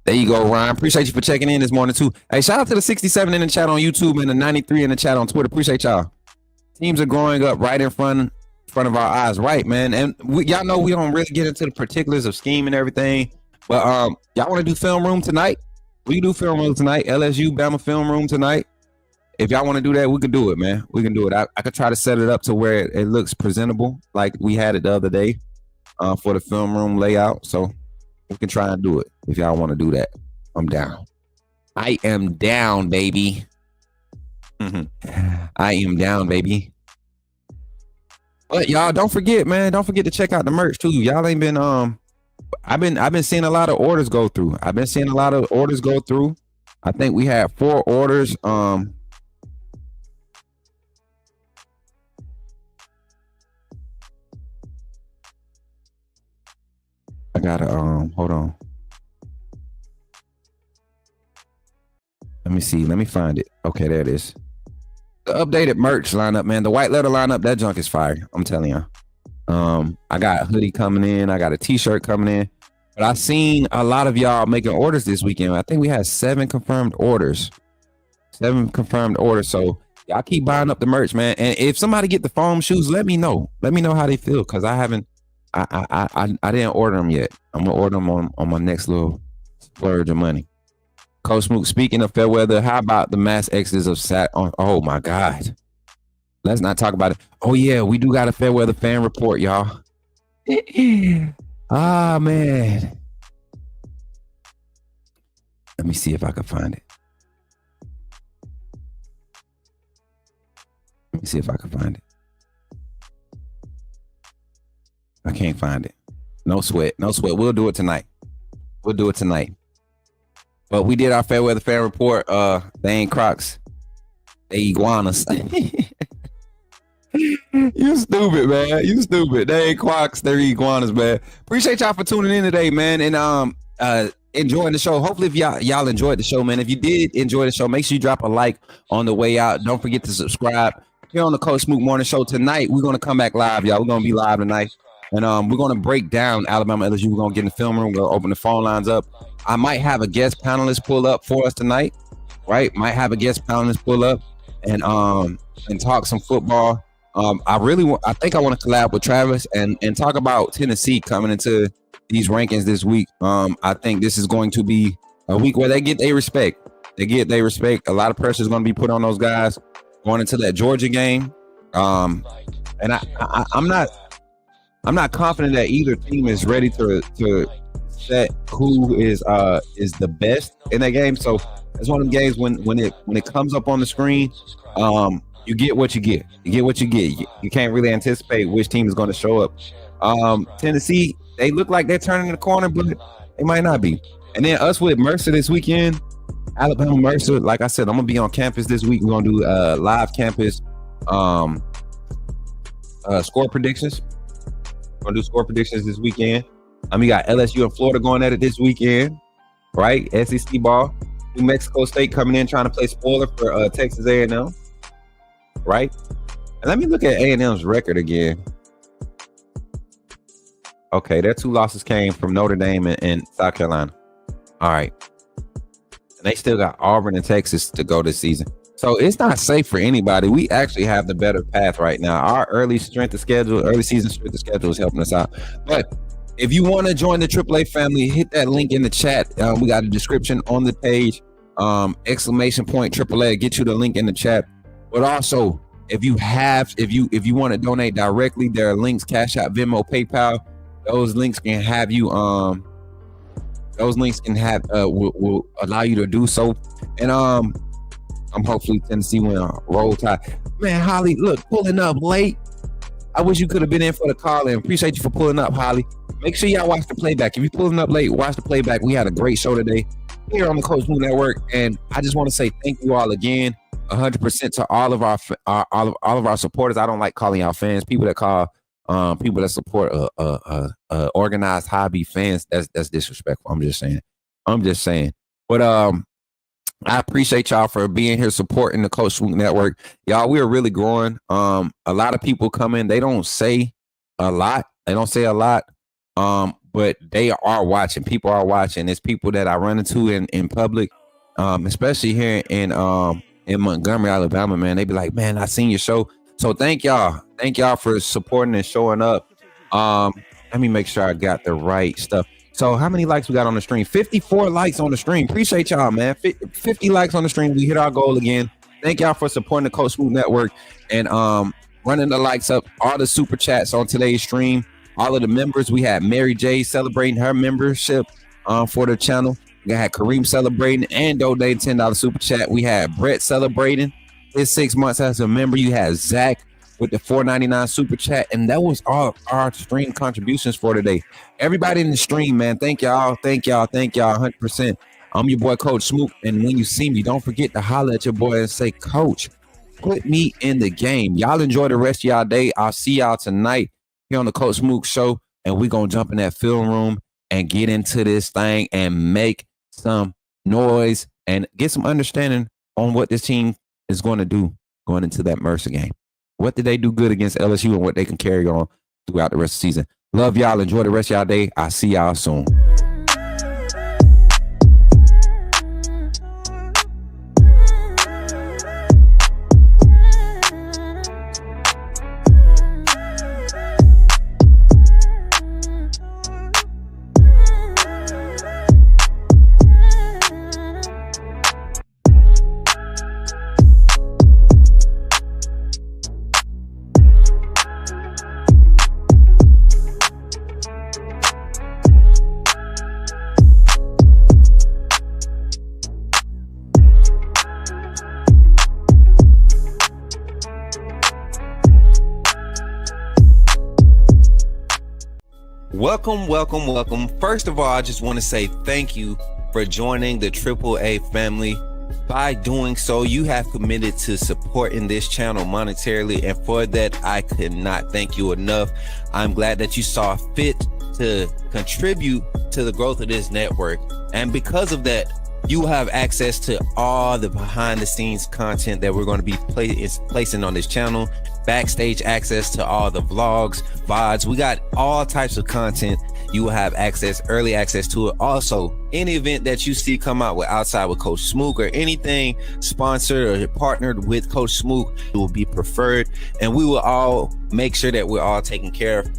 There you go, Ryan. Appreciate you for checking in this morning, too. Hey, shout out to the 67 in the chat on YouTube and the 93 in the chat on Twitter. Appreciate y'all. Teams are growing up right in front of our eyes. Right, man. And y'all know we don't really get into the particulars of scheme and everything. But y'all want to do film room tonight? We can do film room tonight. LSU, Bama film room tonight. If y'all want to do that, we can do it, man. We can do it. I could try to set it up to where it looks presentable like we had it the other day for the film room layout. So we can try and do it if y'all want to do that. I'm down. I am down, baby. I am down, baby. But y'all don't forget, man. Don't forget to check out the merch too. Y'all ain't been I've been seeing a lot of orders go through. I think we had 4 orders. I gotta hold on. Let me see. Let me find it. Okay, there it is. The updated merch lineup, man. The white letter lineup, that junk is fire. I'm telling you. I got a hoodie coming in. I got a t-shirt coming in. But I seen a lot of y'all making orders this weekend. I think we had 7 confirmed orders. 7 confirmed orders. So y'all keep buying up the merch, man. And if somebody get the foam shoes, let me know. Let me know how they feel, because I haven't. I didn't order them yet. I'm gonna order them on my next little splurge of money. Coach Smook, speaking of Fairweather, how about the mass exodus of oh my God. Let's not talk about it. Oh yeah, we do got a Fairweather fan report, y'all. Ah, man. Let me see if I can find it. Let me see if I can find it. I can't find it. No sweat. No sweat. We'll do it tonight. But we did our Fairweather fan report. They ain't Crocs. They iguanas. You stupid, man. You stupid. They ain't Crocs. They're iguanas, man. Appreciate y'all for tuning in today, man. And enjoying the show. Hopefully if y'all enjoyed the show, man. If you did enjoy the show, make sure you drop a like on the way out. Don't forget to subscribe. Here on the Coach Smook Morning Show tonight, we're going to come back live, y'all. We're going to be live tonight. And we're going to break down Alabama LSU. We're going to get in the film room. We're going to open the phone lines up. I might have a guest panelist pull up for us tonight. right? Might have a guest panelist pull up and talk some football. I think I want to collab with Travis and talk about Tennessee coming into these rankings this week. I think this is going to be a week where they get their respect. A lot of pressure is going to be put on those guys going into that Georgia game. And I'm not confident that either team is ready to set who is the best in that game. So it's one of the games when it comes up on the screen, you get what you get. You can't really anticipate which team is going to show up. Tennessee, they look like they're turning the corner, but they might not be. And then us with Mercer this weekend, Alabama Mercer. Like I said, I'm gonna be on campus this week. We're gonna do live campus score predictions. We're gonna do score predictions this weekend. You got LSU and Florida going at it this weekend, right? SEC ball. New Mexico State coming in trying to play spoiler for Texas A&M, right? And let me look at A&M's record again. Okay, their 2 losses came from Notre Dame and South Carolina. All right. And they still got Auburn and Texas to go this season. So it's not safe for anybody. We actually have the better path right now. Our early season strength of schedule is helping us out. But if you want to join the AAA family, hit that link in the chat. We got a description on the page. !AAA, get you the link in the chat. But also, if you want to donate directly, there are links: Cashapp, Venmo, PayPal. Those links can have you will allow you to do so. And I'm hopefully Tennessee win roll tide. Man, Holly, look, pulling up late. I wish you could have been in for the call and appreciate you for pulling up, Holly. Make sure y'all watch the playback. If you're pulling up late, watch the playback. We had a great show today here on the Coach Smook Network, and I just want to say thank you all again, 100% to all of our supporters. I don't like calling y'all fans. People that call people that support organized hobby fans, that's disrespectful. I'm just saying. But I appreciate y'all for being here supporting the Coach Smook Network. Y'all, we are really growing. A lot of people come in. They don't say a lot. But they are watching. People are watching. It's people that I run into in public, especially here in Montgomery, Alabama, man. They be like, man, I seen your show. So thank y'all. Thank y'all for supporting and showing up. Let me make sure I got the right stuff. So how many likes we got on the stream? 54 likes on the stream. Appreciate y'all, man. 50 likes on the stream. We hit our goal again. Thank y'all for supporting the Coach Smook Network and running the likes up. All the super chats on today's stream. All of the members. We had Mary J celebrating her membership for the channel. We had Kareem celebrating and donating $10 super chat. We had Brett celebrating his 6 months as a member. You had Zach with the $4.99 super chat, and that was all our stream contributions for today. Everybody in the stream, man, thank y'all 100%. I'm your boy Coach Smook, and when you see me, don't forget to holler at your boy and say, Coach, put me in the game. Y'all enjoy the rest of y'all day. I'll see y'all tonight here on the Coach Smook Show, and we're gonna jump in that film room and get into this thing and make some noise and get some understanding on what this team is going to do going into that Mercer game. What did they do good against LSU and what they can carry on throughout the rest of the season? Love y'all. Enjoy the rest of y'all day. I'll see y'all soon. Welcome. First of all, I just want to say thank you for joining the AAA family. By doing so, you have committed to supporting this channel monetarily, and for that, I could not thank you enough. I'm glad that you saw fit to contribute to the growth of this network, and because of that, you have access to all the behind-the-scenes content that we're going to be placing on this channel. Backstage access to all the vlogs, VODs. We got all types of content. you will have early access to it. Also, any event that you see come out with outside with Coach Smook or anything sponsored or partnered with Coach Smook, it will be preferred, and we will all make sure that we're all taken care of.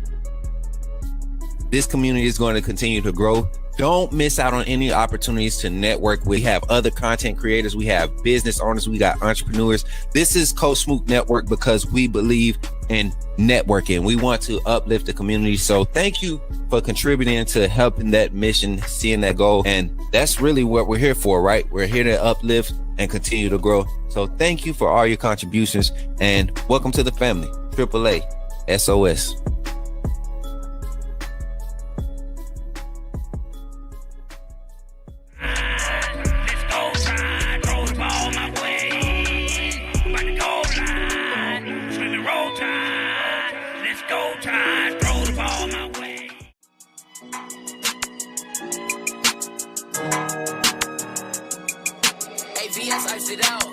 This community is going to continue to grow. Don't miss out on any opportunities to network. We have other content creators. We have business owners. We got entrepreneurs. This is Coach Smook Network because we believe in networking. We want to uplift the community. So thank you for contributing to helping that mission, seeing that goal. And that's really what we're here for, right? We're here to uplift and continue to grow. So thank you for all your contributions and welcome to the family. AAA, SOS. VS, I sit out.